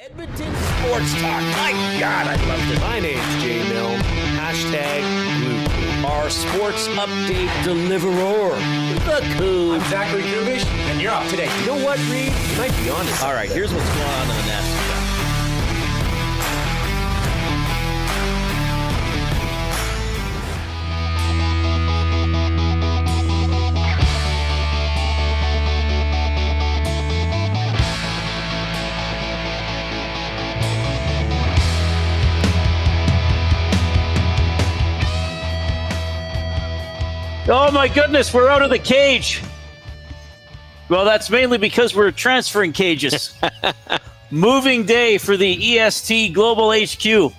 Edmonton Sports Talk. My God, I loved it. My name's Jay Milne. #Blue. Our sports update deliverer, the Coop. I'm Zachary Kubish, and you're up today. You know what, Reid? You might be honest. All right, here's what's going on in the Nasty Cup. Oh my goodness, we're out of the cage. Well, that's mainly because we're transferring cages. Moving day for the EST Global HQ.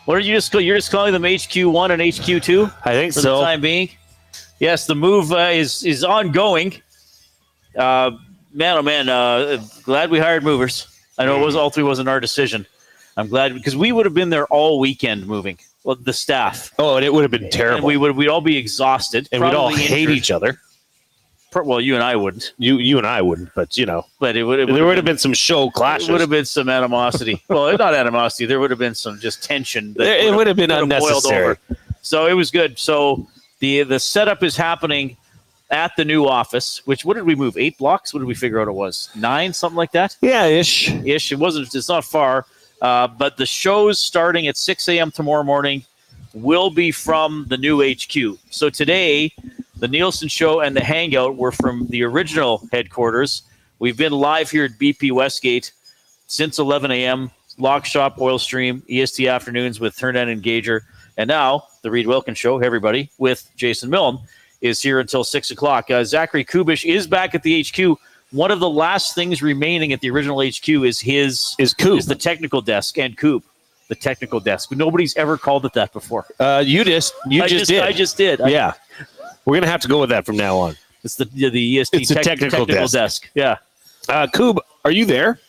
What are you just you're just calling them HQ1 and HQ2? I think for so. the time being. Yes, the move is ongoing. Man, oh man, glad we hired movers. I know it was all three wasn't our decision. I'm glad because we would have been there all weekend moving. Well, the staff. Oh, and it would have been terrible. And we'd all be exhausted. And we'd all hate each other. Well, you and I wouldn't. You and I wouldn't, but you know. But there would have been some show clashes. It would have been some animosity. Well, not animosity. There would have been some just tension. It would have been unnecessary. So it was good. So the setup is happening at the new office. Which what did we move? 8 blocks? What did we figure out it was? 9, something like that. Yeah, ish. It wasn't. It's not far. But the shows starting at 6 a.m. tomorrow morning will be from the new HQ. So today, the Nielsen Show and the Hangout were from the original headquarters. We've been live here at BP Westgate since 11 a.m. Lock Shop, Oil Stream, EST Afternoons with Hernan and Gager. And now, the Reid Wilkins Show, hey everybody, with Jason Milne, is here until 6 o'clock. Zachary Kubish is back at the HQ. One of the last things remaining at the original HQ is the technical desk and Coop, the technical desk. Nobody's ever called it that before. You just did. I just did. Yeah, we're gonna have to go with that from now on. It's the EST it's technical desk. Yeah. Coop, are you there?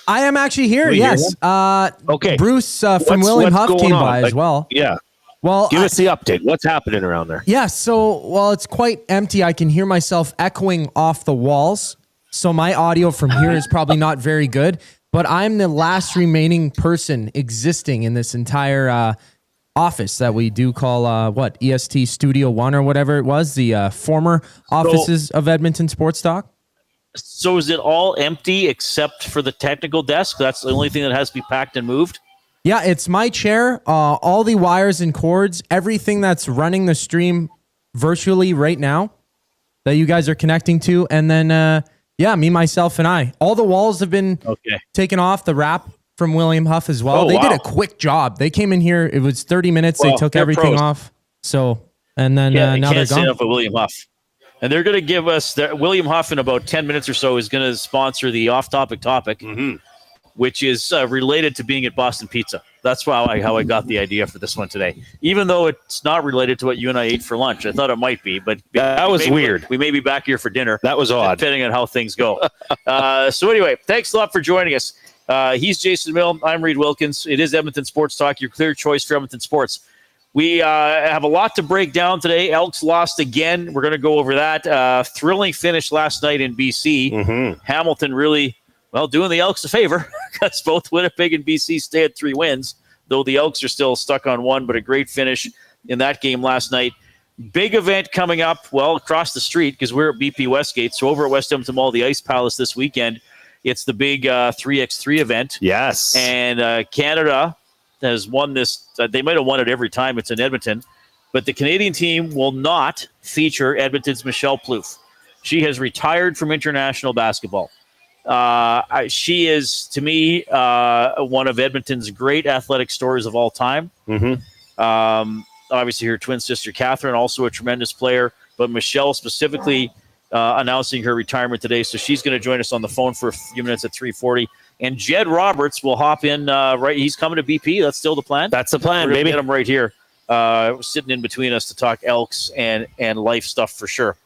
I am actually here. Yes. Okay. Bruce from William Huff came by as well. Yeah. Well, give us the update. What's happening around there? Yeah. So, it's quite empty. I can hear myself echoing off the walls. So my audio from here is probably not very good, but I'm the last remaining person existing in this entire office that we do call, EST Studio 1 or whatever it was, the former offices of Edmonton Sports Talk. So is it all empty except for the technical desk? That's the only thing that has to be packed and moved? Yeah, it's my chair, all the wires and cords, everything that's running the stream virtually right now that you guys are connecting to, and then... yeah, me, myself, and I. All the walls have been taken off, the wrap from William Huff as well. They did a quick job. They came in here. It was 30 minutes. They took everything off. So, and then now they're gone. Can't say enough of William Huff. And they're going to give us... William Huff in about 10 minutes or so is going to sponsor the off-topic topic, which is related to being at Boston Pizza. That's how I got the idea for this one today. Even though it's not related to what you and I ate for lunch. I thought it might be, but that was weird. We may be back here for dinner. That was odd. Depending on how things go. So anyway, thanks a lot for joining us. He's Jason Milne. I'm Reid Wilkins. It is Edmonton Sports Talk, your clear choice for Edmonton sports. We have a lot to break down today. Elks lost again. We're going to go over that. Thrilling finish last night in BC. Hamilton really... well, doing the Elks a favor because both Winnipeg and BC stay at 3 wins, though the Elks are still stuck on 1, but a great finish in that game last night. Big event coming up, well, across the street because we're at BP Westgate. So over at West Edmonton Mall, the Ice Palace this weekend, it's the big 3x3 event. Yes. And Canada has won this. They might have won it every time it's in Edmonton, but the Canadian team will not feature Edmonton's Michelle Plouffe. She has retired from international basketball. She is, to me, one of Edmonton's great athletic stories of all time. Obviously, her twin sister, Catherine, also a tremendous player, but Michelle specifically announcing her retirement today. So she's going to join us on the phone for a few minutes at 3:40. And Jed Roberts will hop in. He's coming to BP. That's still the plan. That's the plan, baby. Get him right here, sitting in between us to talk Elks and life stuff for sure.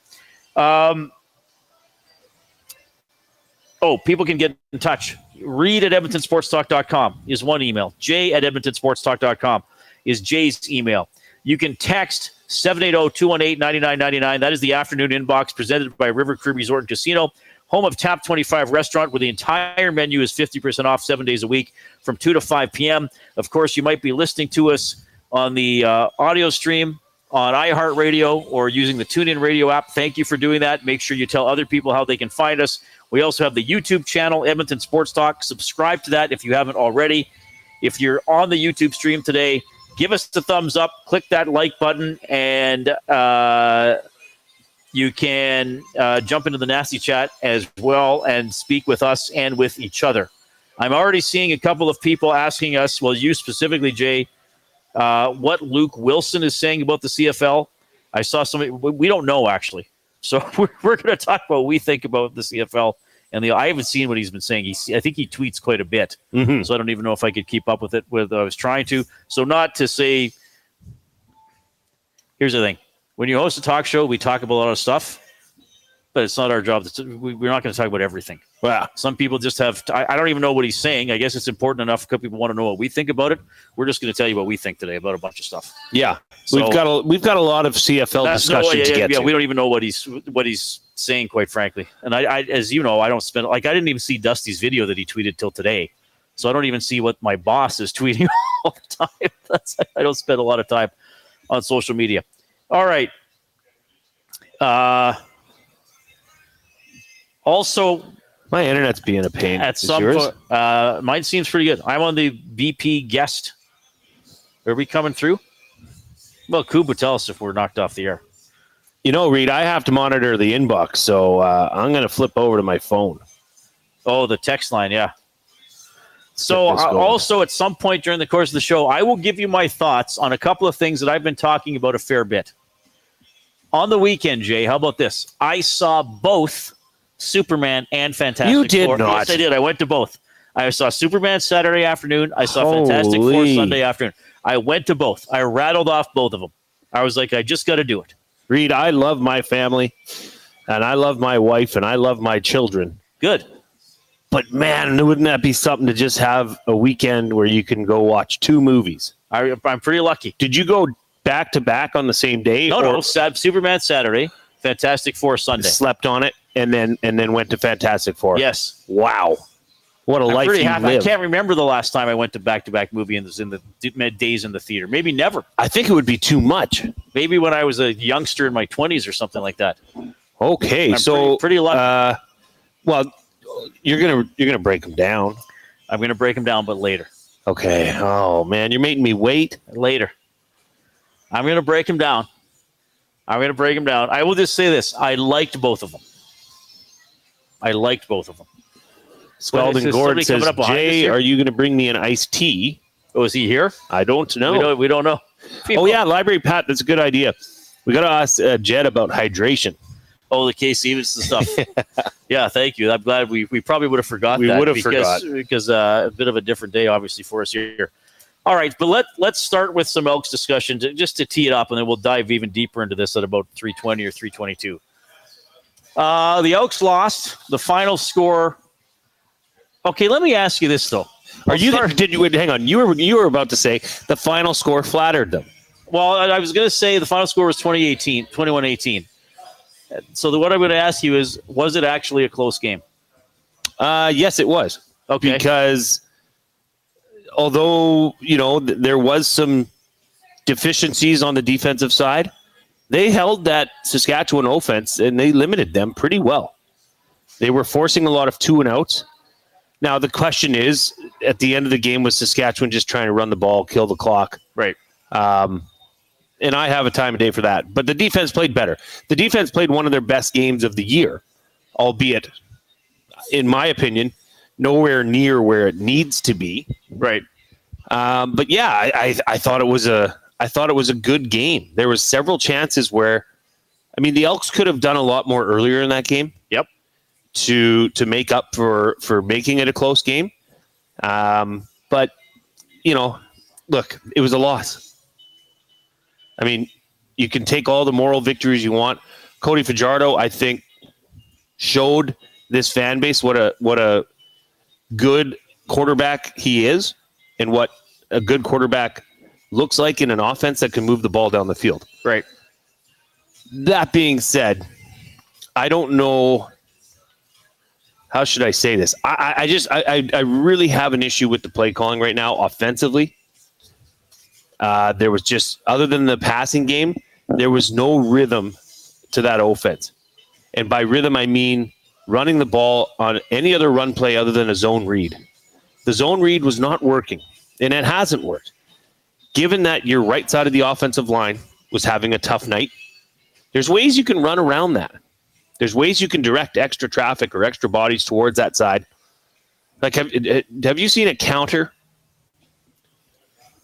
People can get in touch. Reid at EdmontonSportsTalk.com is one email. Jay at EdmontonSportsTalk.com is Jay's email. You can text 780-218-9999. That is the afternoon inbox presented by River Crew Resort and Casino. home of Tap 25 Restaurant, where the entire menu is 50% off 7 days a week from 2 to 5 p.m. Of course, you might be listening to us on the audio stream on iHeartRadio or using the TuneIn Radio app. Thank you for doing that. Make sure you tell other people how they can find us. We also have the YouTube channel, Edmonton Sports Talk. Subscribe to that if you haven't already. If you're on the YouTube stream today, give us a thumbs up, click that like button, and you can jump into the nasty chat as well and speak with us and with each other. I'm already seeing a couple of people asking us, well, you specifically, Jay, what Luke Wilson is saying about the CFL. I saw somebody, we don't know actually. So we're going to talk about what we think about the CFL. And I haven't seen what he's been saying. I think he tweets quite a bit. Mm-hmm. So I don't even know if I could keep up with it. I was trying to. So not to say, here's the thing. When you host a talk show, we talk about a lot of stuff, but it's not our job. We're not going to talk about everything. Wow. Some people just have, I don't even know what he's saying. I guess it's important enough because people want to know what we think about it. We're just going to tell you what we think today about a bunch of stuff. Yeah. So, we've got a lot of CFL discussion to get to. We don't even know what he's saying, quite frankly. And I as you know, I don't spend, I didn't even see Dusty's video that he tweeted till today. So I don't even see what my boss is tweeting all the time. I don't spend a lot of time on social media. All right. Also, my internet's being a pain. At some point, mine seems pretty good. I'm on the BP guest. Are we coming through? Well, Kuba, tell us if we're knocked off the air. You know, Reid, I have to monitor the inbox, so I'm going to flip over to my phone. Oh, the text line, yeah. So also at some point during the course of the show, I will give you my thoughts on a couple of things that I've been talking about a fair bit. On the weekend, Jay, how about this? I saw both Superman and Fantastic Four. You did not. Yes, I did. I went to both. I saw Superman Saturday afternoon. I saw Fantastic Four Sunday afternoon. I went to both. I rattled off both of them. I was like, I just got to do it. Reid, I love my family, and I love my wife, and I love my children. Good. But, man, wouldn't that be something to just have a weekend where you can go watch two movies? I'm pretty lucky. Did you go back-to-back on the same day? No. Superman Saturday, Fantastic Four Sunday. Slept on it, and then went to Fantastic Four. Yes. Wow. What a life you live. I can't remember the last time I went to back-to-back movie in the days in the theater. Maybe never. I think it would be too much. Maybe when I was a youngster in my 20s or something like that. Okay, I'm pretty lucky. Well, you're gonna break them down. I'm gonna break them down, but later. Okay. Oh man, you're making me wait. Later. I'm gonna break them down. I will just say this: I liked both of them. Scalding Gord says, Jay, are you going to bring me an iced tea? Oh, is he here? I don't know. We don't know. Oh, yeah, Library Pat, that's a good idea. We got to ask Jed about hydration. Oh, the Case Stevenson stuff. Yeah, thank you. I'm glad we probably would have forgot that. We would have forgot. Because a bit of a different day, obviously, for us here. All right, but let's start with some Elks discussion just to tee it up, and then we'll dive even deeper into this at about 3:20 or 3:22. The Elks lost. The final score. Okay, let me ask you this though. Hang on? You were about to say the final score flattered them. Well, I was going to say the final score was 21-18. So what I'm going to ask you is, was it actually a close game? Yes, it was. Okay. Because although, there was some deficiencies on the defensive side, they held that Saskatchewan offense and they limited them pretty well. They were forcing a lot of 2-and-outs. Now, the question is, at the end of the game, was Saskatchewan just trying to run the ball, kill the clock? Right. And I have a time of day for that. But the defense played better. The defense played one of their best games of the year, albeit, in my opinion, nowhere near where it needs to be. Right. But yeah, I thought it was a good game. There was several chances where, the Elks could have done a lot more earlier in that game. Yep. To make up for making it a close game. But, look, it was a loss. You can take all the moral victories you want. Cody Fajardo, I think, showed this fan base what a good quarterback he is and what a good quarterback looks like in an offense that can move the ball down the field. Right. That being said, I don't know how should I say this? I really have an issue with the play calling right now offensively. There was just, other than the passing game, there was no rhythm to that offense. And by rhythm, I mean running the ball on any other run play other than a zone read. The zone read was not working, and it hasn't worked. Given that your right side of the offensive line was having a tough night, there's ways you can run around that. There's ways you can direct extra traffic or extra bodies towards that side. Like, have you seen a counter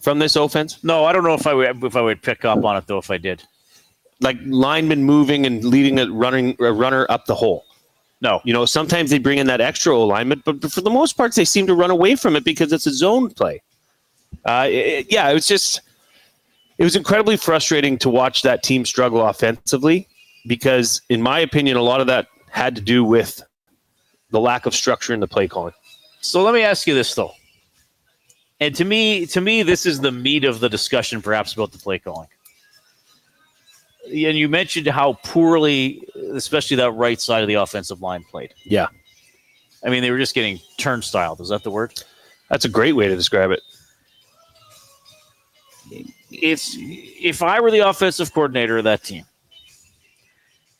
from this offense? No, I don't know if I would pick up on it, though, if I did. Like linemen moving and leading a runner up the hole. No. You know, sometimes they bring in that extra alignment, but for the most part, they seem to run away from it because it's a zone play. It was incredibly frustrating to watch that team struggle offensively because, in my opinion, a lot of that had to do with the lack of structure in the play calling. So let me ask you this, though. And to me, this is the meat of the discussion, perhaps, about the play calling. And you mentioned how poorly, especially that right side of the offensive line played. Yeah. I mean, they were just getting turnstiled. Is that the word? That's a great way to describe it. If I were the offensive coordinator of that team,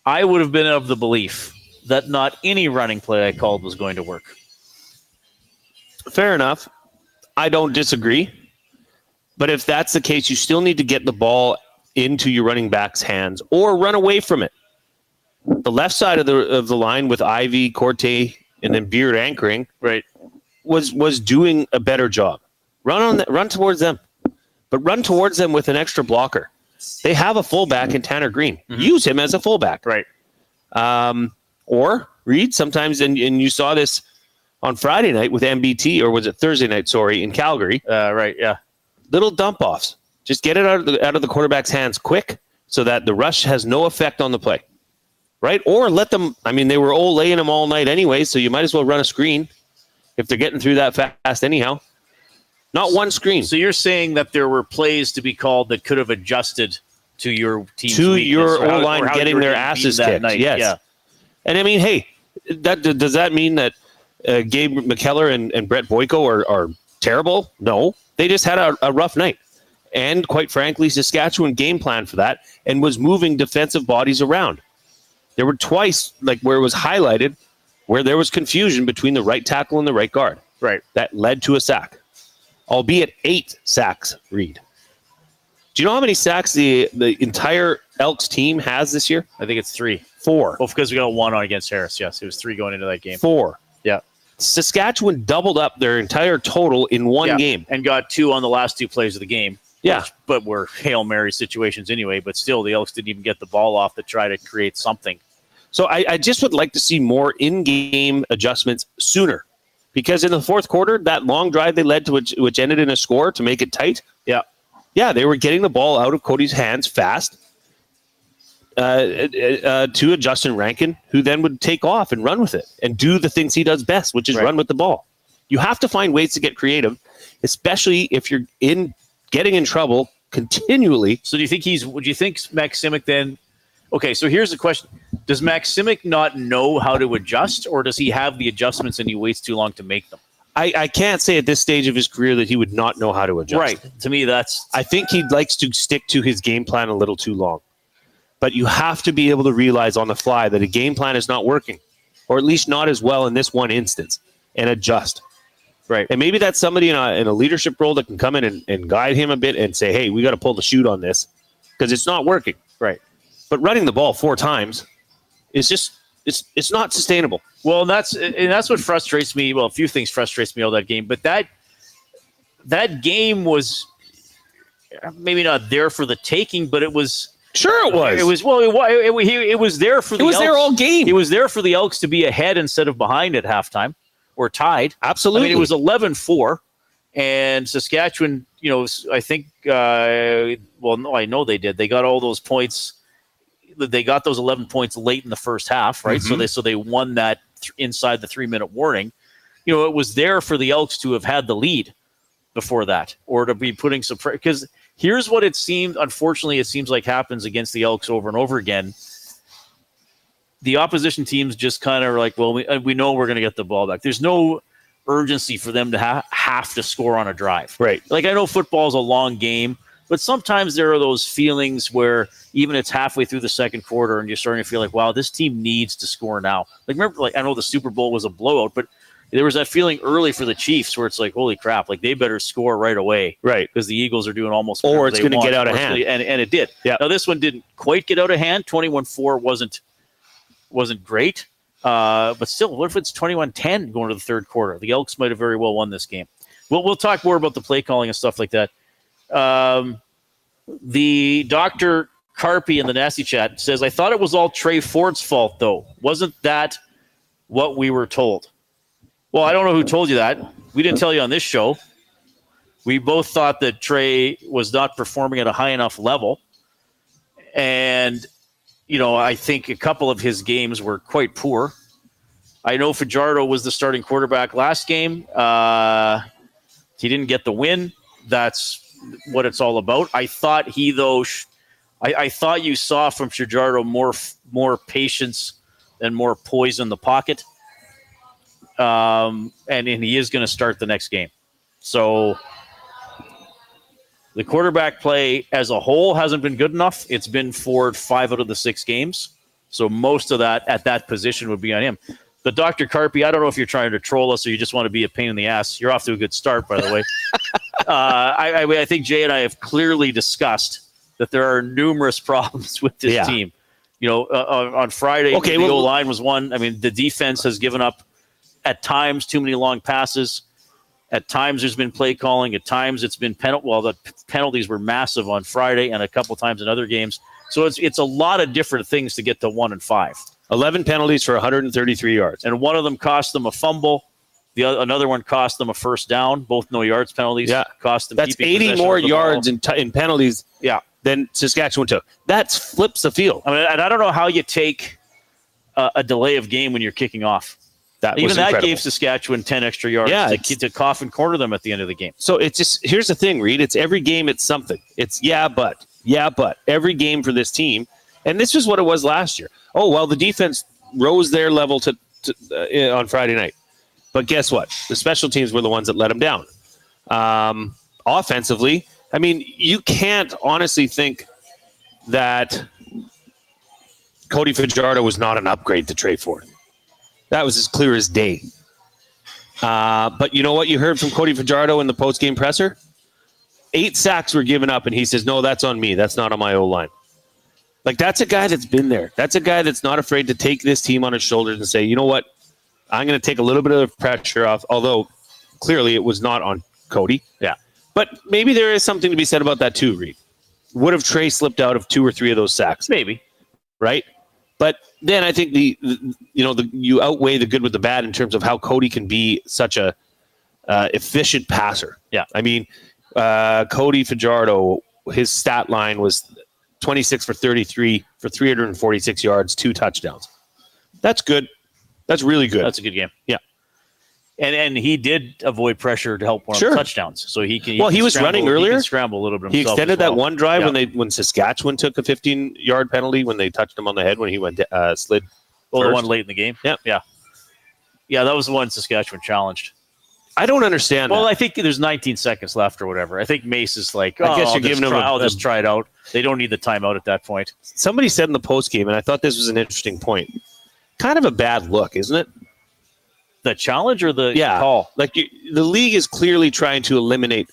I would have been of the belief that not any running play I called was going to work. Fair enough. I don't disagree. But if that's the case, you still need to get the ball into your running back's hands or run away from it. The left side of the line with Ivy, Corte, and then Beard anchoring, right, was doing a better job. Run towards them, but run towards them with an extra blocker. They have a fullback in Tanner Green. Mm-hmm. Use him as a fullback, right? Or Reid sometimes, and you saw this on Friday night with MBT, or was it Thursday night? Sorry, in Calgary. Right, yeah. Little dump offs. Just get it out of the quarterback's hands quick so that the rush has no effect on the play, right? Or let them, I mean, they were all laying them all night anyway, so you might as well run a screen if they're getting through that fast anyhow. Not one screen. So you're saying that there were plays to be called that could have adjusted to your team's to weakness, your O-line getting their asses kicked. Night. Yes. Yeah. And I mean, hey, does that mean that Gabe McKellar and Brett Boyko are terrible? No. They just had a rough night. And quite frankly, Saskatchewan game planned for that and was moving defensive bodies around. There were twice, like where it was highlighted, where there was confusion between the right tackle and the right guard. Right. That led to a sack, albeit 8 sacks, Reid. Do you know how many sacks the entire Elks team has this year? I think it's 3. 4. Well, because we got 1 on against Harris. Yes, it was 3 going into that game. 4. Yeah. Saskatchewan doubled up their entire total in one game. And got 2 on the last 2 plays of the game. Yeah. But were Hail Mary situations anyway. But still, the Elks didn't even get the ball off to try to create something. So I just would like to see more in-game adjustments sooner. Because in the fourth quarter, that long drive they led to, which ended in a score to make it tight. Yeah, they were getting the ball out of Cody's hands fast to Justin Rankin, who then would take off and run with it and do the things he does best, which is run with the ball. You have to find ways to get creative, especially if you're getting in trouble continually. So do you think Max Simic then? Okay, so here's the question. Does Max Simic not know how to adjust, or does he have the adjustments and he waits too long to make them? I can't say at this stage of his career that he would not know how to adjust. Right. To me, I think he likes to stick to his game plan a little too long. But you have to be able to realize on the fly that a game plan is not working, or at least not as well in this one instance, and adjust. Right. And maybe that's somebody in a leadership role that can come in and guide him a bit and say, hey, we got to pull the chute on this because it's not working. Right. But running the ball 4 times is just, it's not sustainable. Well, and that's what frustrates me. Well, a few things frustrates me all that game, but that game was maybe not there for the taking, but it was. Sure, it was. It was. Well, it was there for the. It was Elks. There all game. It was there for the Elks to be ahead instead of behind at halftime or tied. Absolutely. I mean, it was 11-4, and Saskatchewan. I think. Well, no, I know they did. They got all those points. They got those 11 points late in the first half, right? Mm-hmm. So they won that inside the 3-minute warning. It was there for the Elks to have had the lead before that, or to be putting some pressure. Because here's what it seemed. Unfortunately, it seems like happens against the Elks over and over again. the opposition teams just kind of are like, well, we know we're going to get the ball back. There's no urgency for them to have to score on a drive. Right. Like, I know football is a long game, but sometimes there are those feelings where even it's halfway through the second quarter and you're starting to feel like, wow, this team needs to score now. Like, remember, like, I know the Super Bowl was a blowout, but there was that feeling early for the Chiefs where it's like, holy crap, like, they better score right away. Right. Because the Eagles are doing almost or it's going to get out of hand. And it did. Yeah. Now, this one didn't quite get out of hand. 21-4 wasn't great. But still, what if it's 21-10 going to the third quarter? The Elks might have very well won this game. We'll talk more about the play calling and stuff like that. The Dr. Carpy in the Nasty Chat says, I thought it was all Trey Ford's fault, though. Wasn't that what we were told? Well, I don't know who told you that. We didn't tell you on this show. We both thought that Trey was not performing at a high enough level. And I think a couple of his games were quite poor. I know Fajardo was the starting quarterback last game. He didn't get the win. That's what it's all about. I thought I thought you saw from Fajardo more patience and more poise in the pocket. And he is going to start the next game. So the quarterback play as a whole hasn't been good enough. It's been Ford 5 out of the 6 games. So most of that at that position would be on him. But Dr. Carpy, I don't know if you're trying to troll us or you just want to be a pain in the ass. You're off to a good start, by the way. I think Jay and I have clearly discussed that there are numerous problems with this team. On Friday, the O-line was one. I mean, the defense has given up at times too many long passes. At times there's been play calling. At times it's been penalty. Well, the penalties were massive on Friday and a couple times in other games. So it's a lot of different things to get to 1-5. 11 penalties for 133 yards. And one of them cost them a fumble. Another one cost them a first down. Both no yards penalties. Yeah. Cost them. That's 80 more yards in penalties than Saskatchewan took. That flips the field. I mean, and I don't know how you take a delay of game when you're kicking off. Even that gave Saskatchewan 10 extra yards to cough and corner them at the end of the game. So it's just, here's the thing, Reid. It's every game it's something. It's but every game for this team. And this is what it was last year. Oh, well, the defense rose their level to on Friday night. But guess what? The special teams were the ones that let them down. Offensively, I mean, you can't honestly think that Cody Fajardo was not an upgrade to Trey Ford. That was as clear as day. But you know what you heard from Cody Fajardo in the post-game presser? 8 sacks were given up, and he says, no, that's on me. That's not on my O-line. Like, that's a guy that's been there. That's a guy that's not afraid to take this team on his shoulders and say, you know what? I'm going to take a little bit of pressure off, although clearly it was not on Cody. Yeah. But maybe there is something to be said about that too, Reid. Would have Trey slipped out of 2 or 3 of those sacks? Maybe. Right? But then I think you outweigh the good with the bad in terms of how Cody can be such a efficient passer. Yeah. I mean, Cody Fajardo, his stat line was 26 for 33 for 346 yards, 2 touchdowns. That's good. That's really good. That's a good game. Yeah. And he did avoid pressure to help one of the touchdowns. So he can. He was running earlier. He can scramble a little bit. He extended that one drive when Saskatchewan took a 15-yard penalty when they touched him on the head when he went slid. Oh, the one late in the game. Yeah. That was the one Saskatchewan challenged. I don't understand. Well, I think there's 19 seconds left or whatever. I think Mace is like, I guess you're giving him. I'll just try it out. They don't need the timeout at that point. Somebody said in the post game, and I thought this was an interesting point. Kind of a bad look, isn't it? The challenge or the call? Like the league is clearly trying to eliminate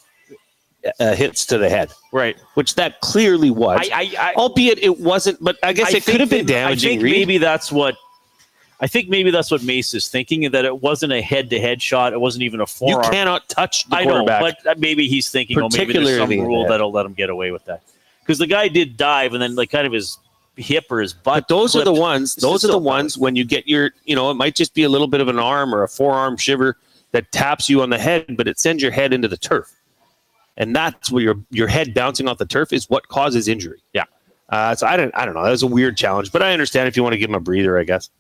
hits to the head, right? Which that clearly was. Albeit it wasn't, but I guess it could have been damaging. I think maybe that's what Mace is thinking, that it wasn't a head-to-head shot. It wasn't even a forearm. You cannot touch the quarterback. I know, but maybe he's thinking, maybe there's some rule that'll let him get away with that. Because the guy did dive, and then like kind of his hip or his butt. But those are the ones. Those are the ones when you get your, it might just be a little bit of an arm or a forearm shiver that taps you on the head, but it sends your head into the turf, and that's where your head bouncing off the turf is what causes injury. Yeah. So I don't know. That was a weird challenge, but I understand if you want to give him a breather, I guess.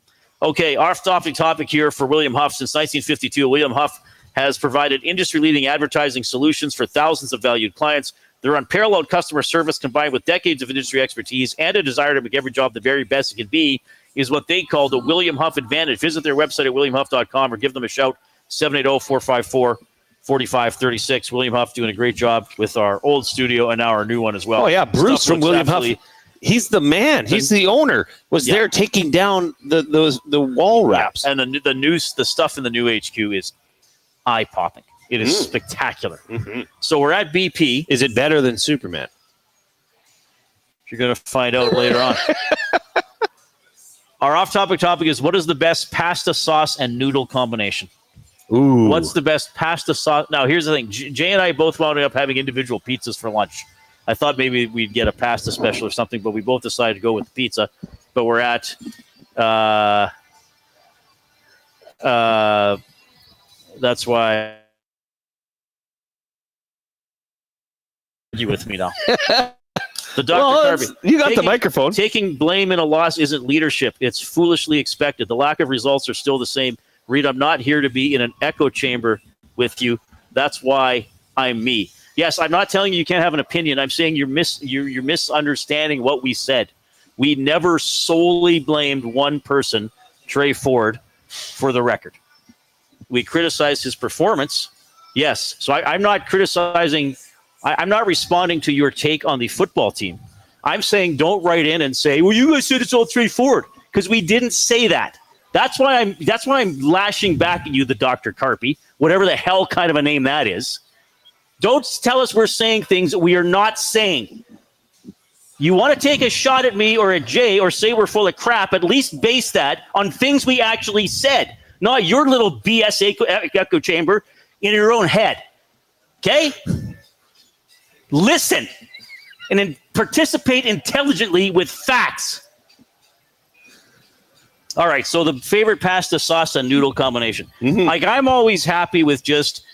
Okay, off-topic topic here for William Huff. Since 1952, William Huff has provided industry-leading advertising solutions for thousands of valued clients. Their unparalleled customer service, combined with decades of industry expertise and a desire to make every job the very best it can be, is what they call the William Huff advantage. Visit their website at williamhuff.com or give them a shout, 780-454-4536. William Huff doing a great job with our old studio and now our new one as well. Oh, yeah, Bruce from William Huff. He's the man. He's the owner. Was there taking down the wall wraps. Yeah. And the stuff in the new HQ is eye-popping. It is spectacular. Mm-hmm. So we're at BP. Is it better than Superman? You're going to find out later on. Our off-topic topic is, what is the best pasta sauce and noodle combination? Ooh. What's the best pasta sauce? Now, here's the thing. Jay and I both wound up having individual pizzas for lunch. I thought maybe we'd get a pasta special or something, but we both decided to go with the pizza. But we're at that's why you with me now. The Dr. Kirby. You got the microphone. Taking blame in a loss isn't leadership. It's foolishly expected. The lack of results are still the same. Reid, I'm not here to be in an echo chamber with you. That's why I'm me. Yes, I'm not telling you you can't have an opinion. I'm saying you're misunderstanding what we said. We never solely blamed one person, Trey Ford, for the record. We criticized his performance. Yes. So I'm not criticizing. I'm not responding to your take on the football team. I'm saying don't write in and say, well, you guys said it's all Trey Ford, because we didn't say that. That's why I'm lashing back at you, the Dr. Carpy, whatever the hell kind of a name that is. Don't tell us we're saying things that we are not saying. You want to take a shot at me or at Jay or say we're full of crap, at least base that on things we actually said, not your little BS echo chamber in your own head. Okay? Listen and then participate intelligently with facts. All right, so the favorite pasta sauce and noodle combination. Mm-hmm. Like, I'm always happy with just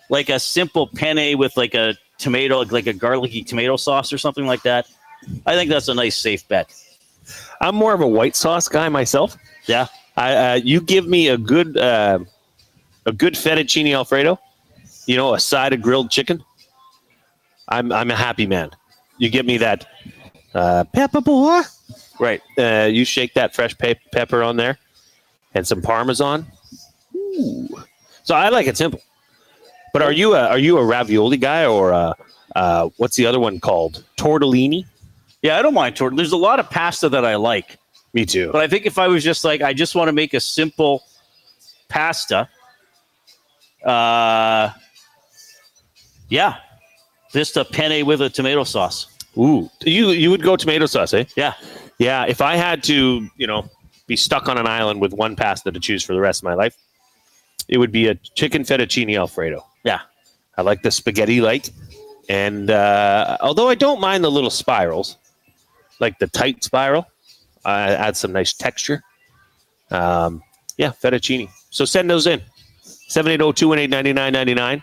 like a simple penne with like a tomato, like a garlicky tomato sauce or something like that. I think that's a nice, safe bet. I'm more of a white sauce guy myself. Yeah. You give me a good fettuccine Alfredo, a side of grilled chicken. I'm a happy man. You give me that pepper boy. Right. You shake that fresh pepper on there and some Parmesan. Ooh. So I like it simple. But are you a ravioli guy or what's the other one called? Tortellini? Yeah, I don't mind tortellini. There's a lot of pasta that I like. Me too. But I think if I was just like, I just want to make a simple pasta. Yeah. Just a penne with a tomato sauce. Ooh. You would go tomato sauce, eh? Yeah. Yeah. If I had to, be stuck on an island with one pasta to choose for the rest of my life, it would be a chicken fettuccine Alfredo. Yeah. I like the spaghetti-like. And although I don't mind the little spirals, like the tight spiral, add some nice texture. Fettuccine. So send those in. 780-218-9999.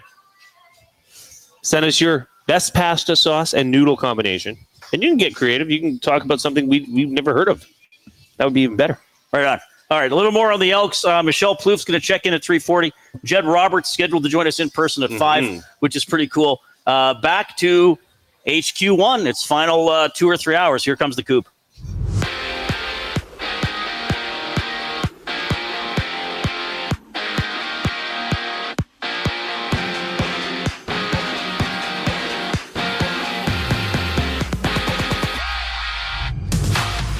Send us your best pasta sauce and noodle combination. And you can get creative. You can talk about something we've never heard of. That would be even better. Right on. All right, a little more on the Elks. Michelle Plouffe's going to check in at 3:40. Jed Roberts scheduled to join us in person at 5, which is pretty cool. Back to HQ1. It's final 2 or 3 hours. Here comes the Coop.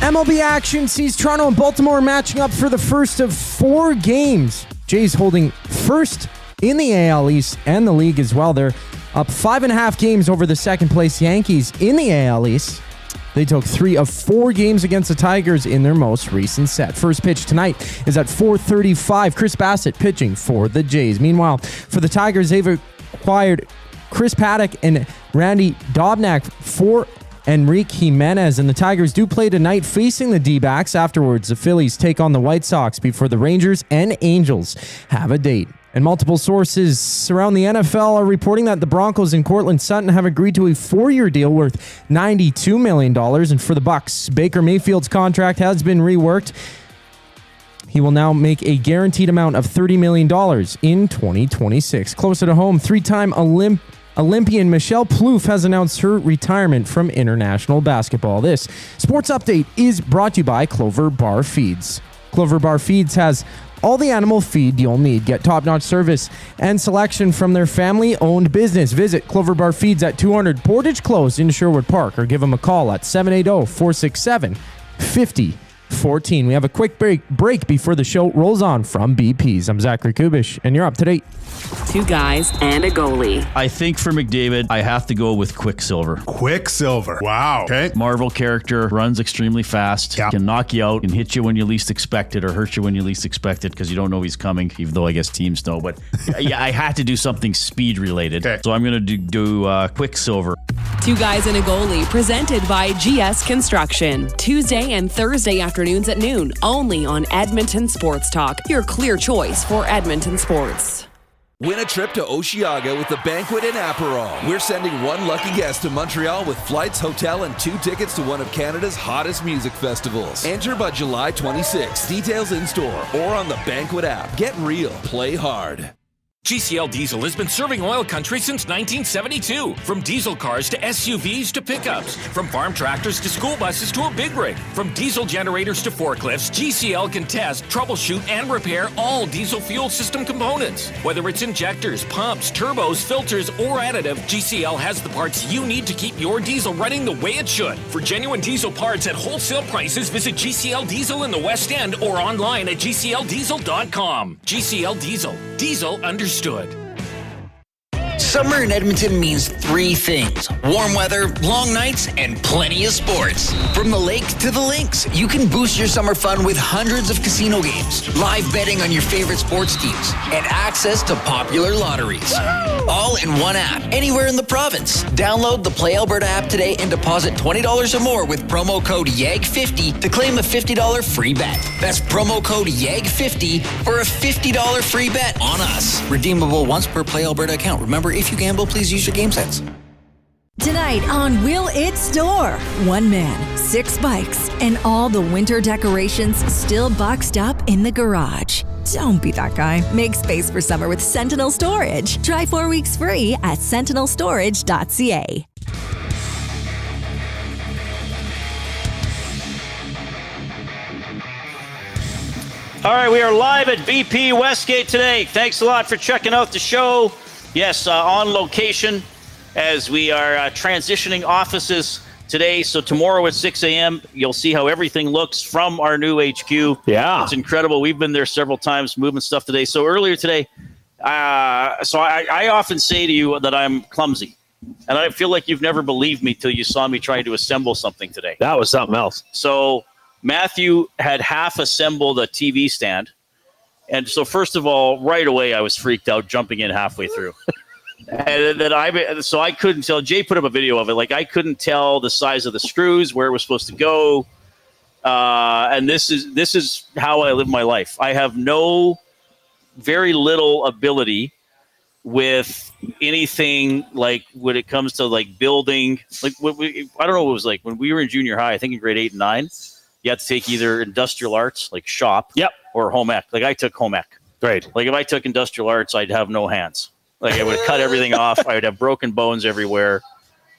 MLB action sees Toronto and Baltimore matching up for the first of 4 games. Jays holding first in the AL East and the league as well. They're up 5.5 games over the second place Yankees in the AL East. They took 3 of 4 games against the Tigers in their most recent set. First pitch tonight is at 4:35. Chris Bassett pitching for the Jays. Meanwhile, for the Tigers, they've acquired Chris Paddock and Randy Dobnak for Enrique Jimenez, and the Tigers do play tonight facing the D-backs. Afterwards, the Phillies take on the White Sox before the Rangers and Angels have a date. And multiple sources around the NFL are reporting that the Broncos and Cortland Sutton have agreed to a 4-year deal worth $92 million. And for the Bucks, Baker Mayfield's contract has been reworked. He will now make a guaranteed amount of $30 million in 2026. Closer to home, 3-time Olympian Michelle Plouffe has announced her retirement from international basketball. This sports update is brought to you by Clover Bar Feeds. Clover Bar Feeds has all the animal feed you'll need. Get top-notch service and selection from their family-owned business. Visit Clover Bar Feeds at 200 Portage Close in Sherwood Park or give them a call at 780-467-5014. We have a quick break before the show rolls on from BP's. I'm Zachary Kubish, and you're up to date. Two guys and a goalie. I think for McDavid, I have to go with Quicksilver. Quicksilver. Wow. Okay. Marvel character, runs extremely fast, can knock you out, can hit you when you least expect it or hurt you when you least expect it because you don't know he's coming, even though I guess teams know. But yeah, I had to do something speed related. Okay. So I'm going to do Quicksilver. Two guys and a goalie, presented by GS Construction. Tuesday and Thursday afternoons at noon, only on Edmonton Sports Talk, your clear choice for Edmonton sports. Win a trip to Osheaga with the Banquet in Aperol. We're sending one lucky guest to Montreal with flights, hotel, and 2 tickets to one of Canada's hottest music festivals. Enter by July 26. Details in store or on the Banquet app. Get real. Play hard. GCL Diesel has been serving oil country since 1972. From diesel cars to SUVs to pickups. From farm tractors to school buses to a big rig. From diesel generators to forklifts, GCL can test, troubleshoot, and repair all diesel fuel system components. Whether it's injectors, pumps, turbos, filters, or additive, GCL has the parts you need to keep your diesel running the way it should. For genuine diesel parts at wholesale prices, visit GCL Diesel in the West End or online at gcldiesel.com. GCL Diesel. Diesel understood. Summer in Edmonton means 3 things: warm weather, long nights, and plenty of sports. From the lake to the links, you can boost your summer fun with hundreds of casino games, live betting on your favorite sports teams, and access to popular lotteries. All in one app, anywhere in the province. Download the Play Alberta app today and deposit $20 or more with promo code YAG50 to claim a $50 free bet. That's promo code YAG50 for a $50 free bet on us. Redeemable once per Play Alberta account. Remember, if you gamble, please use your game sense. Tonight on Will It Store, 1 man, 6 bikes, and all the winter decorations still boxed up in the garage. Don't be that guy. Make space for summer with Sentinel Storage. Try 4 weeks free at sentinelstorage.ca. All right, we are live at BP Westgate today. Thanks a lot for checking out the show. Yes, on location as we are transitioning offices today. So tomorrow at 6 a.m., you'll see how everything looks from our new HQ. Yeah. It's incredible. We've been there several times moving stuff today. So earlier today, I often say to you that I'm clumsy. And I feel like you've never believed me till you saw me trying to assemble something today. That was something else. So Matthew had half assembled a TV stand. And so first of all, right away, I was freaked out jumping in halfway through. And then I couldn't tell. Jay put up a video of it. Like, I couldn't tell the size of the screws, where it was supposed to go. And this is how I live my life. I have very little ability with anything, like when it comes to like building. Like I don't know what it was like when we were in junior high. I think in grade 8 and 9, you had to take either industrial arts, like shop, or home ec. Like I took home ec. Right. Like if I took industrial arts, I'd have no hands. Like I would have cut everything off. I would have broken bones everywhere.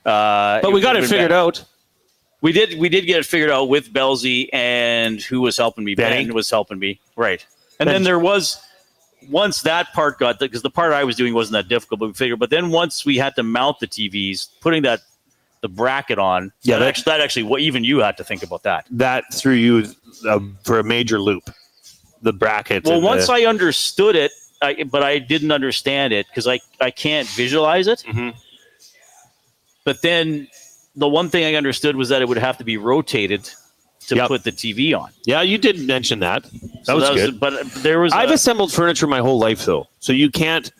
But we got it figured out. We did get it figured out with Belzy and who was helping me. Ben was helping me. Right. And then there was, once that part got, because the part I was doing wasn't that difficult, but we figured. But then once we had to mount the TVs, putting the bracket on, that actually what even you had to think about that. That threw you for a major loop. The bracket. Well, once I understood it, but I didn't understand it because I can't visualize it. Mm-hmm. But then the one thing I understood was that it would have to be rotated to put the TV on. Yeah, you did mention that. That was good. But there was. I've assembled furniture my whole life, though, so you can't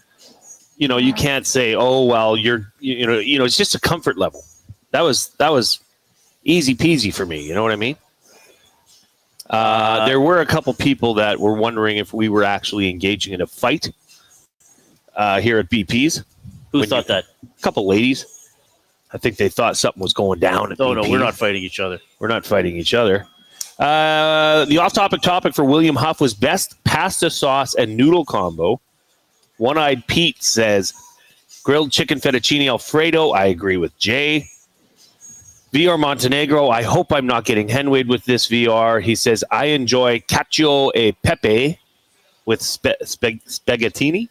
say, oh well, it's just a comfort level. That was easy peasy for me. You know what I mean? There were a couple people that were wondering if we were actually engaging in a fight here at BP's. Who thought that? A couple ladies. I think they thought something was going down at BP. No, we're not fighting each other. We're not fighting each other. The off-topic topic for William Huff was best pasta sauce and noodle combo. One-Eyed Pete says, Grilled chicken fettuccine Alfredo. I agree with Jay. VR Montenegro. I hope I'm not getting henwayed with this VR. He says, I enjoy cacio e pepe with spaghettini.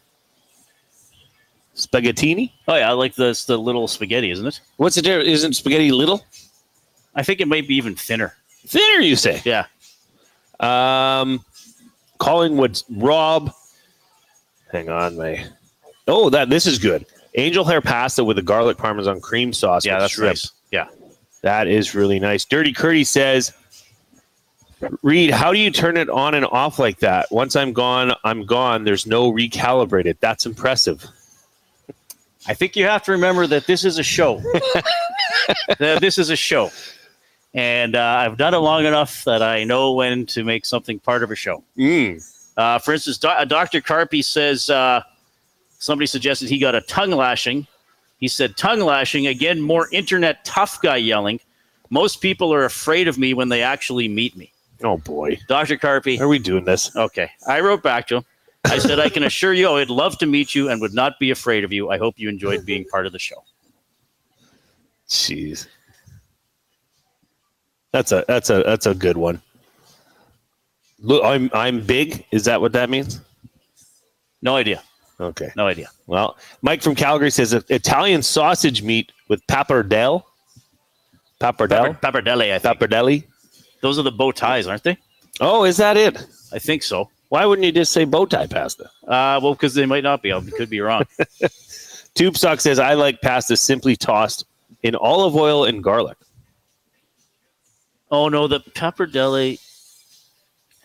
Spaghettini? Oh, yeah, I like the little spaghetti, isn't it? What's the difference? Isn't spaghetti little? I think it might be even thinner. Thinner, you say? Yeah. Collingwood's Rob. Hang on, this is good. Angel hair pasta with a garlic parmesan cream sauce. Yeah, with that's shrimp. nice. Yeah. That is really nice. Dirty Curdy says, Reid, how do you turn it on and off like that? Once I'm gone, I'm gone. There's no recalibrated. That's impressive. I think you have to remember that this is a show. This is a show. And I've done it long enough that I know when to make something part of a show. For instance, Dr. Carpy says somebody suggested he got a tongue lashing. He said, tongue lashing, again, more internet tough guy yelling. Most people are afraid of me when they actually meet me. Oh, boy. Dr. Carpy. Are we doing this? Okay. I wrote back to him. I said, I can assure you I'd love to meet you and would not be afraid of you. I hope you enjoyed being part of the show. Jeez. That's a good one. Look, I'm big. Is that what that means? No idea. Okay. No idea. Well, Mike from Calgary says Italian sausage meat with pappardelle. Pappardelle, I think. Pappardelle. Those are the bow ties, aren't they? Oh, is that it? I think so. Why wouldn't you just say bow tie pasta? Well, because they might not be. I could be wrong. Tube Sock says, I like pasta simply tossed in olive oil and garlic. Oh, no, the pappardelle.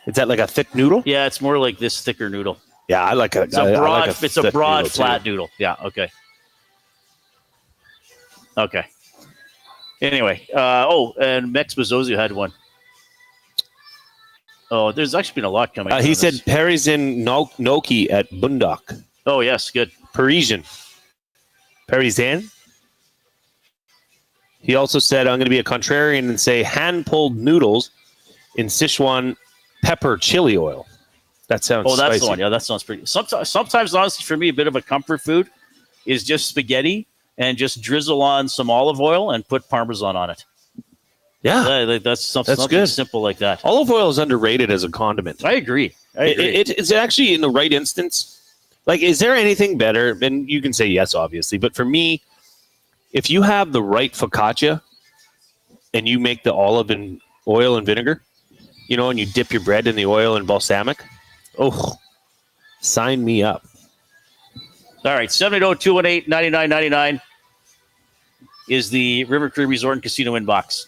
Is that like a thick noodle? Yeah, it's more like this thicker noodle. Yeah, I like a. It's a broad, it's a broad flat noodle. Yeah. Okay. Okay. Anyway, and Mex Bezzozu had one. Oh, there's actually been a lot coming. He said Perry's in Noki at Bundock. Oh yes, good. Parisian. Parisian. He also said, I'm going to be a contrarian and say hand-pulled noodles in Sichuan pepper chili oil. That sounds that's spicy. the one. Yeah, that sounds pretty. Sometimes, honestly, for me, a bit of a comfort food is just spaghetti and just drizzle on some olive oil and put Parmesan on it. Yeah. That's something good. simple like that. Olive oil is underrated as a condiment. I agree. It's actually, in the right instance, like, is there anything better? And you can say yes, obviously. But for me, if you have the right focaccia and you make the olive and oil and vinegar, and you dip your bread in the oil and balsamic, sign me up. All right, 780-218-9999 is the River Cree Resort and Casino inbox.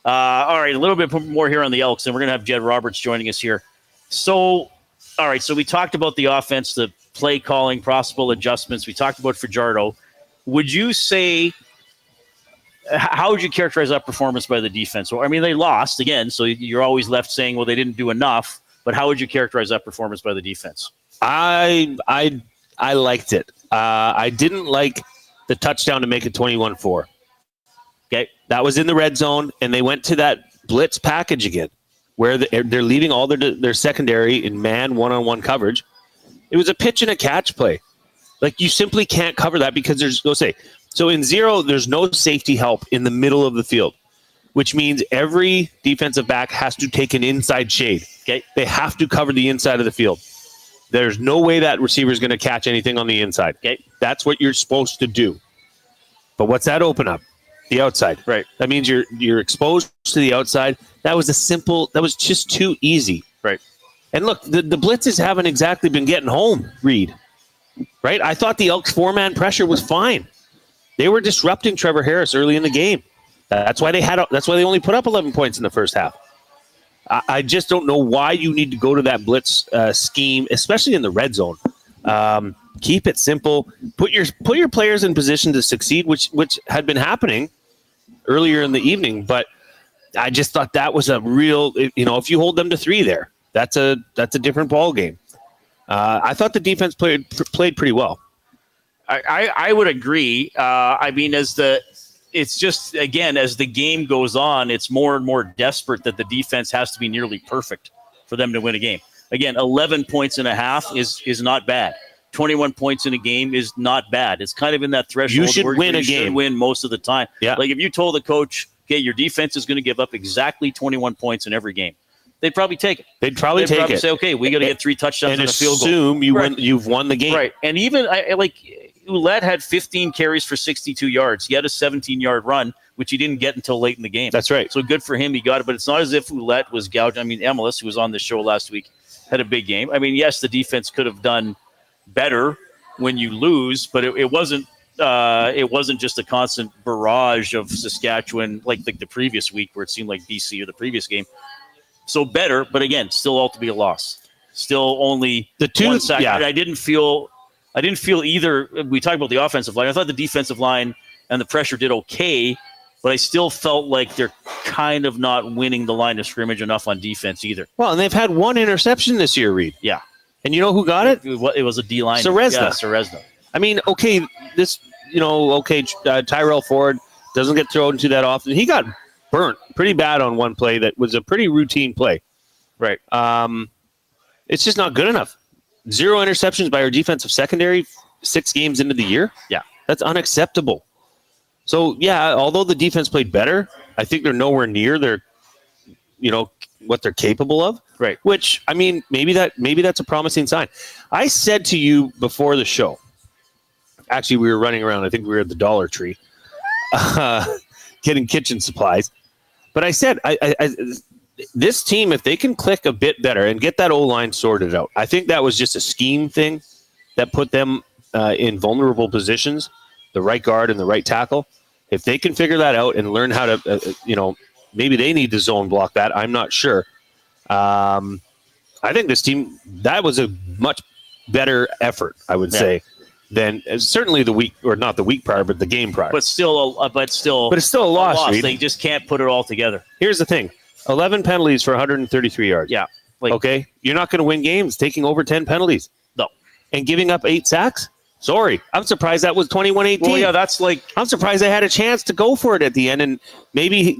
All right, a little bit more here on the Elks, and we're going to have Jed Roberts joining us here. So, all right, so we talked about the offense, the play calling, possible adjustments. We talked about Fajardo. Would you say, how would you characterize that performance by the defense? I mean, they lost again, so you're always left saying, well, they didn't do enough. But how would you characterize that performance by the defense? I liked it. I didn't like the touchdown to make it 21-4. Okay, that was in the red zone, and they went to that blitz package again, where they're leaving all their secondary in man one-on-one coverage. It was a pitch and a catch play. Like, you simply can't cover that because so in zero, there's no safety help in the middle of the field, which means every defensive back has to take an inside shade. Okay, they have to cover the inside of the field. There's no way that receiver is going to catch anything on the inside. Okay, that's what you're supposed to do. But what's that open up? The outside. Right. That means you're exposed to the outside. That was just too easy. Right. And look, the blitzes haven't exactly been getting home, Reid. Right? I thought the Elks 4-man pressure was fine. They were disrupting Trevor Harris early in the game. That's why they only put up 11 points in the first half. I just don't know why you need to go to that blitz scheme, especially in the red zone. Keep it simple. Put your players in position to succeed, which had been happening earlier in the evening. But I just thought that was a real, if you hold them to 3 there, that's a different ball game. I thought the defense played pretty well. I would agree. I mean, it's just, again, as the game goes on, it's more and more desperate that the defense has to be nearly perfect for them to win a game. Again, 11 points and a half is not bad. 21 points in a game is not bad. It's kind of in that threshold. You should win a game. Win most of the time. Yeah. Like if you told the coach, okay, your defense is going to give up exactly 21 points in every game, they'd probably take it. They'd probably say, okay, we got to get 3 touchdowns and and a field goal. Assume you've won the game. Right. And even Ouellette had 15 carries for 62 yards. He had a 17-yard run, which he didn't get until late in the game. That's right. So good for him. He got it. But it's not as if Ouellette was gouging. I mean, Emelis, who was on the show last week, had a big game. I mean, yes, the defense could have done better when you lose, but it wasn't just a constant barrage of Saskatchewan like the previous week where it seemed like BC or the previous game. So better, but again, still ultimately a loss. Still only the 2 1 sack. Yeah. I didn't feel either. We talked about the offensive line. I thought the defensive line and the pressure did okay, but I still felt like they're kind of not winning the line of scrimmage enough on defense either. Well, and they've had 1 interception this year, Reid. Yeah. And you know who got it? It was a D-line. Serezna. Yeah, Serezna. I mean, okay, Tyrell Ford doesn't get thrown into that often. He got burnt pretty bad on one play that was a pretty routine play. Right. It's just not good enough. 0 interceptions by our defensive secondary 6 games into the year. Yeah. That's unacceptable. So, yeah, although the defense played better, I think they're nowhere near their, what they're capable of. Right. Which, I mean, maybe that's a promising sign. I said to you before the show, actually, we were running around. I think we were at the Dollar Tree getting kitchen supplies. But I said, this team, if they can click a bit better and get that O-line sorted out, I think that was just a scheme thing that put them in vulnerable positions, the right guard and the right tackle. If they can figure that out and learn how to, maybe they need to zone block that. I'm not sure. I think this team, that was a much better effort, I would say, than certainly the week, or not the week prior, but the game prior. But still, it's still a loss. They just can't put it all together. Here's the thing: 11 penalties for 133 yards. Yeah. Okay, you're not going to win games taking over 10 penalties. No. And giving up 8 sacks. Sorry, I'm surprised that was 21-18. Well, yeah, that's I'm surprised they had a chance to go for it at the end, and maybe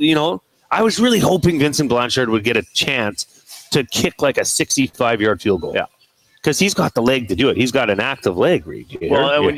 I was really hoping Vincent Blanchard would get a chance to kick like a 65-yard field goal. Yeah. Because he's got the leg to do it. He's got an active leg, Reid. Well,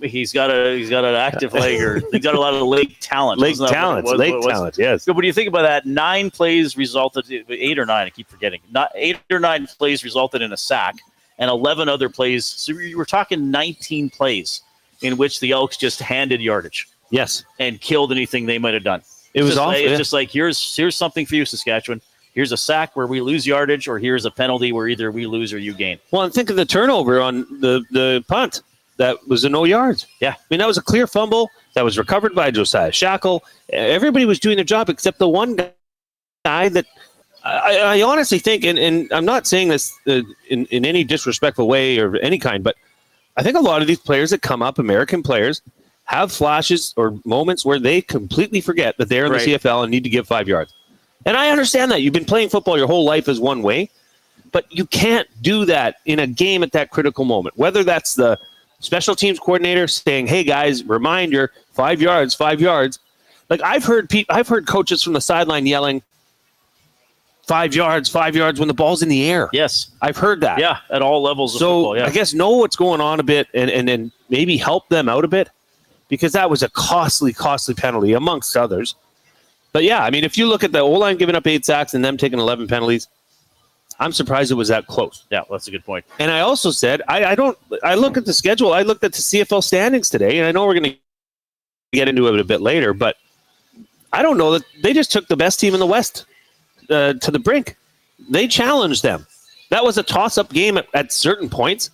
he's got an active leg, or he's got a lot of leg talent. Leg talent, yes. So, what do you think about that? 9 plays resulted, 8 or 9, I keep forgetting. 8 or 9 plays resulted in a sack, and 11 other plays. So you were talking 19 plays in which the Elks just handed yardage. Yes. And killed anything they might have done. It was awful. It's just like, here's something for you, Saskatchewan. Here's a sack where we lose yardage, or here's a penalty where either we lose or you gain. Well, and think of the turnover on the punt. That was a no yards. Yeah. I mean, that was a clear fumble that was recovered by Josiah Shackle. Everybody was doing their job except the one guy that I honestly think, and I'm not saying this in any disrespectful way or any kind, but I think a lot of these players that come up, American players, have flashes or moments where they completely forget that they're in the CFL and need to give 5 yards. And I understand that. You've been playing football your whole life as one way, but you can't do that in a game at that critical moment. Whether that's the special teams coordinator saying, hey, guys, reminder, 5 yards, 5 yards. Like I've heard coaches from the sideline yelling, 5 yards when the ball's in the air. Yes. I've heard that. Yeah, at all levels of football. Yeah. I guess know what's going on a bit and then maybe help them out a bit, because that was a costly penalty amongst others. But yeah, I mean, if you look at the O-line giving up 8 sacks and them taking 11 penalties, I'm surprised it was that close. Yeah, that's a good point. And I also said, I look at the schedule. I looked at the CFL standings today, and I know we're going to get into it a bit later, but I don't know that they just took the best team in the West to the brink. They challenged them. That was a toss-up game at certain points.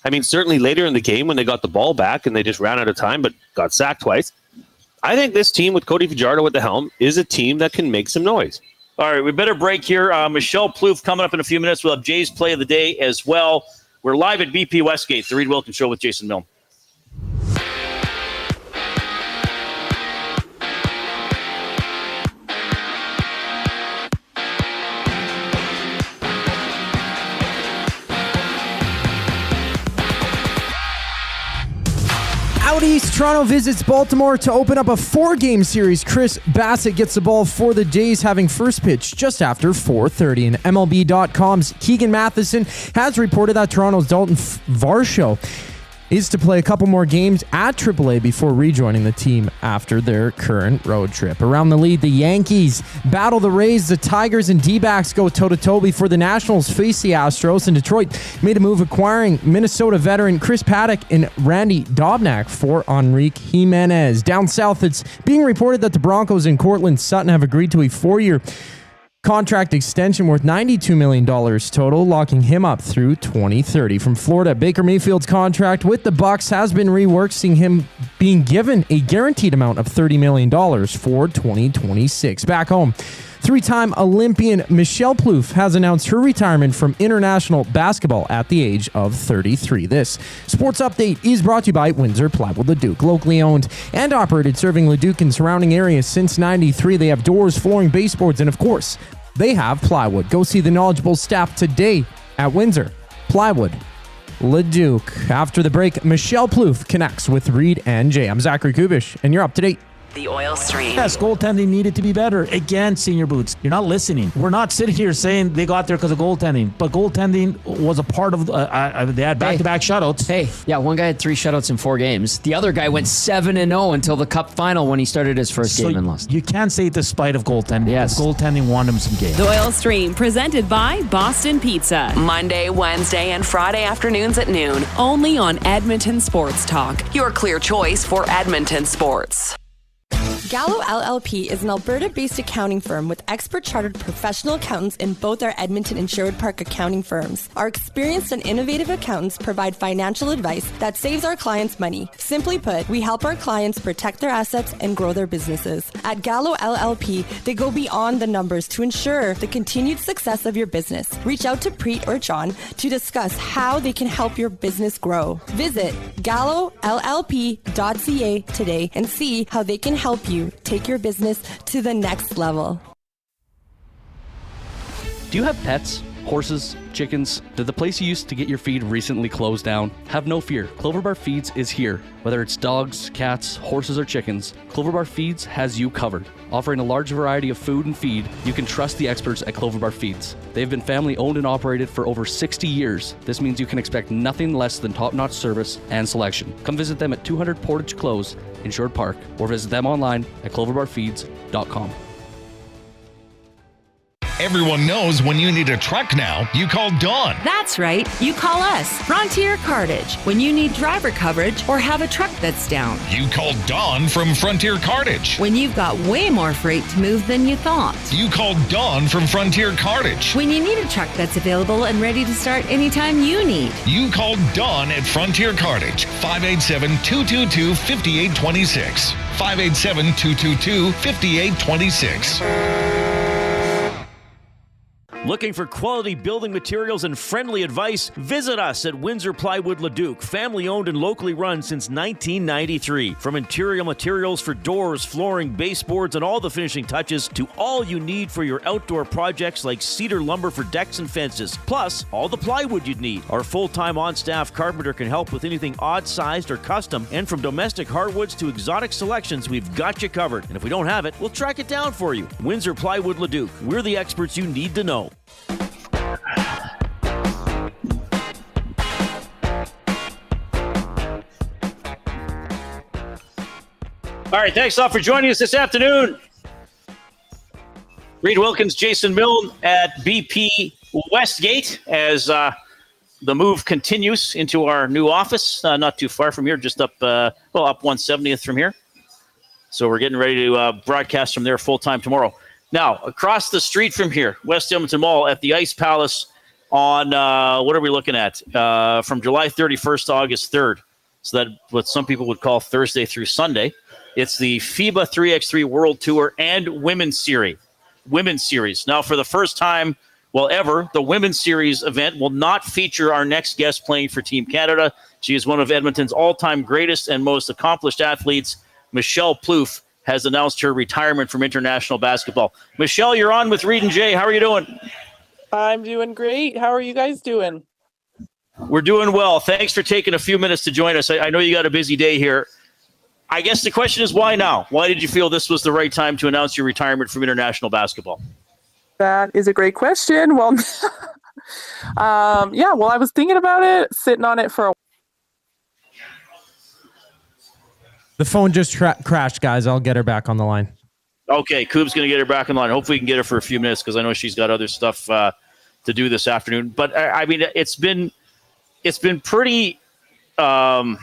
I mean, certainly later in the game when they got the ball back and they just ran out of time but got sacked twice. I think this team with Cody Fajardo at the helm is a team that can make some noise. All right, we better break here. Michelle Plouffe coming up in a few minutes. We'll have Jay's play of the day as well. We're live at BP Westgate, the Reid Wilkins Show with Jason Milne. Out East, Toronto visits Baltimore to open up a 4-game series. Chris Bassett gets the ball for the Jays, having first pitch just after 4:30. And MLB.com's Keegan Matheson has reported that Toronto's Dalton Varsho is to play a couple more games at AAA before rejoining the team after their current road trip. Around the lead, the Yankees battle the Rays. The Tigers and D-backs go toe-to-toe before the Nationals face the Astros. And Detroit made a move acquiring Minnesota veteran Chris Paddock and Randy Dobnak for Enrique Jimenez. Down south, it's being reported that the Broncos and Cortland Sutton have agreed to a 4-year contract extension worth $92 million total, locking him up through 2030. From Florida, Baker Mayfield's contract with the Bucs has been reworked, seeing him being given a guaranteed amount of $30 million for 2026. Back home, three-time Olympian Michelle Plouffe has announced her retirement from international basketball at the age of 33. This sports update is brought to you by Windsor Plywood Leduc, locally owned and operated, serving Leduc and surrounding areas since '93. They have doors, flooring, baseboards, and of course, they have plywood. Go see the knowledgeable staff today at Windsor Plywood Leduc. After the break, Michelle Plouffe connects with Reid and Jay. I'm Zachary Kubish, and you're up to date. The Oil Stream. Yes, goaltending needed to be better. Again, Senior Boots, you're not listening. We're not sitting here saying they got there because of goaltending, but goaltending was a part of, they had back-to-back shutouts. Hey, yeah, one guy had 3 shutouts in 4 games. The other guy went 7-0 until the Cup final when he started his first game and lost. You can't say despite of goaltending. Yes. Goaltending won him some games. The Oil Stream, presented by Boston Pizza. Monday, Wednesday, and Friday afternoons at noon. Only on Edmonton Sports Talk. Your clear choice for Edmonton sports. Gallo LLP is an Alberta-based accounting firm with expert chartered professional accountants in both our Edmonton and Sherwood Park accounting firms. Our experienced and innovative accountants provide financial advice that saves our clients money. Simply put, we help our clients protect their assets and grow their businesses. At Gallo LLP, they go beyond the numbers to ensure the continued success of your business. Reach out to Preet or John to discuss how they can help your business grow. Visit gallollp.ca today and see how they can help you take your business to the next level. Do you have pets? Horses, chickens? Did the place you used to get your feed recently close down? Have no fear. Clover Bar Feeds is here. Whether it's dogs, cats, horses, or chickens, Clover Bar Feeds has you covered. Offering a large variety of food and feed, you can trust the experts at Clover Bar Feeds. They've been family owned and operated for over 60 years. This means you can expect nothing less than top-notch service and selection. Come visit them at 200 Portage Close in Sherwood Park or visit them online at cloverbarfeeds.com. Everyone knows when you need a truck now, you call Dawn. That's right. You call us, Frontier Cartage, when you need driver coverage or have a truck that's down. You call Dawn from Frontier Cartage. When you've got way more freight to move than you thought. You call Dawn from Frontier Cartage. When you need a truck that's available and ready to start anytime you need. You call Dawn at Frontier Cartage, 587-222-5826. 587-222-5826. Looking for quality building materials and friendly advice? Visit us at Windsor Plywood Leduc, family owned and locally run since 1993. From interior materials for doors, flooring, baseboards, and all the finishing touches to all you need for your outdoor projects like cedar lumber for decks and fences, plus all the plywood you'd need. Our full-time on-staff carpenter can help with anything odd-sized or custom, and from domestic hardwoods to exotic selections, we've got you covered. And if we don't have it, we'll track it down for you. Windsor Plywood Leduc. We're the experts you need to know. All right, thanks all for joining us this afternoon. Reid Wilkins, Jason Milne at BP Westgate as the move continues into our new office, not too far from here, just up 170th from here. So we're getting ready to broadcast from there full-time tomorrow. Now, across the street from here, West Edmonton Mall at the Ice Palace on, what are we looking at? From July 31st to August 3rd. So that what some people would call Thursday through Sunday. It's the FIBA 3x3 World Tour and Women's Series. Now, for the first time, ever, the Women's Series event will not feature our next guest playing for Team Canada. She is one of Edmonton's all-time greatest and most accomplished athletes. Michelle Plouffe has announced her retirement from international basketball. Michelle, you're on with Reid and Jay. How are you doing? I'm doing great. How are you guys doing? We're doing well. Thanks for taking a few minutes to join us. I know you got a busy day here. I guess the question is, why now? Why did you feel this was the right time to announce your retirement from international basketball? That is a great question. Well, I was thinking about it, sitting on it for a The phone just crashed, guys. I'll get her back on the line. Okay, Coop's going to get her back on the line. Hopefully we can get her for a few minutes because I know she's got other stuff to do this afternoon. But, I mean, it's been pretty like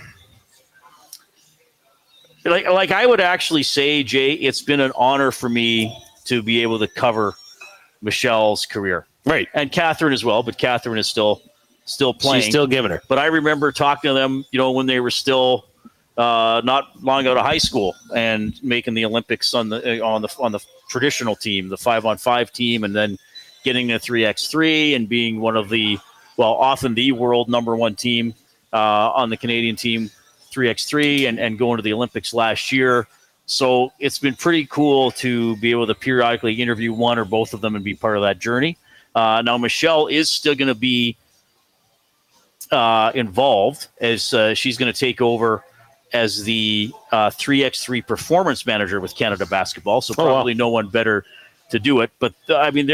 I would actually say, Jay, it's been an honor for me to be able to cover Michelle's career. Right. And Catherine as well, but Catherine is still playing. She's still giving her. But I remember talking to them, when they were still not long out of high school and making the Olympics on the traditional team, the 5-on-5 team, and then getting a 3x3 and being one of the, often the world number one team on the Canadian team, 3x3, and going to the Olympics last year. So it's been pretty cool to be able to periodically interview one or both of them and be part of that journey. Now, Michelle is still going to be involved as she's going to take over as the 3x3 performance manager with Canada Basketball. So probably no one better to do it. But I mean,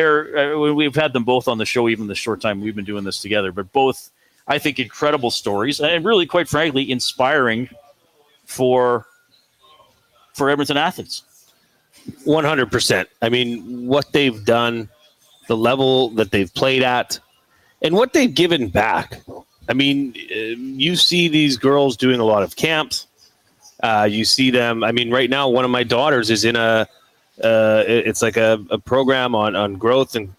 we've had them both on the show, even the short time we've been doing this together. But both, I think, incredible stories and really, quite frankly, inspiring for Edmonton athletes. 100%. I mean, what they've done, the level that they've played at, and what they've given back. I mean, you see these girls doing a lot of camps. You see them. I mean, right now, one of my daughters is in it's like a program on growth and,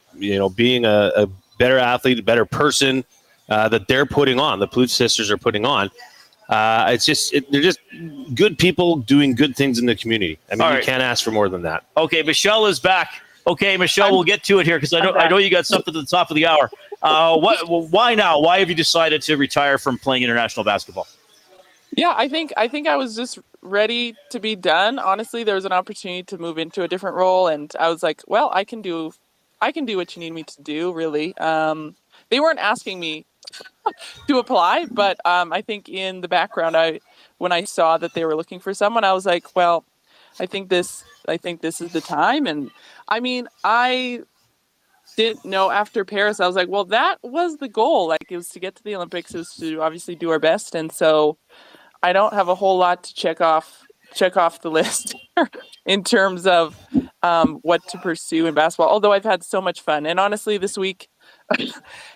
being a better athlete, a better person that they're putting on. The Plouffe sisters are putting on. They're just good people doing good things in the community. I mean, you can't ask for more than that. Okay, Michelle is back. Okay, Michelle, we'll get to it here because I know you got something at the top of the hour. Why now? Why have you decided to retire from playing international basketball? Yeah, I think I was just ready to be done. Honestly, there was an opportunity to move into a different role, and I was like, well, I can do what you need me to do. Really, they weren't asking me to apply, but I think in the background, when I saw that they were looking for someone, I was like, well, I think this is the time. And I mean, I didn't know after Paris, I was like, well, that was the goal. Like, it was to get to the Olympics, it was to obviously do our best. And so I don't have a whole lot to check off the list in terms of what to pursue in basketball, although I've had so much fun. And honestly, this week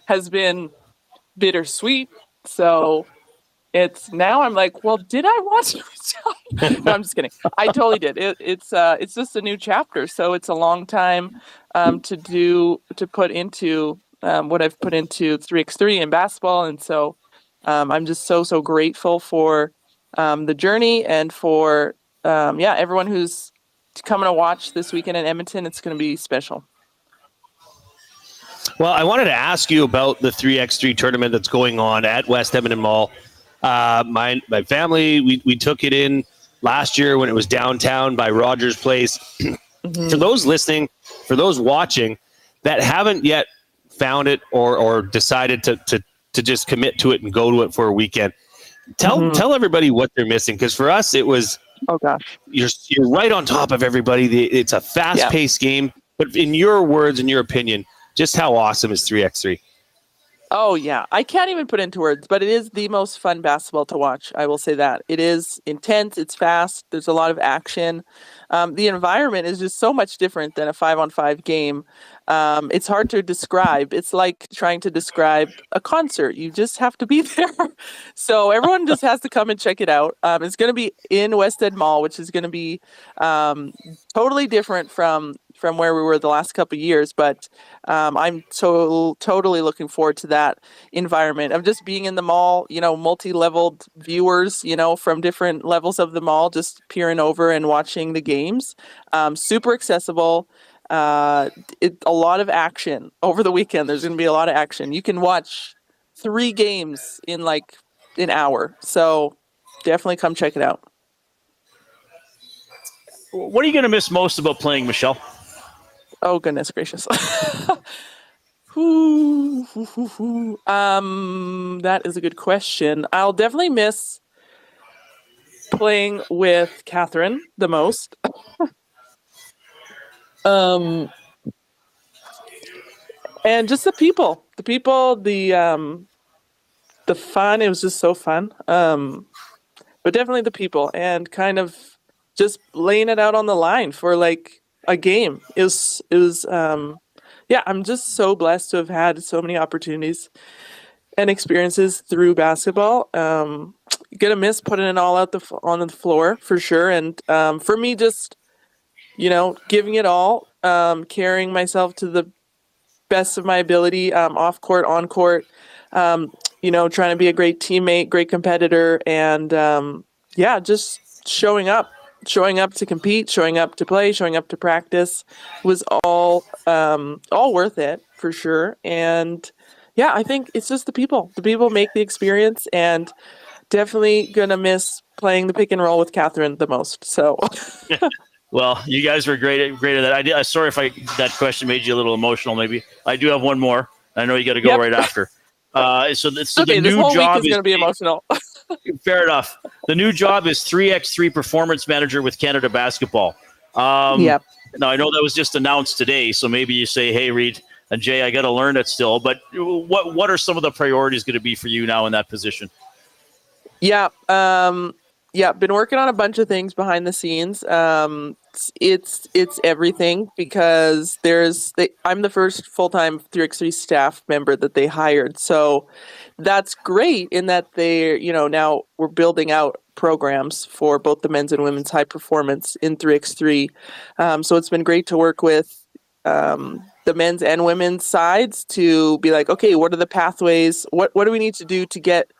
has been bittersweet. So it's now I'm like, well, did I want to retire? No, I'm just kidding. I totally did. It's just a new chapter. So it's a long time to put into what I've put into 3x3 in basketball. And so I'm just so grateful for the journey and for everyone who's coming to watch this weekend in Edmonton. It's going to be special. Well, I wanted to ask you about the 3x3 tournament that's going on at West Edmonton Mall. My family, we took it in last year when it was downtown by Rogers Place. For those listening, for those watching that haven't yet found it or decided to just commit to it and go to it for a weekend, tell everybody what they're missing. Because for us, it was, oh gosh, you're right on top of everybody. It's a fast-paced game. But in your words, in your opinion, just how awesome is 3x3? Oh, yeah. I can't even put into words, but it is the most fun basketball to watch. I will say that. It is intense. It's fast. There's a lot of action. The environment is just so much different than a 5-on-5 game. It's hard to describe. It's like trying to describe a concert. You just have to be there. So everyone just has to come and check it out. It's going to be in West Ed Mall, which is going to be totally different from where we were the last couple of years. But I'm totally looking forward to that environment of just being in the mall, multi-leveled viewers, from different levels of the mall, just peering over and watching the games. Super accessible. A lot of action over the weekend. There's going to be a lot of action. You can watch 3 games in like an hour. So definitely come check it out. What are you going to miss most about playing, Michelle? Oh, goodness gracious. That is a good question. I'll definitely miss playing with Catherine the most. And just the people, the fun. It was just so fun. definitely the people, and kind of just laying it out on the line for like a game yeah, I'm just so blessed to have had so many opportunities and experiences through basketball. Gonna miss putting it all out on the floor for sure. And for me, just, giving it all, carrying myself to the best of my ability, off court, on court, trying to be a great teammate, great competitor, and just showing up to compete, showing up to play, showing up to practice was all worth it for sure. And yeah, I think it's just the people make the experience, and definitely gonna miss playing the pick and roll with Catherine the most. So Well, you guys were great at that. Sorry if that question made you a little emotional. Maybe I do have one more. I know you got to go right after. So the okay, new this whole job week is going to be emotional. Fair enough. The new job is 3x3 performance manager with Canada Basketball. Yep. Now I know that was just announced today, so maybe you say, "Hey, Reid and Jay, I got to learn it still." But what are some of the priorities going to be for you now in that position? Yeah. Been working on a bunch of things behind the scenes. It's everything, because I'm the first full-time 3x3 staff member that they hired. So that's great in that they, now we're building out programs for both the men's and women's high performance in 3x3. So it's been great to work with the men's and women's sides to be like, okay, what are the pathways? What do we need to do to get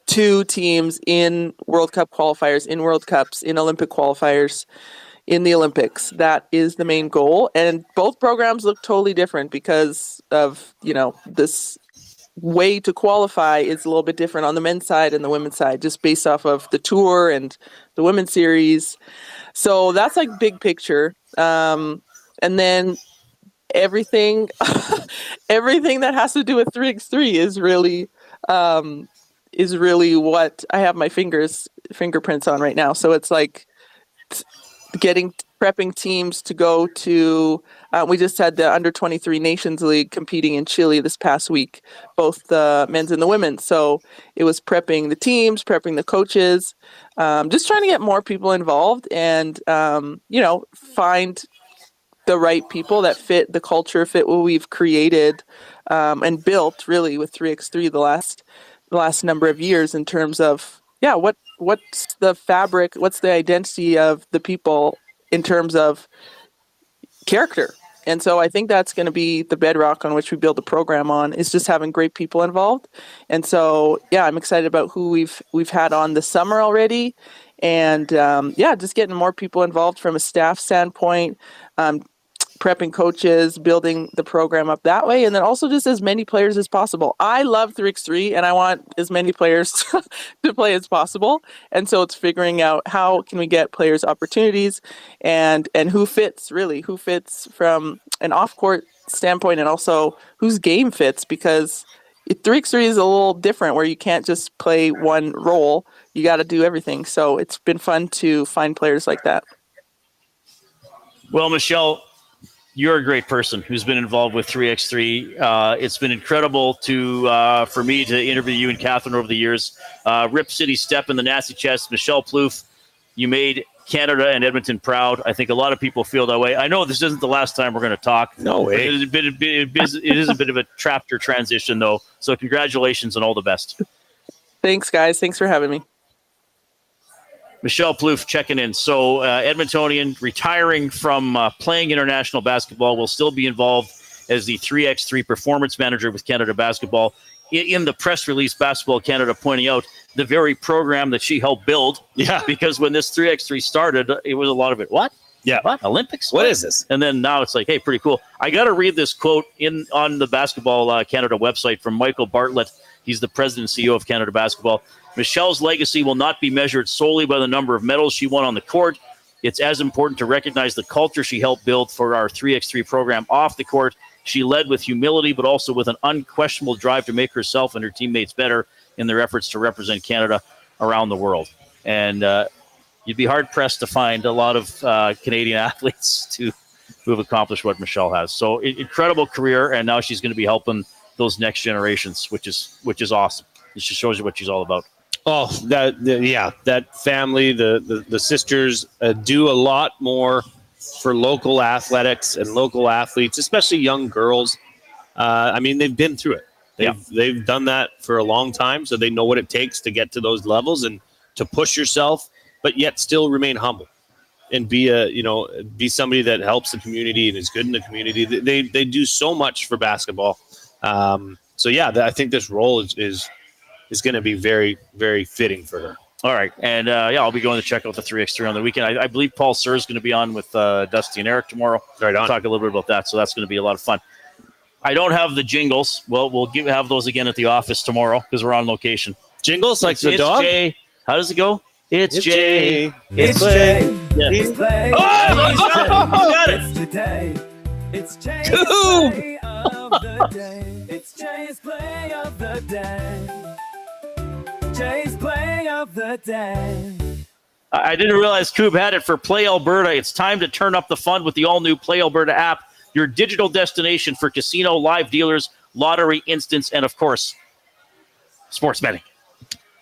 two teams in World Cup qualifiers, in World Cups, in Olympic qualifiers, in the Olympics? That is the main goal. And both programs look totally different because of, this way to qualify is a little bit different on the men's side and the women's side, just based off of the tour and the women's series. So that's like big picture. And then everything that has to do with 3x3 is really what I have my fingerprints on right now. So it's like prepping teams to go to, we just had the under 23 Nations League competing in Chile this past week, both the men's and the women's. So it was prepping the teams, prepping the coaches, just trying to get more people involved and, find the right people that fit the culture, fit what we've created and built really with 3x3 the last number of years, in terms of what's the fabric, what's the identity of the people in terms of character. And so I think that's going to be the bedrock on which we build the program on, is just having great people involved. And so I'm excited about who we've had on this summer already, and just getting more people involved from a staff standpoint, prepping coaches, building the program up that way, and then also just as many players as possible. I love 3x3, and I want as many players to play as possible. And so it's figuring out how can we get players opportunities, and who fits from an off-court standpoint, and also whose game fits, because 3x3 is a little different, where you can't just play one role. You got to do everything. So it's been fun to find players like that. Well, Michelle, you're a great person who's been involved with 3x3. It's been incredible for me to interview you and Catherine over the years. Rip City Step in the Nasty Chest, Michelle Plouffe, you made Canada and Edmonton proud. I think a lot of people feel that way. I know this isn't the last time we're going to talk. No way. It is a bit of a chapter transition, though. So congratulations and all the best. Thanks, guys. Thanks for having me. Michelle Plouffe checking in. So Edmontonian retiring from playing international basketball, will still be involved as the 3x3 performance manager with Canada Basketball. In the press release, Basketball Canada pointing out the very program that she helped build. Yeah. Because when this 3x3 started, it was a lot of it. What? Yeah. What? Olympics? What is this? And then now it's like, hey, pretty cool. I got to read this quote on the Basketball Canada website from Michael Bartlett. He's the president and CEO of Canada Basketball. Michelle's legacy will not be measured solely by the number of medals she won on the court. It's as important to recognize the culture she helped build for our 3x3 program off the court. She led with humility, but also with an unquestionable drive to make herself and her teammates better in their efforts to represent Canada around the world. And you'd be hard-pressed to find a lot of Canadian athletes who have accomplished what Michelle has. So incredible career, and now she's going to be helping those next generations, which is awesome. It just shows you what she's all about. Oh, that family, the sisters do a lot more for local athletics and local athletes, especially young girls. I mean, they've been through it. They've done that for a long time, so they know what it takes to get to those levels and to push yourself, but yet still remain humble and be somebody that helps the community and is good in the community. They do so much for basketball. I think this role is going to be very, very fitting for her. All right. And I'll be going to check out the 3x3 on the weekend. I believe Paul Sir is going to be on with Dusty and Eric tomorrow. Right on. Talk a little bit about that. So that's going to be a lot of fun. I don't have the jingles. Well, we'll have those again at the office tomorrow because we're on location. Jingles like the dog? Jay. How does it go? It's Jay. It's Jay. Yeah. It's play. Oh, got it. It's today. It's Jay's play of the day. It's Jay's play of the day. Jay's play of the day. I didn't realize Coob had it for Play Alberta. It's time to turn up the fun with the all-new Play Alberta app, your digital destination for casino, live dealers, lottery, instants, and, of course, sports betting.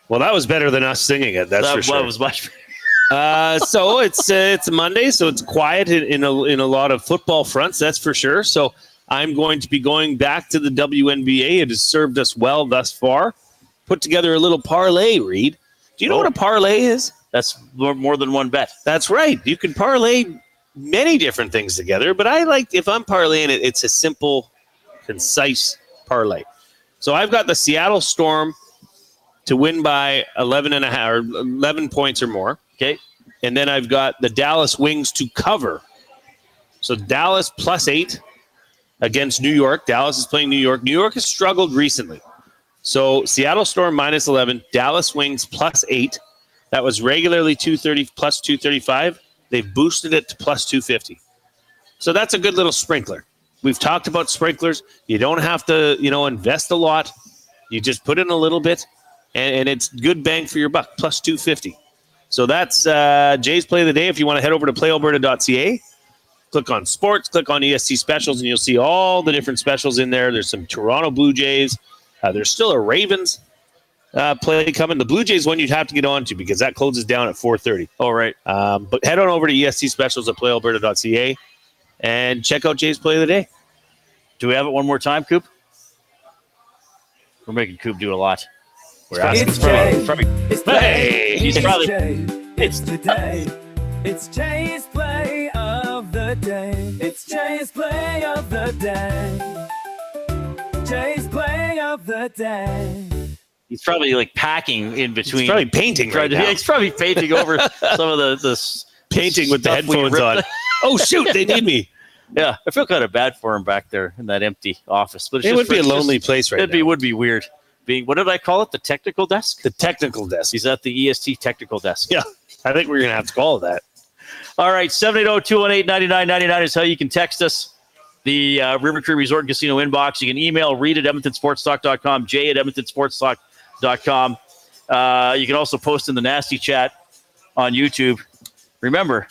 Well, that was better than us singing it. That's for sure. That was much better. So it's Monday, so it's quiet in a lot of football fronts. That's for sure. So I'm going to be going back to the WNBA. It has served us well thus far. Put together a little parlay, Reid. Do you know what a parlay is? That's more than one bet. That's right. You can parlay many different things together, but I like, if I'm parlaying it, it's a simple, concise parlay. So I've got the Seattle Storm to win by 11 points or more. Okay. And then I've got the Dallas Wings to cover. So Dallas +8 against New York. Dallas is playing New York. New York has struggled recently. So Seattle Storm -11, Dallas Wings +8. That was regularly 230 plus 235. They've boosted it to +250. So that's a good little sprinkler. We've talked about sprinklers. You don't have to, invest a lot. You just put in a little bit, and it's good bang for your buck, +250. So that's Jay's Play of the Day. If you want to head over to playalberta.ca, click on sports, click on EST specials, and you'll see all the different specials in there. There's some Toronto Blue Jays. There's still a Ravens play coming. The Blue Jays one you'd have to get on to because that closes down at 4:30. All right. But head on over to EST specials at playalberta.ca and check out Jay's Play of the Day. Do we have it one more time, Coop? We're making Coop do a lot. We're asking. It's Jay. He's probably. It's today. It's Jay's play of the day. It's Jay's play of the day. Jay's play of the day. He's probably like packing in between. He's probably painting right now. He's probably painting over some of the painting with the headphones on. Oh, shoot, they need me. Yeah, I feel kind of bad for him back there in that empty office. But it would be a lonely place right now. It would be weird. What did I call it? The technical desk? The technical desk. He's at the EST technical desk. Yeah, I think we're going to have to call it that. All right, 780-218-9999 is how you can text us. The River Cree Resort and Casino inbox. You can email Reid at EdmontonSportsTalk.com, Jay at EdmontonSportsTalk.com. You can also post in the nasty chat on YouTube. Remember,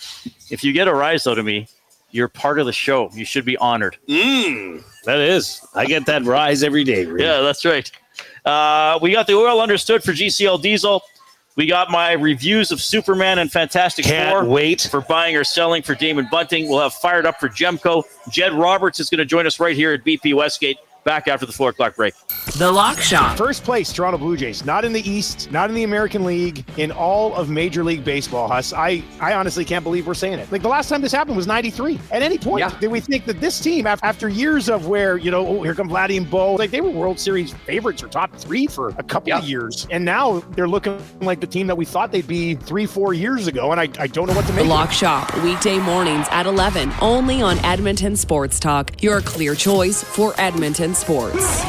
if you get a rise out of me, you're part of the show. You should be honored. That is. I get that rise every day, Reid. Yeah, that's right. We got the oil understood for GCL Diesel. We got my reviews of Superman and Fantastic Four. Can't wait. For buying or selling for Damon Bunting. We'll have Fired Up for Gemco. Jed Roberts is going to join us right here at BP Westgate. Back after the 4 o'clock break. The Lock Shop. First place, Toronto Blue Jays. Not in the East, not in the American League, in all of Major League Baseball, Huss. I honestly can't believe we're saying it. Like, the last time this happened was 93. At any point, did we think that this team, after years of where, here come Vladdy and Bo, like, they were World Series favorites or top 3 for a couple of years. And now they're looking like the team that we thought they'd be 3-4 years ago, and I don't know what to make The Lock Shop, weekday mornings at 11, only on Edmonton Sports Talk, your clear choice for Edmonton sports.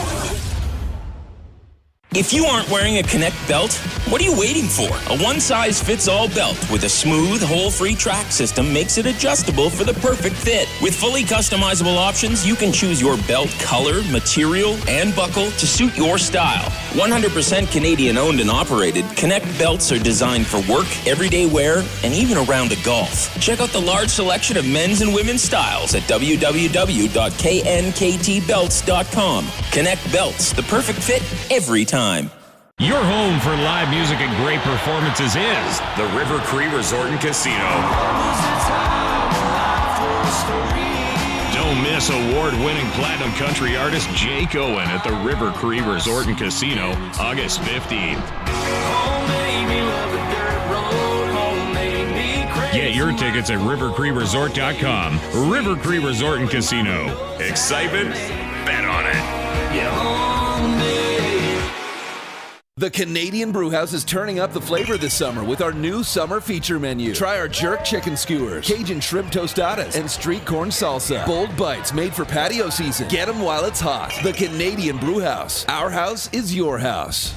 If you aren't wearing a Connect belt, what are you waiting for? A one-size-fits-all belt with a smooth, hole-free track system makes it adjustable for the perfect fit. With fully customizable options, you can choose your belt color, material, and buckle to suit your style. 100% Canadian-owned and operated, Connect belts are designed for work, everyday wear, and even a round of golf. Check out the large selection of men's and women's styles at www.knktbelts.com. Connect belts, the perfect fit every time. Your home for live music and great performances is The River Cree Resort and Casino. Don't miss award-winning platinum country artist Jake Owen at the River Cree Resort and Casino, August 15th. Get your tickets at rivercreeresort.com. River Cree Resort and Casino. Excitement? Bet on it. The Canadian Brewhouse is turning up the flavor this summer with our new summer feature menu. Try our jerk chicken skewers, Cajun shrimp tostadas, and street corn salsa. Bold bites made for patio season. Get them while it's hot. The Canadian Brewhouse. Our house is your house.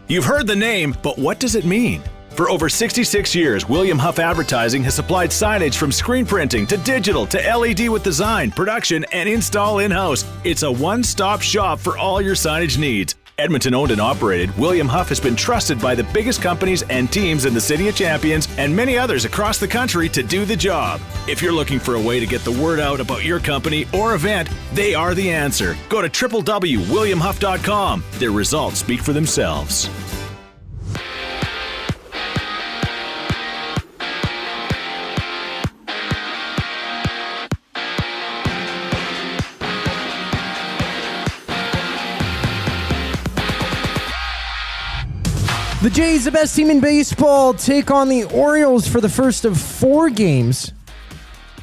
You've heard the name, but what does it mean? For over 66 years, William Huff Advertising has supplied signage from screen printing to digital to LED with design, production, and install in-house. It's a one-stop shop for all your signage needs. Edmonton owned and operated, William Huff has been trusted by the biggest companies and teams in the City of Champions and many others across the country to do the job. If you're looking for a way to get the word out about your company or event, they are the answer. Go to www.williamhuff.com. Their results speak for themselves. The Jays, the best team in baseball, take on the Orioles for the first of 4 games.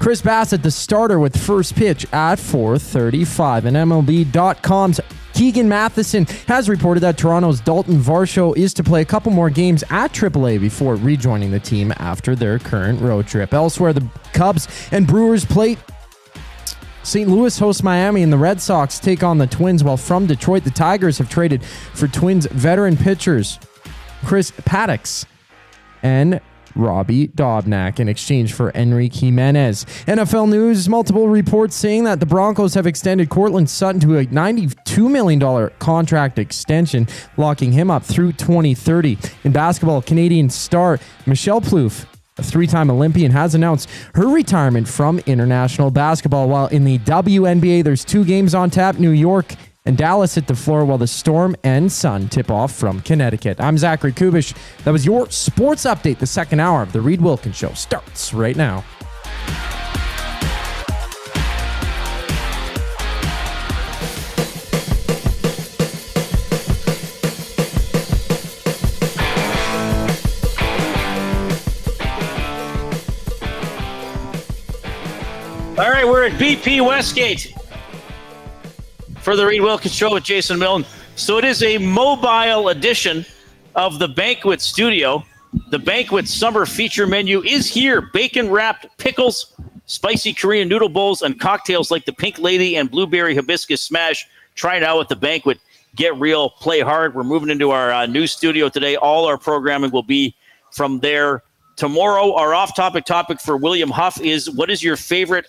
Chris Bassett, the starter, with first pitch at 4:35. And MLB.com's Keegan Matheson has reported that Toronto's Dalton Varsho is to play a couple more games at AAA before rejoining the team after their current road trip. Elsewhere, the Cubs and Brewers play. St. Louis hosts Miami, and the Red Sox take on the Twins, while from Detroit, the Tigers have traded for Twins veteran pitchers Chris Paddock and Robbie Dobnak in exchange for Enrique Jimenez. NFL news, multiple reports saying that the Broncos have extended Courtland Sutton to a $92 million contract extension, locking him up through 2030. In basketball, Canadian star Michelle Plouffe, a 3-time Olympian, has announced her retirement from international basketball. While in the WNBA, there's 2 games on tap. New York and Dallas hit the floor, while the Storm and Sun tip off from Connecticut. I'm Zachary Kubish. That was your sports update. The second hour of the Reid Wilkins Show starts right now. All right, we're at BP Westgate for the Reid Wilkins Show with Jason Milne. So it is a mobile edition of the Banquet Studio. The Banquet Summer Feature Menu is here. Bacon-wrapped pickles, spicy Korean noodle bowls, and cocktails like the Pink Lady and Blueberry Hibiscus Smash. Try it out at the Banquet. Get real, play hard. We're moving into our new studio today. All our programming will be from there. Tomorrow, our off-topic topic for William Huff is, what is your favorite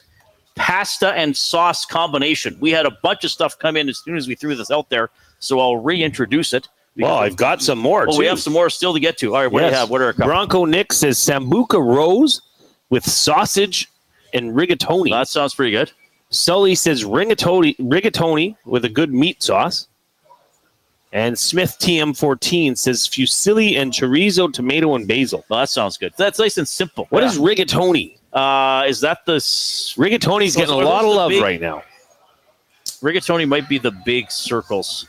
pasta and sauce combination? We had a bunch of stuff come in as soon as we threw this out there, so I'll reintroduce it. Well, I've got some more, too. We have some more still to get to. All right, what do you have? What are a couple? Bronco Nick says Sambuca Rose with sausage and rigatoni. That sounds pretty good. Sully says rigatoni with a good meat sauce. And Smith TM14 says fusilli and chorizo, tomato, and basil. Well, that sounds good. That's nice and simple. What is rigatoni? Is that the... Rigatoni's getting a lot of love right now. Rigatoni might be the big circles.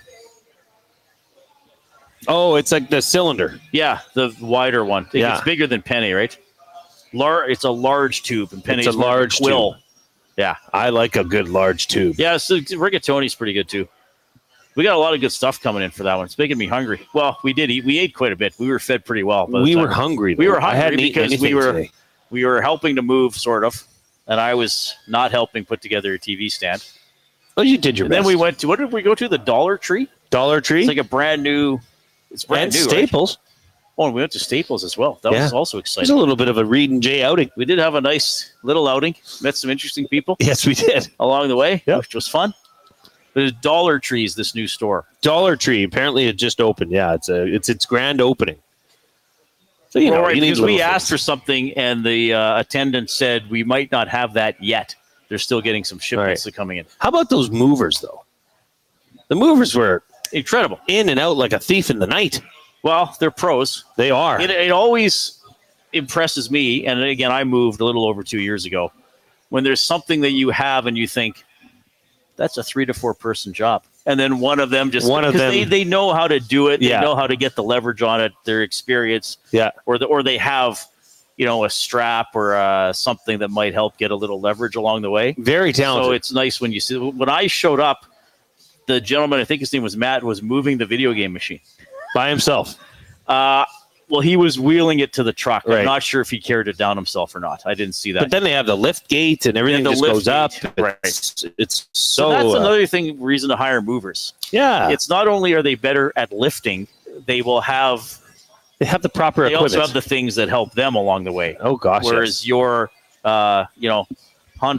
Oh, it's like the cylinder. Yeah, the wider one. It's bigger than penne, right? It's a large tube, and penne's a large quill. tube. Yeah. I like a good large tube. Yeah, so rigatoni's pretty good, too. We got a lot of good stuff coming in for that one. It's making me hungry. Well, we did eat. We ate quite a bit. We were fed pretty well. We were hungry. We were hungry because today. we were helping to move, sort of, and I was not helping put together a TV stand. Oh, you did your best. Then we went to, what did we go to? The Dollar Tree? Dollar Tree? It's like a brand new. It's brand new. Staples. Right? Oh, and we went to Staples as well. That was also exciting. It was a little bit of a Reid and Jay outing. We did have a nice little outing. Met some interesting people. Yes, we did. Along the way, which was fun. There's Dollar Tree's this new store. Dollar Tree. Apparently, it just opened. Yeah, it's its grand opening. So you know, right, because we asked for something, and the attendant said we might not have that yet. They're still getting some shipments coming in. How about those movers, though? The movers were Incredible. In and out like a thief in the night. Well, they're pros. They are. It always impresses me, and again, I moved a little over 2 years ago, when there's something that you have and you think, that's a 3 to 4 person job. And then one of them they know how to do it. They know how to get the leverage on it, their experience. Yeah. Or they have, a strap or something that might help get a little leverage along the way. Very talented. So it's nice when you see, when I showed up, the gentleman, I think his name was Matt, was moving the video game machine. By himself. Well, he was wheeling it to the truck. Right. I'm not sure if he carried it down himself or not. I didn't see that. But then they have the lift gate and everything just goes up. Right. It's so that's another reason to hire movers. Yeah. It's not only are they better at lifting, they have the proper equipment. They also have the things that help them along the way. Oh gosh. Whereas your Honda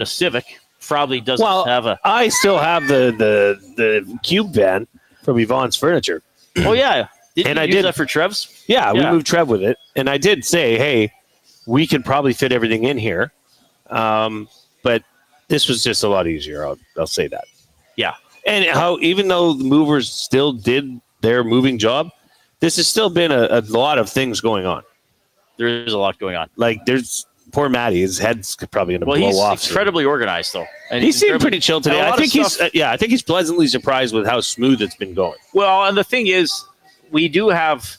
Civic probably doesn't have a. I still have the cube van from Yvonne's Furniture. Oh yeah. Did you use that for Trev's? Yeah, we moved Trev with it. And I did say, hey, we could probably fit everything in here. But this was just a lot easier. I'll say that. Yeah. And even though the movers still did their moving job, this has still been a lot of things going on. There is a lot going on. Like there's poor Matty, his head's probably going to blow off. He's incredibly organized though. And he seemed pretty chill today. I think he's pleasantly surprised with how smooth it's been going. Well, and the thing is, we do have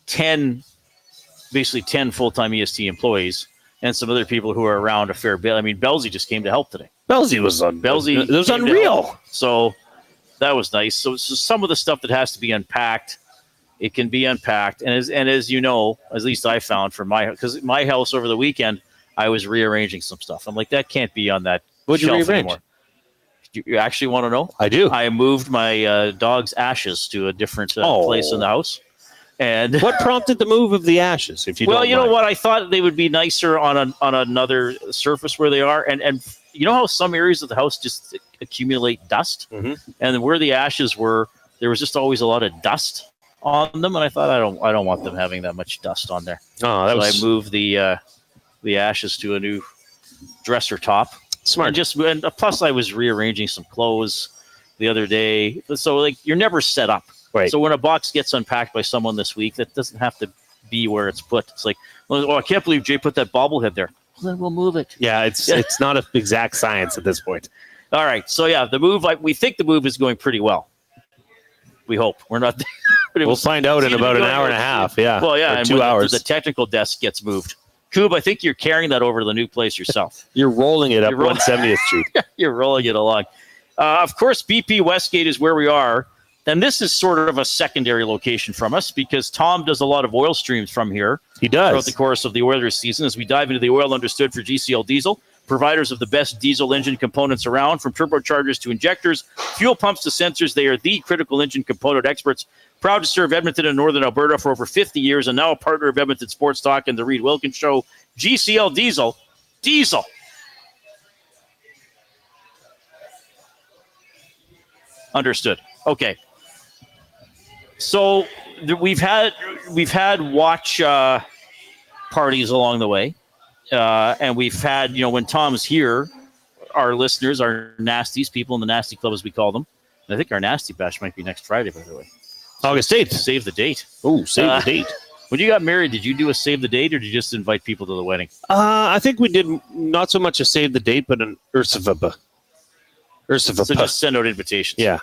10 full-time EST employees and some other people who are around a fair bit. I mean, Belsey just came to help today. It was unreal. So that was nice. So some of the stuff that has to be unpacked, it can be unpacked. And as you know, at least I found from because my house over the weekend, I was rearranging some stuff. I'm like, that can't be on that What'd you shelf rearrange? anymore. You actually want to know? I do. I moved my dog's ashes to a different place in the house. And what prompted the move of the ashes? If you well, you know what? I thought they would be nicer on another surface where they are, and you know how some areas of the house just accumulate dust, and where the ashes were, there was just always a lot of dust on them, and I thought I don't want them having that much dust on there. Oh, I moved the ashes to a new dresser top. Smart. And plus, I was rearranging some clothes the other day. So, you're never set up. Right. So, when a box gets unpacked by someone this week, that doesn't have to be where it's put. It's like, oh, I can't believe Jay put that bobblehead there. Well, then we'll move it. Yeah, it's not an exact science at this point. All right. So, yeah, the move, we think the move is going pretty well. We hope. We're not there. We'll find out in about an hour and a half. Yeah. Well, yeah. And 2 hours. The technical desk gets moved. Coob, I think you're carrying that over to the new place yourself. You're rolling it up 170th Street. You're rolling it along. Of course, BP Westgate is where we are. And this is sort of a secondary location from us because Tom does a lot of oil streams from here. He does. Throughout the course of the Oilers season as we dive into the oil understood for GCL Diesel, providers of the best diesel engine components around, from turbochargers to injectors, fuel pumps to sensors. They are the critical engine component experts. Proud to serve Edmonton and Northern Alberta for over 50 years and now a partner of Edmonton Sports Talk and the Reid Wilkins Show. GCL Diesel. Diesel. Understood. Okay. So we've had watch parties along the way. And we've had, when Tom's here, our listeners, our nasties, people in the nasty club as we call them. And I think our nasty bash might be next Friday, by the way. August 8th. Save the date. Oh, save the date. When you got married, did you do a save the date or did you just invite people to the wedding? I think we did not so much a save the date, but an Ursava. So just send out invitations. Yeah.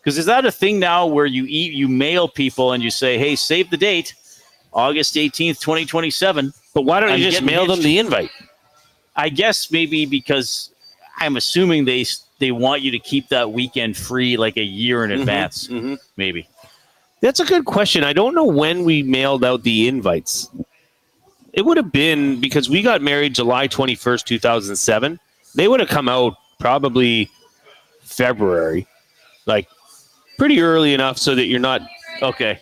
Because is that a thing now where you mail people and you say, hey, save the date, August 18th, 2027. But why don't you just mail them the invite? I guess maybe because I'm assuming they want you to keep that weekend free like a year in advance. Maybe. That's a good question. I don't know when we mailed out the invites. It would have been because we got married July 21st, 2007. They would have come out probably February, like pretty early enough so that you're not okay.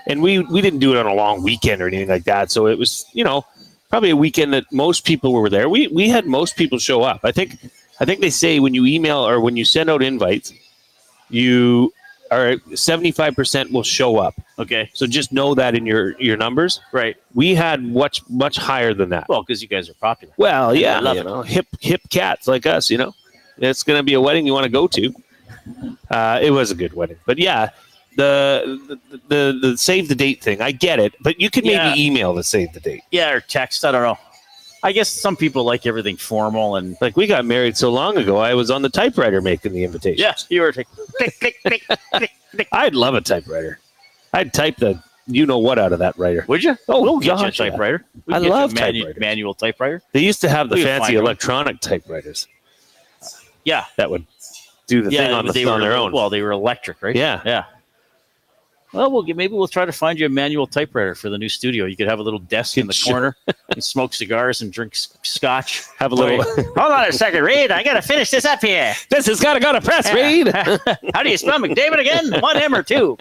And we didn't do it on a long weekend or anything like that. So it was, probably a weekend that most people were there. We had most people show up. I think they say when you email or when you send out invites, you are 75% will show up. Okay. So just know that in your numbers. Right. We had much higher than that. Well, because you guys are popular. Well, yeah, hip cats like us, It's going to be a wedding you want to go to. It was a good wedding. But yeah, the save the date thing, I get it. But you could maybe email the save the date. Yeah, or text. I don't know. I guess some people like everything formal, and like we got married so long ago, I was on the typewriter making the invitation. Yeah, you were click, click, click, click, click. I'd love a typewriter. I'd type the what out of that writer. Would you? Oh, we'll get you a gosh, yeah. typewriter. I love typewriters. Manual typewriter. They used to have the We could fancy find electronic typewriters. Yeah, that would do the thing on their own. Well, they were electric, right? Yeah. Well, maybe we'll try to find you a manual typewriter for the new studio. You could have a little desk in the corner and smoke cigars and drink scotch. Have a little. Hold on a second, Reid. I got to finish this up here. This has got to go to press, Reid. How do you spell McDavid again? 1 M or 2?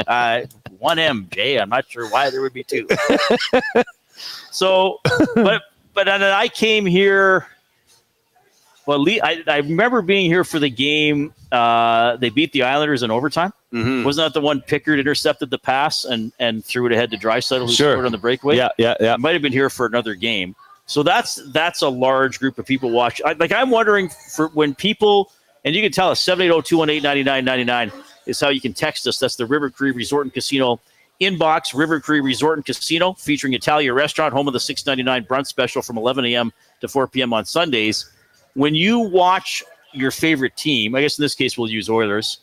1 M, Jay. I'm not sure why there would be 2. So, but then I came here. Well, I remember being here for the game. They beat the Islanders in overtime. Mm-hmm. Wasn't that the one Pickard intercepted the pass and threw it ahead to Draisaitl, who scored on the breakaway? Yeah. I might have been here for another game. So that's a large group of people watch. I'm wondering for when people, and you can tell us 780-218-9999 is how you can text us. That's the River Cree Resort and Casino inbox. River Cree Resort and Casino, featuring Italia Restaurant, home of the $6.99 brunch special from 11 a.m. to 4 p.m. on Sundays. When you watch your favorite team, I guess in this case we'll use Oilers,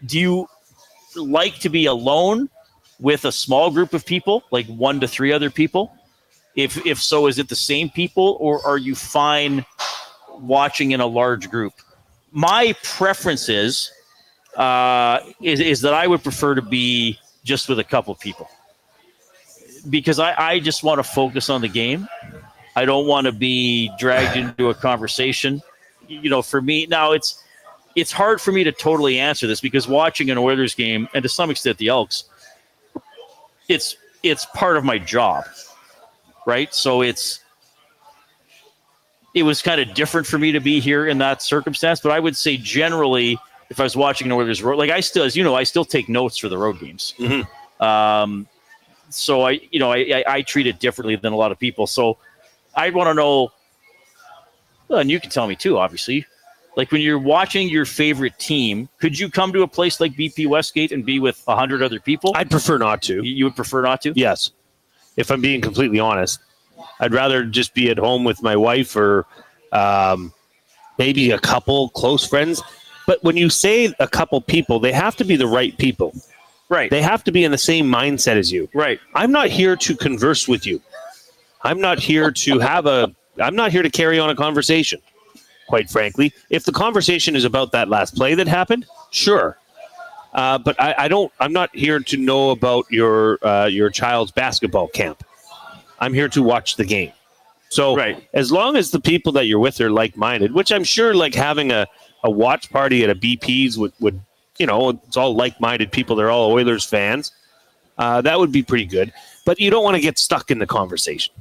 do you like to be alone with a small group of people, like 1 to 3 other people? If so, is it the same people, or are you fine watching in a large group? My preference is that I would prefer to be just with a couple people, because I just want to focus on the game. I don't want to be dragged into a conversation. For me now, it's hard for me to totally answer this, because watching an Oilers game, and to some extent the Elks, it's part of my job, right? So it was kind of different for me to be here in that circumstance. But I would say generally, if I was watching an Oilers road, like I still, as you know, I still take notes for the road games. Mm-hmm. So I treat it differently than a lot of people. So I'd want to know, well, and you can tell me too, obviously, like when you're watching your favorite team, could you come to a place like BP Westgate and be with 100 other people? I'd prefer not to. You would prefer not to? Yes. If I'm being completely honest, I'd rather just be at home with my wife or maybe a couple close friends. But when you say a couple people, they have to be the right people. Right. They have to be in the same mindset as you. Right. I'm not here to converse with you. I'm not here to I'm not here to carry on a conversation, quite frankly. If the conversation is about that last play that happened, sure. But I'm not here to know about your child's basketball camp. I'm here to watch the game. So as long as the people that you're with are like-minded, which I'm sure like having a watch party at a BP's would it's all like-minded people. They're all Oilers fans. That would be pretty good. But you don't want to get stuck in the conversation.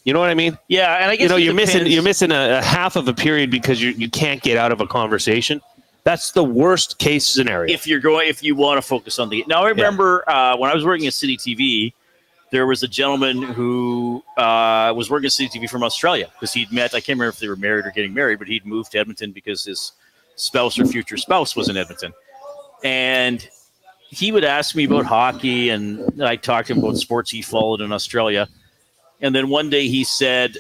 You know what I mean? Yeah, and I guess you're missing a half of a period because you can't get out of a conversation. That's the worst case scenario. If you want to focus on the now, I remember when I was working at City TV, there was a gentleman who was working at City TV from Australia because he'd met. I can't remember if they were married or getting married, but he'd moved to Edmonton because his spouse or future spouse was in Edmonton, and he would ask me about hockey, and I talked to him about sports he followed in Australia. And then one day he said,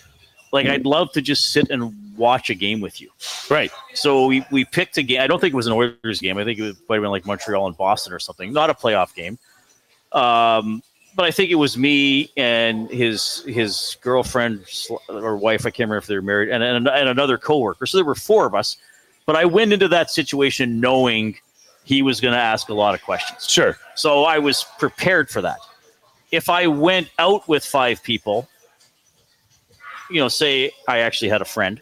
like, I'd love to just sit and watch a game with you. Right. So we picked a game. I don't think it was an Oilers game. I think it might have been like Montreal and Boston or something. Not a playoff game. But I think it was me and his girlfriend or wife. I can't remember if they were married, and another coworker. So there were 4 of us. But I went into that situation knowing he was going to ask a lot of questions. Sure. So I was prepared for that. If I went out with 5 people, say I actually had a friend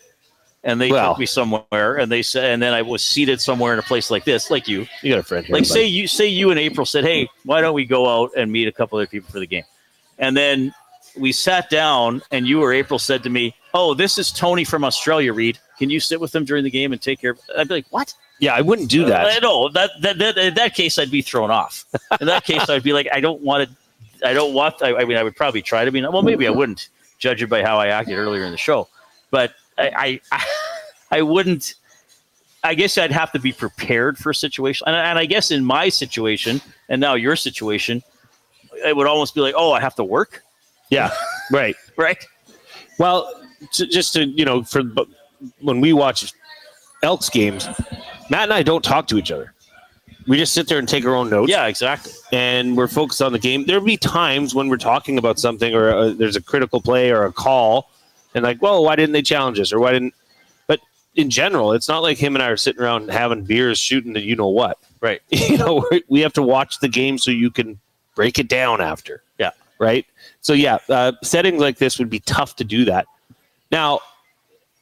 and they took me somewhere and they said, and then I was seated somewhere in a place like this, like you got a friend here. Like say you and April said, hey, why don't we go out and meet a couple other people for the game? And then we sat down and you or April said to me, oh, this is Tony from Australia, Reid. Can you sit with him during the game and take care of it? I'd be like, what? Yeah, I wouldn't do that. No, that in that case, I'd be thrown off. In that case, I'd be like, I would probably try to be. Well, maybe I wouldn't, judge it by how I acted earlier in the show. But I wouldn't. I guess I'd have to be prepared for a situation. And I guess in my situation, and now your situation, it would almost be like, oh, I have to work? Yeah, right. Right? Well, just to, for when we watch Elks games, Matt and I don't talk to each other. We just sit there and take our own notes. Yeah, exactly. And we're focused on the game. There'll be times when we're talking about something or there's a critical play or a call and like, well, why didn't they challenge us or why didn't? But in general, it's not like him and I are sitting around having beers, shooting the you-know-what. Right. We have to watch the game so you can break it down after. Yeah. Right? So, settings like this would be tough to do that. Now,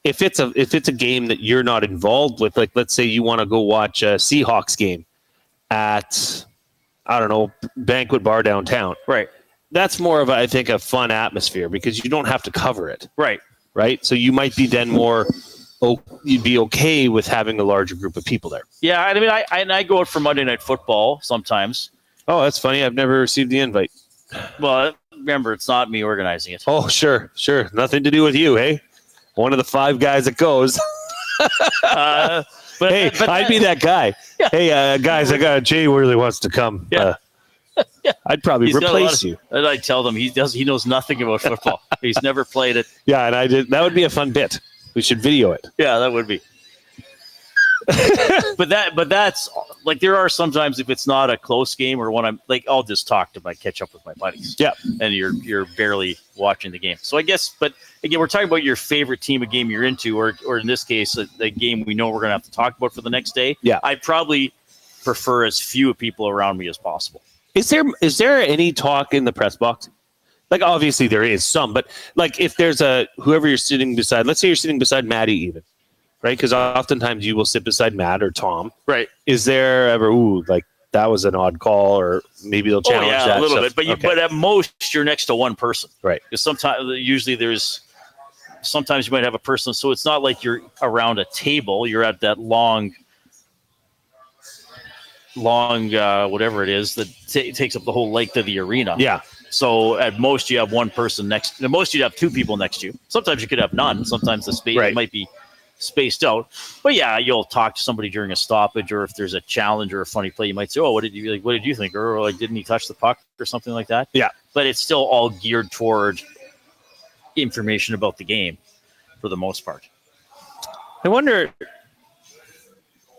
if it's a game that you're not involved with, like let's say you want to go watch a Seahawks game at, I don't know, Banquet Bar downtown. Right. That's more of, I think, a fun atmosphere because you don't have to cover it. Right. Right. So you might be then you'd be okay with having a larger group of people there. Yeah. I mean, I go out for Monday Night Football sometimes. Oh, that's funny. I've never received the invite. Well, remember, it's not me organizing it. Oh, sure. Nothing to do with you, hey? One of the 5 guys that goes. But I'd be that guy. Yeah. Hey, guys, I got Jay really wants to come. Yeah. I'd probably replace you. And I tell them he knows nothing about football. He's never played it. Yeah, and I did. That would be a fun bit. We should video it. Yeah, that would be. but that's like there are sometimes if it's not a close game or when I'm like I'll just catch up with my buddies. Yeah, and you're barely watching the game. So I guess, but again, we're talking about your favorite team, a game you're into, or in this case, a game we know we're going to have to talk about for the next day. Yeah, I probably prefer as few people around me as possible. Is there any talk in the press box? Like obviously there is some, but like if there's whoever you're sitting beside, let's say you're sitting beside Maddie even. Right, because oftentimes you will sit beside Matt or Tom. Right. Is there ever like that was an odd call, or maybe they'll challenge that? A little stuff? bit, but at most you're next to one person. Right. Because sometimes you might have a person, so it's not like you're around a table. You're at that long whatever it is that takes up the whole length of the arena. Yeah. So at most you have one person next. At most you'd have 2 people next to you. Sometimes you could have none. Sometimes the space might be spaced out, but yeah, you'll talk to somebody during a stoppage, or if there's a challenge or a funny play, you might say, "Oh, what did you think?" Or like, "Didn't he touch the puck?" or something like that. Yeah, but it's still all geared toward information about the game for the most part. I wonder.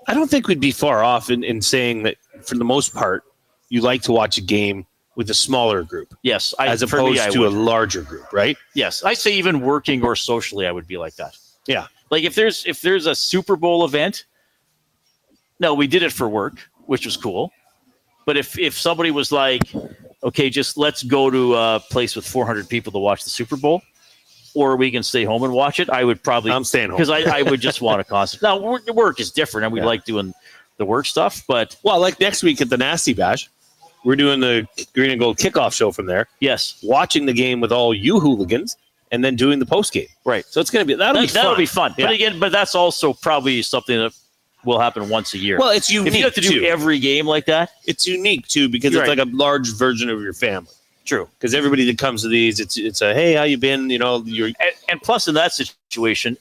I don't think we'd be far off in saying that for the most part, you like to watch a game with a smaller group. Yes, as opposed to a larger group, right? Yes, I say even working or socially, I would be like that. Yeah. Like if there's a Super Bowl event, no, we did it for work, which was cool. But if somebody was like, okay, just let's go to a place with 400 people to watch the Super Bowl, or we can stay home and watch it, I would probably. I'm staying home because I would just want to concentrate. Now work is different, and we like doing the work stuff. But like next week at the Nasty Bash, we're doing the Green and Gold kickoff show from there. Yes, watching the game with all you hooligans. And then doing the post game, right? So it's going to be that'll be fun. Yeah. But that's also probably something that will happen once a year. Well, it's unique. If you have to do every game like that, it's unique too because it's like a large version of your family. True, because everybody that comes to these, it's a hey, how you been? You're and plus in that situation,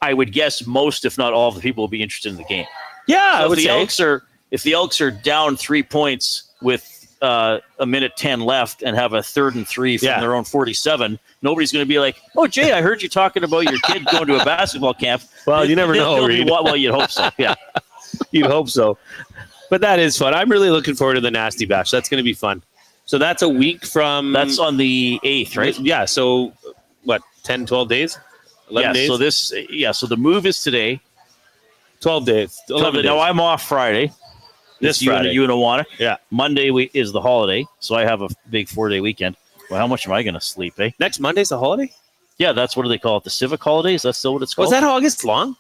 I would guess most, if not all, of the people will be interested in the game. Yeah, so I would say if the Elks are down 3 points with a minute 10 left and have a 3rd and 3 from their own 47, nobody's going to be like, "Oh, Jay, I heard you talking about your kid going to a basketball camp." Well, you never know, Reid. Well, you'd hope so. Yeah, you'd hope so. But that is fun. I'm really looking forward to the Nasty Bash. That's going to be fun. So that's a week from. That's on the 8th, right? Yeah. So what? 10, 12 days? 11 days? So the move is today. 12 days. 11 days. Now I'm off Friday. This Friday. You and Awana. Yeah. Monday is the holiday, so I have a big 4-day weekend. Well, how much am I going to sleep, eh? Next Monday's the holiday? Yeah, that's what do they call it? The civic holiday? Is that still what it's called? Was that August long?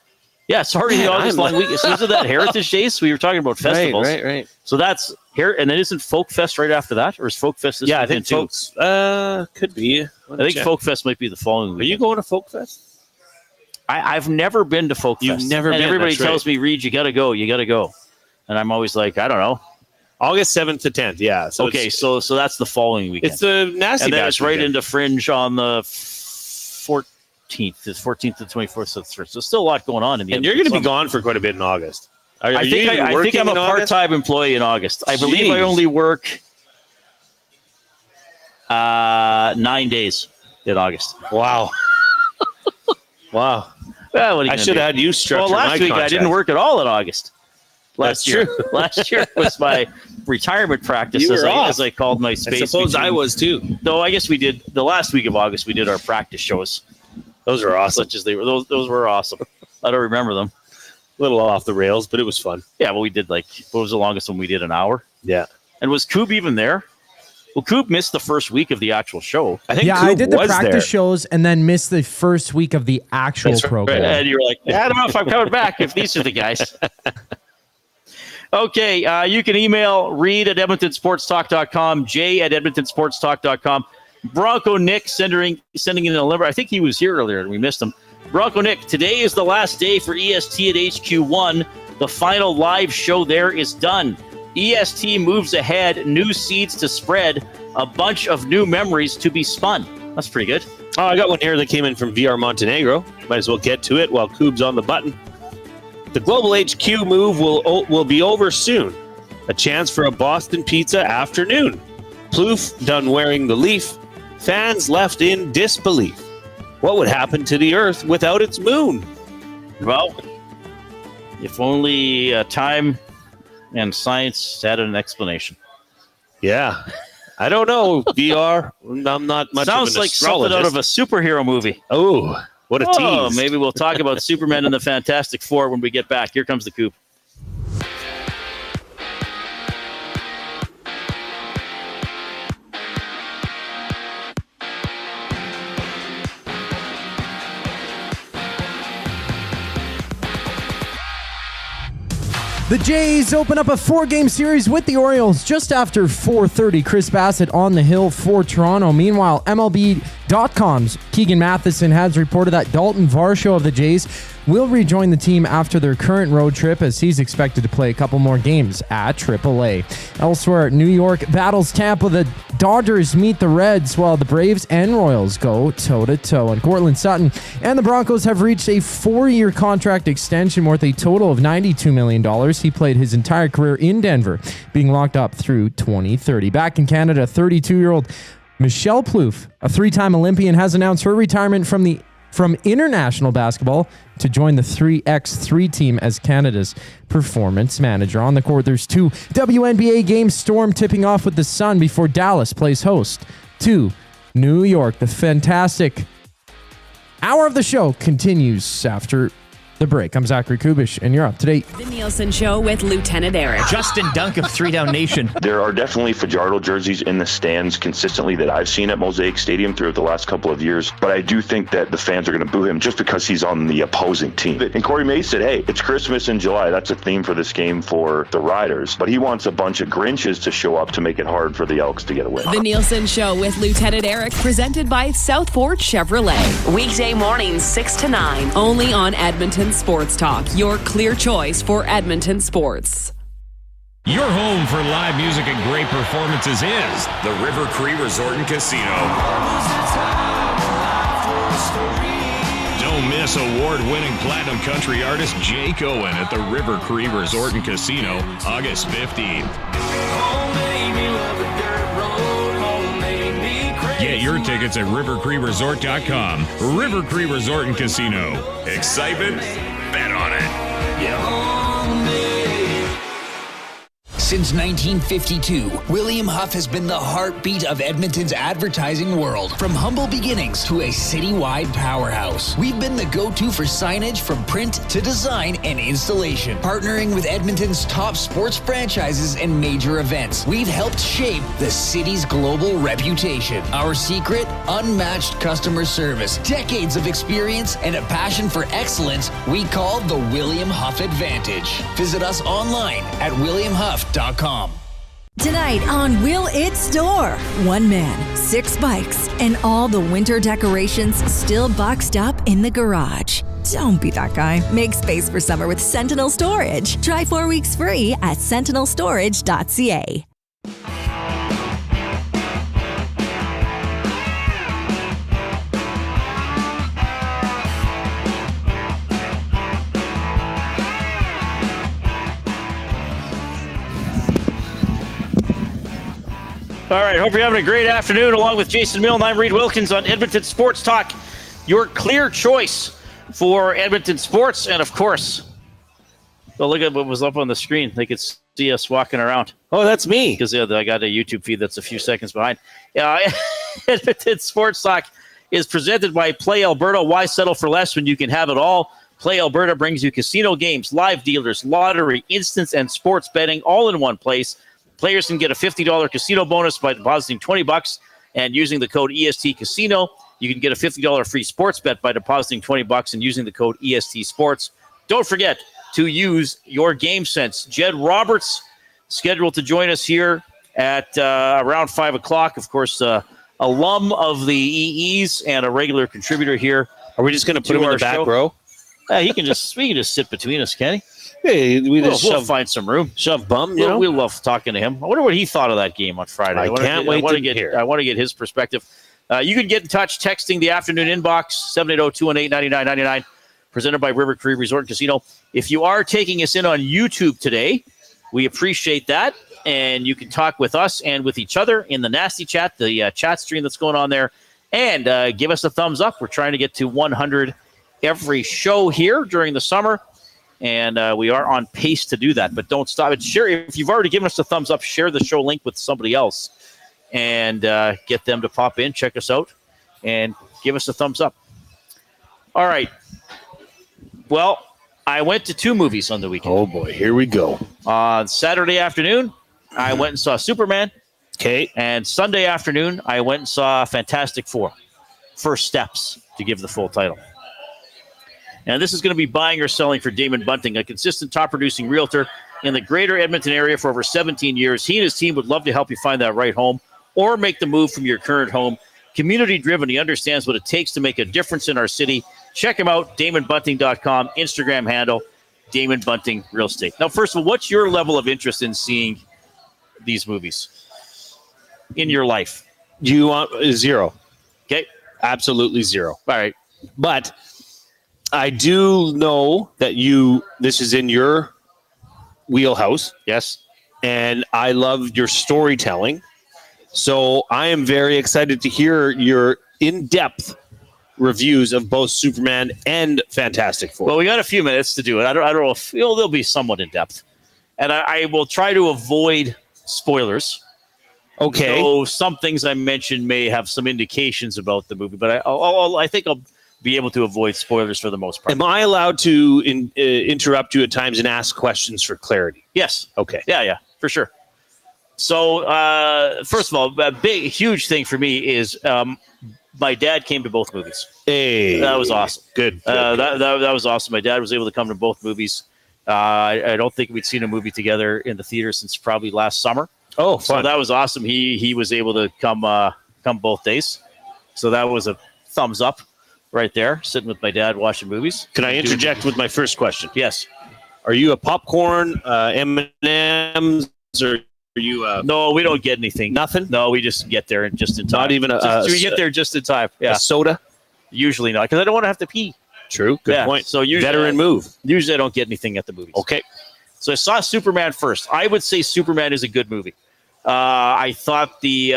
Yeah, it's already the August long weekend. So isn't that Heritage Days? We were talking about festivals. Right. So that's here, and then isn't Folk Fest right after that? Or is Folk Fest this weekend? I think too? Folks could be. I think Folk Fest might be the following weekend. Are you going to Folk Fest? I've never been to Folk Fest. You've never been. And everybody tells me, Reid, you got to go. And I'm always like, I don't know. August 7th to 10th, yeah. So so that's the following weekend. It's the Nasty Bash. And then it's right into Fringe on the 14th. 14th. It's 14th to 24th. So there's still a lot going on in the. And you're going to be gone for quite a bit in August. I think I'm a part-time employee in August. I believe I only work 9 days in August. Wow. Wow. Well, I should have had you structure my last week contract. I didn't work at all in August. That's true. Last year was my retirement practice, as I called my space. I suppose I was too. Though I guess we did the last week of August. We did our practice shows. Those were awesome. Such as they were. Those were awesome. I don't remember them. A little off the rails, but it was fun. Yeah, well, we did what was the longest one we did? An hour. Yeah. And was Coob even there? Well, Coob missed the first week of the actual show. I think I did the practice shows and then missed the first week of the actual program. And you were like, I don't know if I'm coming back if these are the guys. Okay, you can email Reid at EdmontonSportsTalk.com, Jay at EdmontonSportsTalk.com. Bronco Nick sending in a number. I think he was here earlier and we missed him. Bronco Nick, today is the last day for EST at HQ1. The final live show there is done. EST moves ahead, new seeds to spread, a bunch of new memories to be spun. That's pretty good. Oh, I got one here that came in from VR Montenegro. Might as well get to it while Coob's on the button. The Global HQ move will be over soon. A chance for a Boston Pizza afternoon. Plouffe done wearing the leaf. Fans left in disbelief. What would happen to the Earth without its moon? Well, if only time and science had an explanation. Yeah. I don't know, VR. I'm not much Sounds of an like something out of a superhero movie. Oh, what a tease. Maybe we'll talk about Superman and the Fantastic Four when we get back. Here comes the Coop. The Jays open up a 4-game series with the Orioles just after 4:30. Chris Bassett on the hill for Toronto. Meanwhile, MLB.com's Keegan Matheson has reported that Dalton Varsho of the Jays will rejoin the team after their current road trip, as he's expected to play a couple more games at AAA. Elsewhere, New York battles Tampa. The Dodgers meet the Reds, while the Braves and Royals go toe-to-toe. And Cortland Sutton and the Broncos have reached a 4-year contract extension worth a total of $92 million. He played his entire career in Denver, being locked up through 2030. Back in Canada, 32-year-old Michelle Plouffe, a 3-time Olympian, has announced her retirement from international basketball to join the 3x3 team as Canada's performance manager. On the court, there's 2 WNBA games. Storm tipping off with the Sun before Dallas plays host to New York. The fantastic hour of the show continues after the break. I'm Zachary Kubish, and you're up to date. The Nielsen Show with Lieutenant Eric. Justin Dunk of 3 Down Nation. There are definitely Fajardo jerseys in the stands consistently that I've seen at Mosaic Stadium throughout the last couple of years, but I do think that the fans are going to boo him just because he's on the opposing team. And Corey May said, hey, it's Christmas in July. That's a theme for this game for the Riders, but he wants a bunch of Grinches to show up to make it hard for the Elks to get a win. The Nielsen Show with Lieutenant Eric, presented by South Fort Chevrolet. Weekday mornings 6 to 9, only on Edmonton Sports Talk, your clear choice for Edmonton sports. Your home for live music and great performances is the River Cree Resort and Casino. Don't miss award-winning platinum country artist Jake Owen at the River Cree Resort and Casino, August 15th. Get your tickets at rivercreeresort.com. River Cree Resort and Casino. Excitement? Bet on it. Since 1952, William Huff has been the heartbeat of Edmonton's advertising world. From humble beginnings to a citywide powerhouse, we've been the go-to for signage from print to design and installation. Partnering with Edmonton's top sports franchises and major events, we've helped shape the city's global reputation. Our secret? Unmatched customer service, decades of experience, and a passion for excellence we call the William Huff Advantage. Visit us online at williamhuff.com. Tonight on Will It Store, 1 man, 6 bikes, and all the winter decorations still boxed up in the garage. Don't be that guy. Make space for summer with Sentinel Storage. Try 4 weeks free at sentinelstorage.ca. All right, hope you're having a great afternoon along with Jason Milne. I'm Reid Wilkins on Edmonton Sports Talk, your clear choice for Edmonton sports. And, of course, well, look at what was up on the screen. They could see us walking around. Oh, that's me. Because I got a YouTube feed that's a few seconds behind. Edmonton Sports Talk is presented by Play Alberta. Why settle for less when you can have it all? Play Alberta brings you casino games, live dealers, lottery, instants, and sports betting all in one place. Players can get a $50 casino bonus by depositing $20 and using the code EST Casino. You can get a $50 free sports bet by depositing $20 and using the code EST Sports. Don't forget to use your game sense. Jed Roberts scheduled to join us here at around 5 o'clock. Of course, alum of the EEs and a regular contributor here. Are we just going to put him in the back row? We can just sit between us, Kenny. Hey, we'll find some room. Shove bum, we love talking to him. I wonder what he thought of that game on Friday. I can't wait to hear. I want to get his perspective. You can get in touch texting the afternoon inbox, 780-218-9999, presented by River Cree Resort and Casino. If you are taking us in on YouTube today, we appreciate that. And you can talk with us and with each other in the Nasty Chat, the chat stream that's going on there. And give us a thumbs up. We're trying to get to 100 every show here during the summer. And we are on pace to do that. But don't stop it. Share if you've already given us a thumbs up, share the show link with somebody else and get them to pop in, check us out, and give us a thumbs up. All right. Well, I went to 2 movies on the weekend. Oh, boy. Here we go. On Saturday afternoon, I went and saw Superman. Okay. And Sunday afternoon, I went and saw Fantastic Four. First Steps, to give the full title. And this is going to be buying or selling for Damon Bunting, a consistent top-producing realtor in the greater Edmonton area for over 17 years. He and his team would love to help you find that right home or make the move from your current home. Community-driven, he understands what it takes to make a difference in our city. Check him out, DamonBunting.com, Instagram handle, Damon Bunting Real Estate. Now, first of all, what's your level of interest in seeing these movies in your life? You want 0. Okay. Absolutely 0. All right. But I do know that this is in your wheelhouse. Yes. And I love your storytelling. So I am very excited to hear your in-depth reviews of both Superman and Fantastic Four. Well, we got a few minutes to do it. I don't know if they'll be somewhat in-depth. And I will try to avoid spoilers. Okay. So some things I mentioned may have some indications about the movie, but I think I'll be able to avoid spoilers for the most part. Am I allowed to interrupt you at times and ask questions for clarity? Yes. Okay. Yeah, for sure. So, first of all, a huge thing for me is my dad came to both movies. Hey. That was awesome. Good. That was awesome. My dad was able to come to both movies. I don't think we'd seen a movie together in the theater since probably last summer. Oh, fun. So that was awesome. He was able to come both days. So that was a thumbs up right there, sitting with my dad watching movies. Can I interject with my first question? Yes. Are you a popcorn, M&M's, or are you? No, we don't get anything. Nothing? No, we just get there just in time. Not even we get there just in time. Yeah. A soda? Usually not, because I don't want to have to pee. True. Good point. So usually, veteran move. Usually I don't get anything at the movies. Okay. So I saw Superman first. I would say Superman is a good movie. I thought the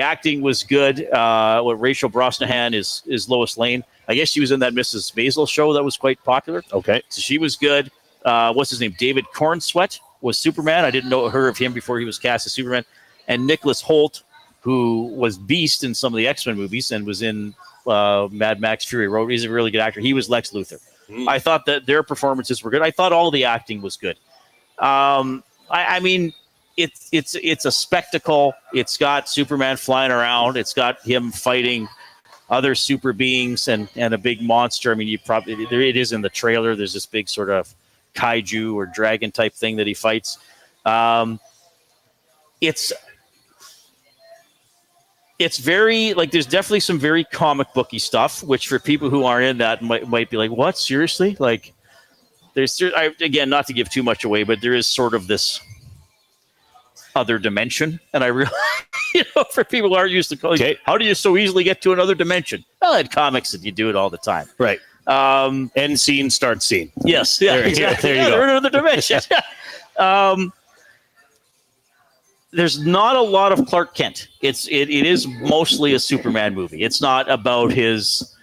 acting was good. Rachel Brosnahan is Lois Lane. I guess she was in that Mrs. Maisel show that was quite popular. Okay. So she was good. What's his name? David Cornsweet was Superman. I didn't know of him before he was cast as Superman. And Nicholas Hoult, who was Beast in some of the X-Men movies and was in Mad Max Fury Road. He's a really good actor. He was Lex Luthor. I thought that their performances were good. I thought all the acting was good. I mean, it's a spectacle. It's got Superman flying around. It's got him fighting other super beings and a big monster. I mean, it is in the trailer. There's this big sort of kaiju or dragon type thing that he fights. It's very there's definitely some very comic booky stuff, which for people who aren't in that might be like, what? Seriously? Again, not to give too much away, but there is sort of this other dimension. And I realize, for people who aren't used to how do you so easily get to another dimension? Well, in comics, you do it all the time. Right. End scene, start scene. Yes. Yeah, exactly. There you go. They're in another dimension. there's not a lot of Clark Kent. It is mostly a Superman movie. It's not about his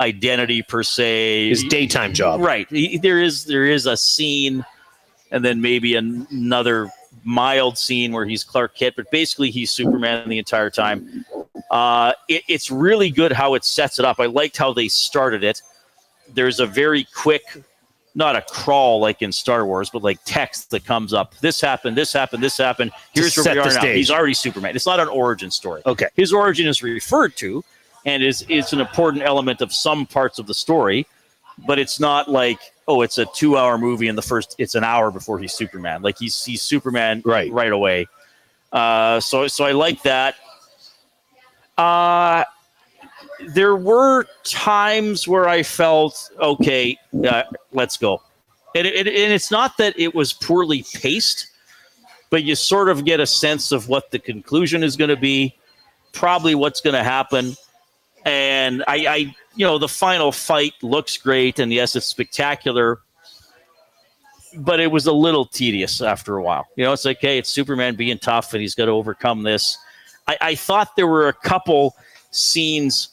identity per se. His daytime job. Right. There is a scene and then maybe another mild scene where he's Clark Kent, but basically he's Superman the entire time. It's really good how it sets it up. I liked how they started it. There's a very quick, not a crawl like in Star Wars, but like text that comes up. This happened, this happened, this happened. Here's where we are now. He's already Superman. It's not an origin story. Okay. His origin is referred to, and it's an important element of some parts of the story, but it's not like, oh, it's a 2-hour movie and it's an hour before he's Superman. Like he's Superman right away. So I like that. There were times where I felt, okay, let's go. And it's not that it was poorly paced, but you sort of get a sense of what the conclusion is going to be, probably what's going to happen. And I the final fight looks great, and yes, it's spectacular, but it was a little tedious after a while. It's like, hey, it's Superman being tough, and he's got to overcome this. I thought there were a couple scenes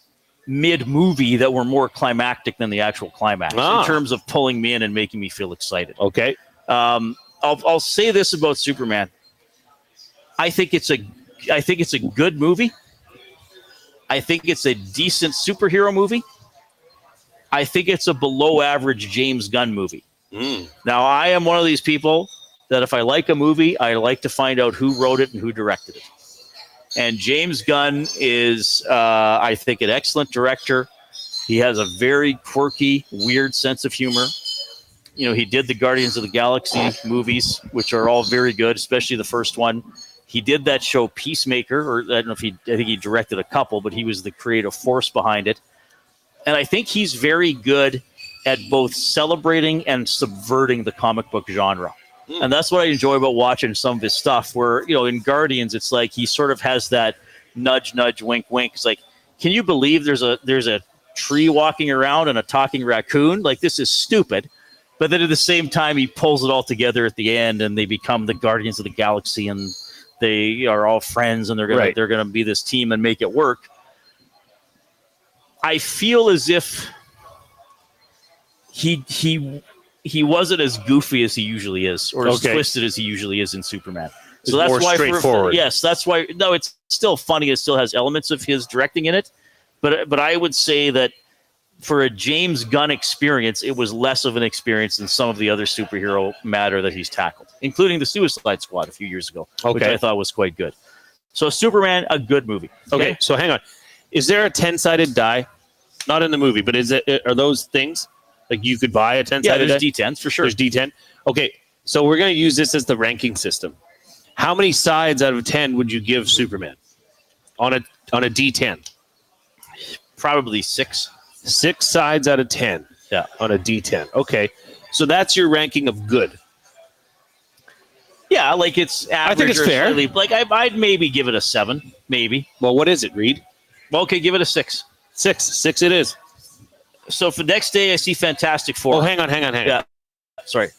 mid-movie that were more climactic than the actual climax in terms of pulling me in and making me feel excited. Okay. I'll say this about Superman. I think it's a good movie. I think it's a decent superhero movie. I think it's a below-average James Gunn movie. Now, I am one of these people that if I like a movie, I like to find out who wrote it and who directed it. And James Gunn is, I think, an excellent director. He has a very quirky, weird sense of humor. He did the Guardians of the Galaxy movies, which are all very good, especially the first one. He did that show Peacemaker, or I don't know I think he directed a couple, but he was the creative force behind it. And I think he's very good at both celebrating and subverting the comic book genre. And that's what I enjoy about watching some of his stuff where, in Guardians, it's like he sort of has that nudge, nudge, wink, wink. It's like, can you believe there's a tree walking around and a talking raccoon? Like, this is stupid. But then at the same time, he pulls it all together at the end and they become the Guardians of the Galaxy and they are all friends and they're gonna be this team and make it work. I feel as if he wasn't as goofy as he usually is, or as twisted as he usually is in Superman. So that's more why, straightforward. yes, that's why. No, it's still funny. It still has elements of his directing in it, but I would say that for a James Gunn experience, it was less of an experience than some of the other superhero matter that he's tackled, including the Suicide Squad a few years ago, which I thought was quite good. So Superman, a good movie. Okay, so hang on. Is there a 10-sided die? Not in the movie, but are those things? Like you could buy a 10-sided die? Yeah, there's D10s for sure. There's D10. Okay, so we're going to use this as the ranking system. How many sides out of 10 would you give Superman on a D10? Probably 6. 6 sides out of 10. Yeah, on a D10. Okay, so that's your ranking of good. Yeah, like it's average. I think it's fair. Slightly, like I'd maybe give it a 7, maybe. Well, what is it, Reid? Well, okay, give it a 6. 6 it is. So for next day, I see Fantastic Four. Oh, hang on. Yeah, sorry.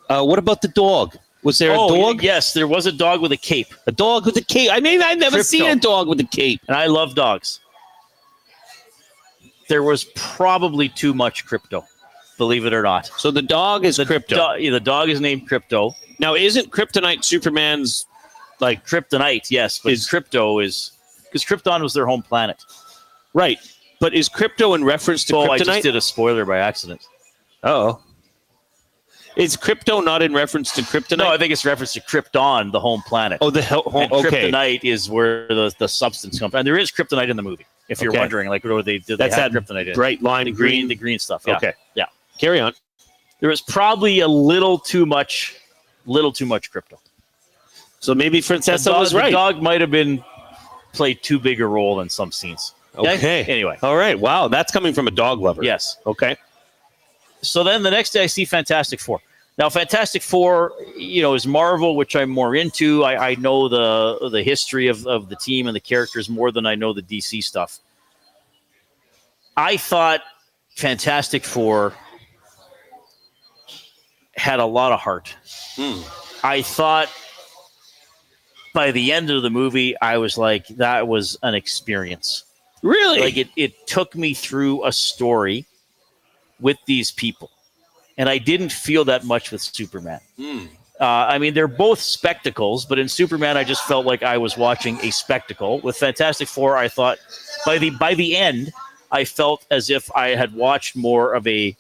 What about the dog? Was there a dog? Yes, there was a dog with a cape. A dog with a cape. I mean, I've never seen a dog with a cape. And I love dogs. There was probably too much Crypto, believe it or not. So the dog is Crypto. The dog is named Crypto. Now, isn't Kryptonite Superman's like Kryptonite? Yes, but Crypto is because Krypton was their home planet. Right. But is Crypto in reference to Kryptonite? I just did a spoiler by accident. Uh-oh. Is Crypto not in reference to Kryptonite? No, I think it's reference to Krypton, the home planet. Oh, the home. Okay. Kryptonite is where the substance comes from. And there is Kryptonite in the movie. If you're wondering, like, where they did that's that Kryptonite in. Bright line, the green stuff. Yeah. Okay. Yeah. Carry on. There was probably a little too much Crypto. So maybe Francesca was right. The dog might have played too big a role in some scenes. Okay. Anyway. All right. Wow. That's coming from a dog lover. Yes. Okay. So then the next day I see Fantastic Four. Now, Fantastic Four, is Marvel, which I'm more into. I know the history of the team and the characters more than I know the DC stuff. I thought Fantastic Four had a lot of heart. I thought by the end of the movie, I was like, that was an experience. Really? Like it took me through a story with these people. And I didn't feel that much with Superman. I mean, they're both spectacles, but in Superman, I just felt like I was watching a spectacle. With Fantastic Four, I thought by the end, I felt as if I had watched more of a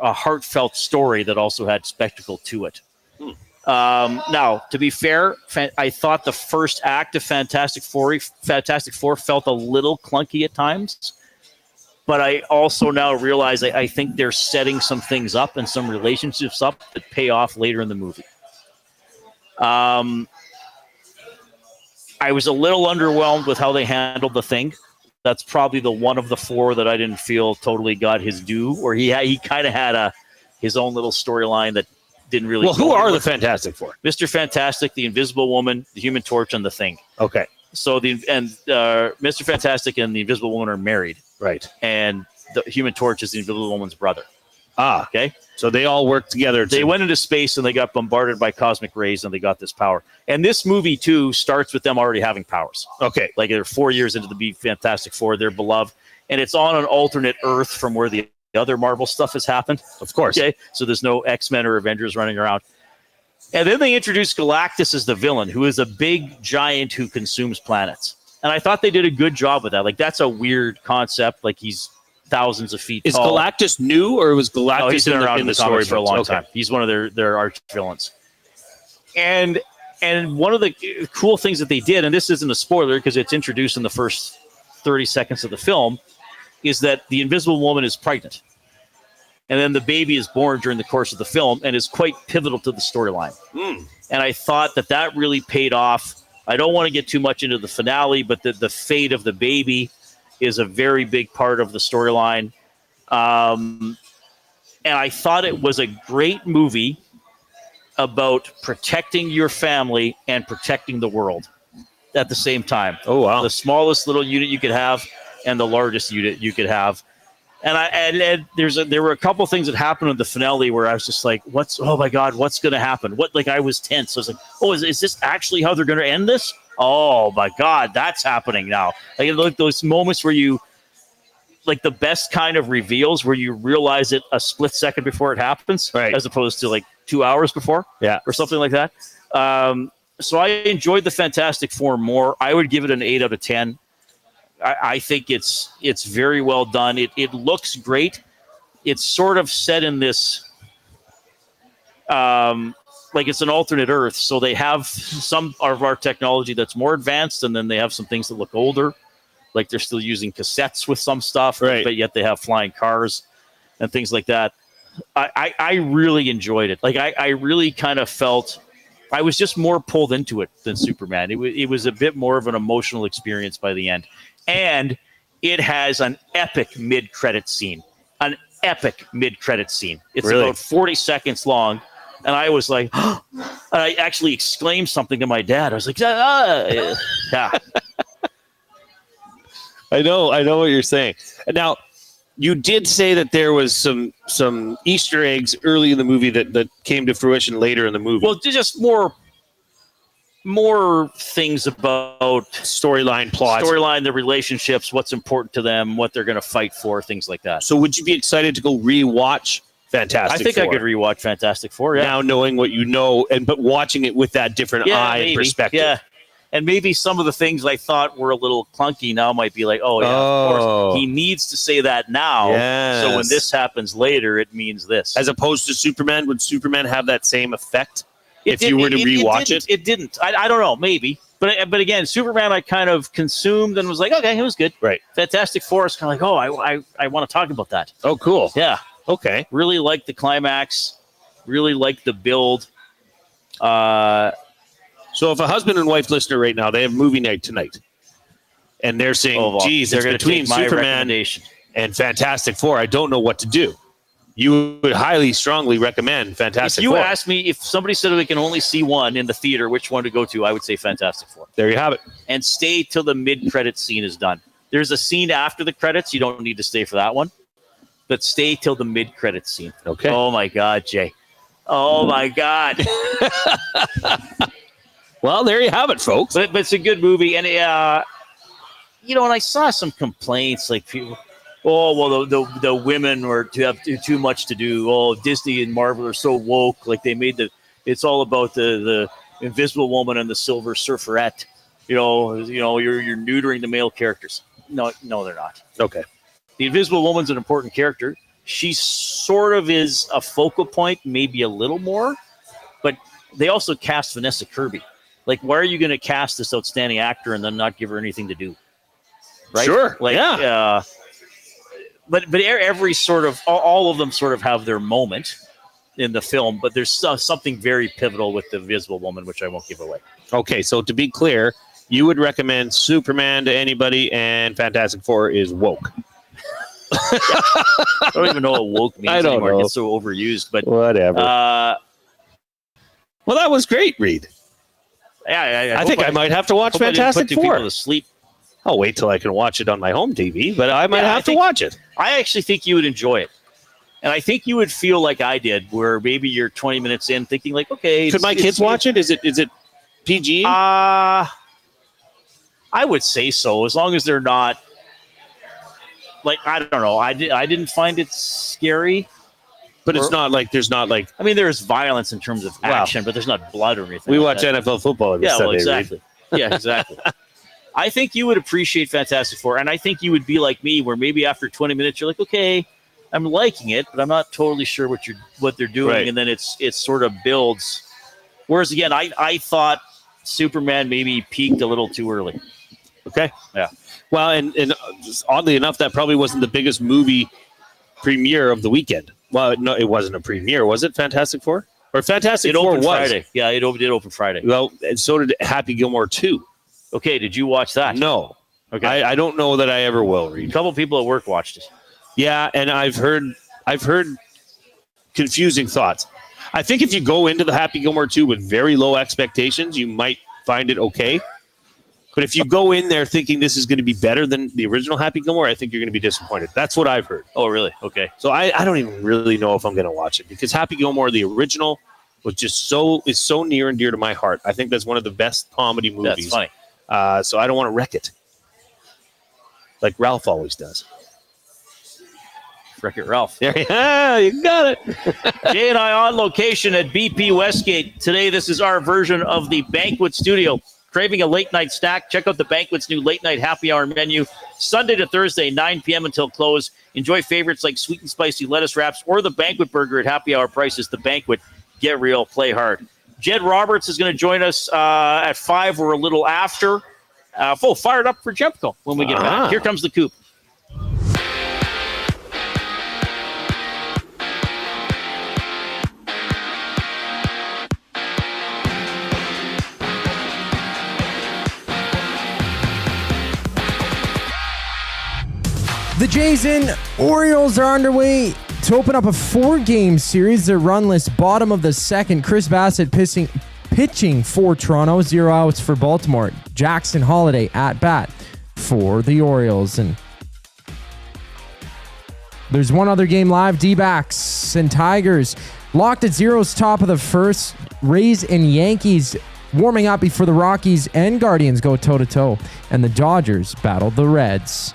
heartfelt story that also had spectacle to it. Now, to be fair, I thought the first act of Fantastic Four felt a little clunky at times. But I also now realize I think they're setting some things up and some relationships up that pay off later in the movie. I was a little underwhelmed with how they handled the Thing. That's probably the one of the four that I didn't feel totally got his due, or he kind of had his own little storyline that didn't really. Well, who are the Fantastic Four? Mr. Fantastic, the Invisible Woman, the Human Torch, and the Thing. Okay. So Mr. Fantastic and the Invisible Woman are married. Right. And the Human Torch is the Invisible Woman's brother. Okay. So they all work together. They went into space and they got bombarded by cosmic rays and they got this power. And this movie, too, starts with them already having powers. Okay. Like they're 4 years into the Fantastic Four. They're beloved. And it's on an alternate Earth from where the other Marvel stuff has happened. Of course. Okay. So there's no X-Men or Avengers running around. And then they introduced Galactus as the villain, who is a big giant who consumes planets. And I thought they did a good job with that. Like, that's a weird concept. Like, he's thousands of feet tall. Is Galactus new, or was Galactus he's been around in the story for a long Okay. time? He's one of their arch villains. And one of the cool things that they did, and this isn't a spoiler because it's introduced in the first 30 seconds of the film, is that the Invisible Woman is pregnant. And then the baby is born during the course of the film and is quite pivotal to the storyline. And I thought that really paid off. I don't want to get too much into the finale, but the fate of the baby is a very big part of the storyline. And I thought it was a great movie about protecting your family and protecting the world at the same time. Oh, wow. The smallest little unit you could have and the largest unit you could have. And there were a couple things that happened in the finale where I was just like, oh my God, what's going to happen? I was tense. I was like, oh, is this actually how they're going to end this? Oh my God, that's happening now. Like those moments where you, like the best kind of reveals where you realize it a split second before it happens, right, as opposed to like 2 hours before, or something like that. So I enjoyed the Fantastic Four more. I would give it an 8 out of 10. I think it's very well done. It looks great. It's sort of set in this, like it's an alternate Earth. So they have some of our technology that's more advanced, and then they have some things that look older. Like they're still using cassettes with some stuff, right, but yet they have flying cars and things like that. I really enjoyed it. Like I really kind of felt I was just more pulled into it than Superman. It was a bit more of an emotional experience by the end. And it has an epic mid-credit scene. It's really? about 40 seconds long. And I was like, and I actually exclaimed something to my dad. I was like, yeah. I know what you're saying. Now, you did say that there was some Easter eggs early in the movie that came to fruition later in the movie. Well, just more things about storyline, plot, the relationships, what's important to them, what they're going to fight for, things like that. So would you be excited to go rewatch Fantastic Four? I think I could rewatch Fantastic Four, yeah. Now knowing what you know, but watching it with that different eye and perspective. Yeah. And maybe some of the things I thought were a little clunky now might be like, of course. He needs to say that now. Yes. So when this happens later, it means this. As opposed to Superman, would Superman have that same effect if you were to rewatch it? It didn't. I don't know, maybe. But again, Superman I kind of consumed and was like, okay, it was good. Right. Fantastic Four is kind of like, I want to talk about that. Oh, cool. Yeah. Okay. Really liked the climax. Really liked the build. So if a husband and wife listener right now, they have movie night tonight, and they're saying, geez, it's between Superman and Fantastic Four, I don't know what to do. You would highly, strongly recommend Fantastic Four. If you asked me, if somebody said we can only see one in the theater, which one to go to, I would say Fantastic Four. There you have it. And stay till the mid-credit scene is done. There's a scene after the credits. You don't need to stay for that one. But stay till the mid-credit scene. Okay. Oh, my God, Jay. Oh, my God. Well, there you have it, folks. But it's a good movie, and and I saw some complaints like people. Oh, well, the women were to have too much to do. Oh, Disney and Marvel are so woke. Like they made it's all about the Invisible Woman and the Silver Surferette. You're neutering the male characters. No, they're not. Okay. The Invisible Woman's an important character. She sort of is a focal point, maybe a little more, but they also cast Vanessa Kirby. Like, why are you going to cast this outstanding actor and then not give her anything to do? Right? Sure. Like, yeah. But every sort of all of them sort of have their moment in the film, but there's something very pivotal with the Invisible Woman, which I won't give away. Okay, so to be clear, you would recommend Superman to anybody, and Fantastic Four is woke. I don't even know what woke means anymore. It gets so overused, but whatever. Well, that was great, Reid. Yeah, I think I might have to watch Fantastic Four. People to sleep. I'll wait till I can watch it on my home TV, but I might have to watch it. I actually think you would enjoy it. And I think you would feel like I did, where maybe you're 20 minutes in thinking like, okay. Could my kids watch it? Is it PG? I would say so, as long as they're not, like, I don't know. I didn't find it scary. But it's not like, there's not like. I mean, there's violence in terms of action, but there's not blood or anything. We watch NFL football every Sunday. Exactly. Yeah, exactly. I think you would appreciate Fantastic Four, and I think you would be like me, where maybe after 20 minutes you're like, okay, I'm liking it, but I'm not totally sure what they're doing, right. And then it sort of builds. Whereas again, I thought Superman maybe peaked a little too early. Okay, yeah. Well, and oddly enough, that probably wasn't the biggest movie premiere of the weekend. Well, no, it wasn't a premiere, was it? Fantastic Four or Fantastic Four opened was Friday. Yeah, it did open Friday. Well, and so did Happy Gilmore 2. Okay, did you watch that? No. Okay. I don't know that I ever will, Reid. A couple people at work watched it. Yeah, and I've heard confusing thoughts. I think if you go into the Happy Gilmore 2 with very low expectations, you might find it okay. But if you go in there thinking this is going to be better than the original Happy Gilmore, I think you're going to be disappointed. That's what I've heard. Oh, really? Okay. So I don't even really know if I'm going to watch it, because Happy Gilmore, the original, was just is so near and dear to my heart. I think that's one of the best comedy movies. That's funny. So I don't want to wreck it, like Ralph always does. Wreck-It Ralph. Yeah, you got it. Jay and I on location at BP Westgate. Today, this is our version of the Banquet Studio. Craving a late-night snack? Check out the Banquet's new late-night happy hour menu. Sunday to Thursday, 9 p.m. until close. Enjoy favorites like sweet and spicy lettuce wraps or the Banquet Burger at happy hour prices. The Banquet. Get real, play hard. Jed Roberts is going to join us at 5 or a little after. Fired up for Jemco when we get back. Here comes the Coop. The Jays and Orioles are underway to open up a 4-game series. They're runless, bottom of the second. Chris Bassett pitching for Toronto, 0 outs for Baltimore. Jackson Holiday at bat for the Orioles. And there's one other game live. D-backs and Tigers locked at 0's top of the first. Rays and Yankees warming up before the Rockies and Guardians go toe-to-toe. And the Dodgers battle the Reds.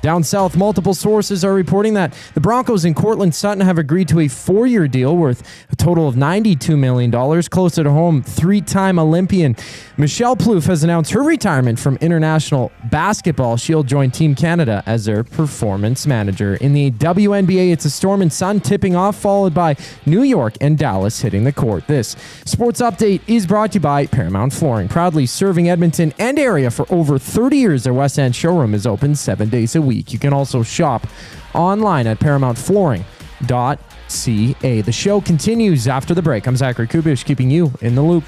Down south, multiple sources are reporting that the Broncos and Cortland Sutton have agreed to a 4-year deal worth a total of $92 million. Closer to home, 3-time Olympian Michelle Plouffe has announced her retirement from international basketball. She'll join Team Canada as their performance manager. In the WNBA, it's a Storm and Sun tipping off, followed by New York and Dallas hitting the court. This sports update is brought to you by Paramount Flooring, proudly serving Edmonton and area for over 30 years. Their West End showroom is open 7 days a week. You can also shop online at ParamountFlooring.ca. The show continues after the break. I'm Zachary Kubish, keeping you in the loop.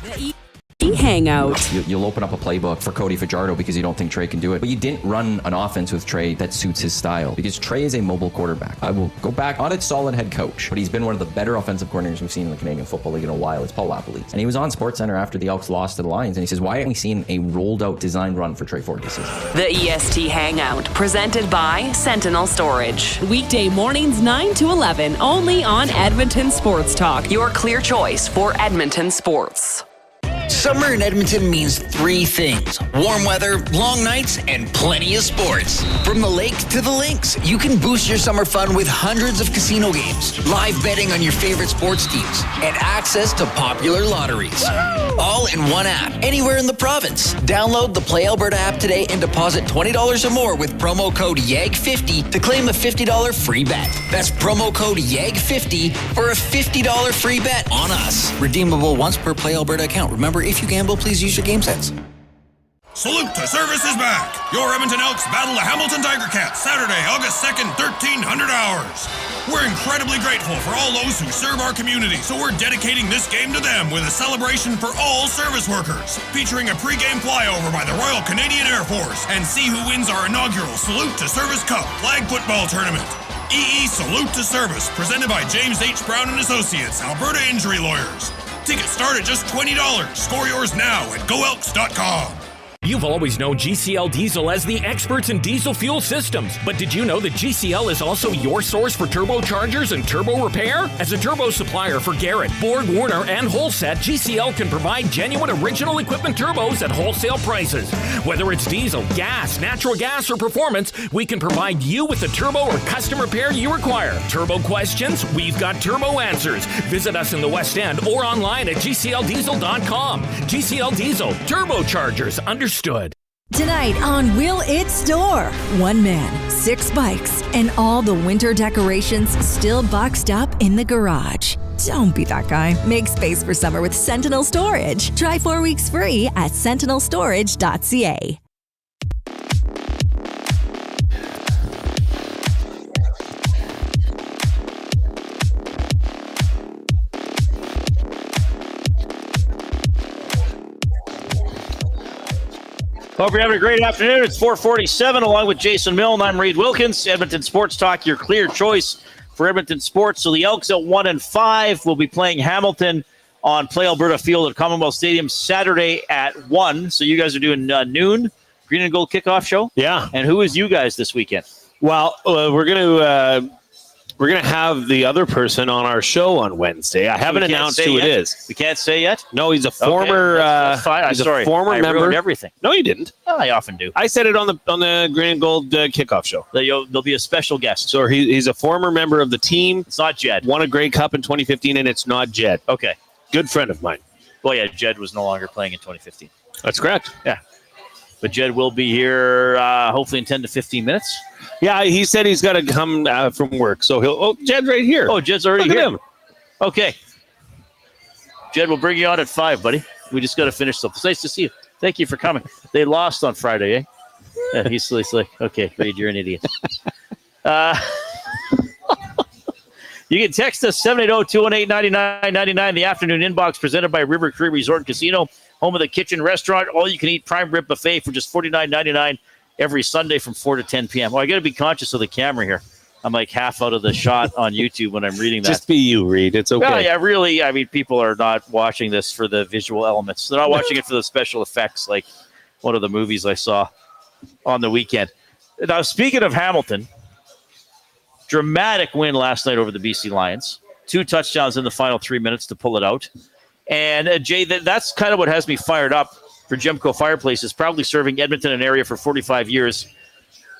Hangout. You'll open up a playbook for Cody Fajardo because you don't think Trey can do it. But you didn't run an offense with Trey that suits his style, because Trey is a mobile quarterback. I will go back on it, solid head coach, but he's been one of the better offensive coordinators we've seen in the Canadian Football League in a while. It's Paul Lapalese. And he was on SportsCenter after the Elks lost to the Lions, and he says, why aren't we seeing a rolled out design run for Trey Ford this season? The EST Hangout, presented by Sentinel Storage. Weekday mornings 9 to 11, only on Edmonton Sports Talk, your clear choice for Edmonton sports. Summer in Edmonton means three things: warm weather, long nights, and plenty of sports. From the lake to the links, you can boost your summer fun with hundreds of casino games, live betting on your favorite sports teams, and access to popular lotteries. All in one app, anywhere in the province. Download the Play Alberta app today and deposit $20 or more with promo code YAG50 to claim a $50 free bet. That's promo code YAG50 for a $50 free bet on us. Redeemable once per Play Alberta account. Remember, if you gamble, please use your game sense. Salute to Service is back. Your Edmonton Elks battle the Hamilton Tiger Cats Saturday, August 2nd, 1300 hours. We're incredibly grateful for all those who serve our community, so we're dedicating this game to them with a celebration for all service workers, featuring a pre-game flyover by the Royal Canadian Air Force, and see who wins our inaugural Salute to Service Cup flag football tournament. EE Salute to Service, presented by James H. Brown & Associates, Alberta Injury Lawyers. Tickets start at just $20. Score yours now at goelks.com. You've always known GCL Diesel as the experts in diesel fuel systems, but did you know that GCL is also your source for turbochargers and turbo repair? As a turbo supplier for Garrett, Borg Warner, and Wholesat, GCL can provide genuine original equipment turbos at wholesale prices. Whether it's diesel, gas, natural gas, or performance, we can provide you with the turbo or custom repair you require. Turbo questions? We've got turbo answers. Visit us in the West End or online at gcldiesel.com. GCL Diesel, turbochargers, understood. Tonight on Will It Store? One man, 6 bikes, and all the winter decorations still boxed up in the garage. Don't be that guy. Make space for summer with Sentinel Storage. Try 4 weeks free at sentinelstorage.ca. Hope you're having a great afternoon. It's 4:47 along with Jason Milne. I'm Reid Wilkins. Edmonton Sports Talk, your clear choice for Edmonton sports. So the Elks at 1-5 will be playing Hamilton on Play Alberta Field at Commonwealth Stadium Saturday at 1. So you guys are doing noon, Green and Gold kickoff show? Yeah. And who is you guys this weekend? Well, we're gonna have the other person on our show on Wednesday. I haven't announced who it is. We can't say yet? No, he's a former. That's fine. I'm sorry. A former I member. ruined everything. No, you didn't. I often do. I said it on the Green and Gold kickoff show. There'll be a special guest. So he's a former member of the team. It's not Jed. Won a Grey Cup in 2015, and it's not Jed. Okay. Good friend of mine. Well, yeah, Jed was no longer playing in 2015. That's correct. Yeah. But Jed will be here hopefully in 10 to 15 minutes. Yeah, he said he's got to come from work. So Jed's right here. Oh, Jed's already Look at here. him. Okay. Jed, we'll bring you on at 5, buddy. We just got to finish stuff. It's nice to see you. Thank you for coming. They lost on Friday, eh? Yeah, he's like, okay, Reid, you're an idiot. You can text us 780-218-9999. The afternoon inbox presented by River Cree Resort and Casino, home of the kitchen restaurant. All you can eat prime rib buffet for just $49.99 every Sunday from 4 to 10 p.m. Well, I got to be conscious of the camera here. I'm like half out of the shot on YouTube when I'm reading that. Just be you, Reid. It's okay. Well, yeah, really. I mean, people are not watching this for the visual elements. They're not watching it for the special effects, like one of the movies I saw on the weekend. Now, speaking of Hamilton, dramatic win last night over the BC Lions. 2 touchdowns in the final 3 minutes to pull it out. And Jay, that's kind of what has me fired up for Gemco Fireplaces, proudly serving Edmonton, an area for 45 years.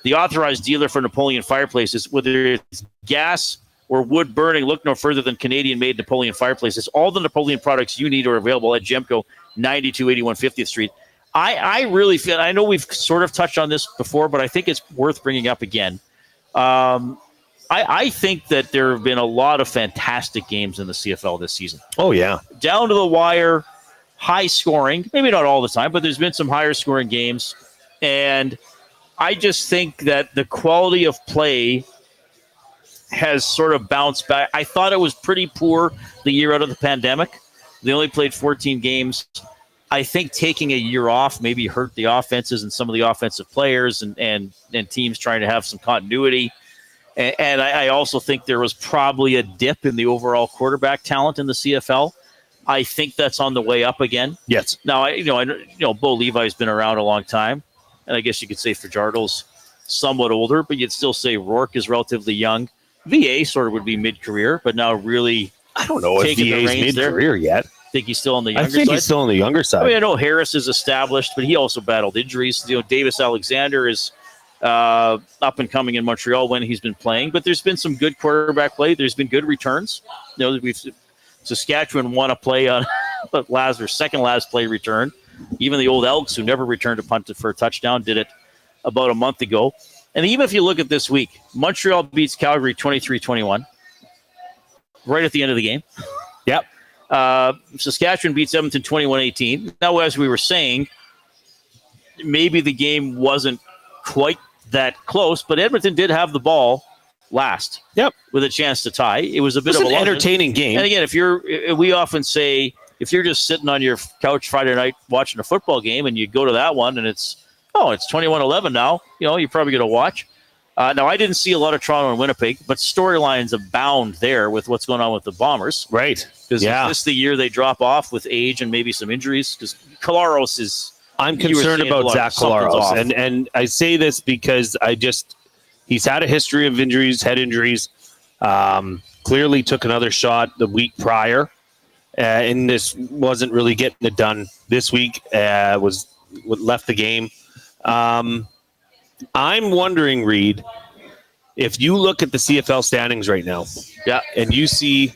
The authorized dealer for Napoleon Fireplaces, whether it's gas or wood burning, look no further than Canadian-made Napoleon Fireplaces. All the Napoleon products you need are available at Gemco, 9281 50th Street. I really feel, I know we've sort of touched on this before, but I think it's worth bringing up again. I think that there have been a lot of fantastic games in the CFL this season. Oh, yeah. Down to the wire, high scoring, maybe not all the time, but there's been some higher scoring games. And I just think that the quality of play has sort of bounced back. I thought it was pretty poor the year out of the pandemic. They only played 14 games. I think taking a year off maybe hurt the offenses and some of the offensive players and teams trying to have some continuity. And I also think there was probably a dip in the overall quarterback talent in the CFL. I think that's on the way up again. Yes. Now, I know Bo Levi's been around a long time, and I guess you could say Fajardo's somewhat older, but you'd still say Rourke is relatively young. VA sort of would be mid-career, but now really, I don't know if VA's mid-career yet. Think he's still on the younger side? I think he's still on the younger side. I mean, I know Harris is established, but he also battled injuries. Davis Alexander is up and coming in Montreal when he's been playing, but there's been some good quarterback play. There's been good returns. Saskatchewan won a play on second last play return. Even the old Elks, who never returned a punt for a touchdown, did it about a month ago. And even if you look at this week, Montreal beats Calgary 23-21 right at the end of the game. Yep. Saskatchewan beats Edmonton 21-18. Now, as we were saying, maybe the game wasn't quite that close, but Edmonton did have the ball last. Yep. With a chance to tie. It was a bit of an entertaining game. And again, we often say, if you're just sitting on your couch Friday night watching a football game and you go to that one and it's 21-11 now, you're probably going to watch. Now, I didn't see a lot of Toronto and Winnipeg, but storylines abound there with what's going on with the Bombers. Right. Because is this the year they drop off with age and maybe some injuries? Because Collaros is... I'm concerned about Zach Collaros. And I say this because he's had a history of injuries, head injuries. Clearly took another shot the week prior. And this wasn't really getting it done this week. Left the game. I'm wondering, Reid, if you look at the CFL standings right now, and you see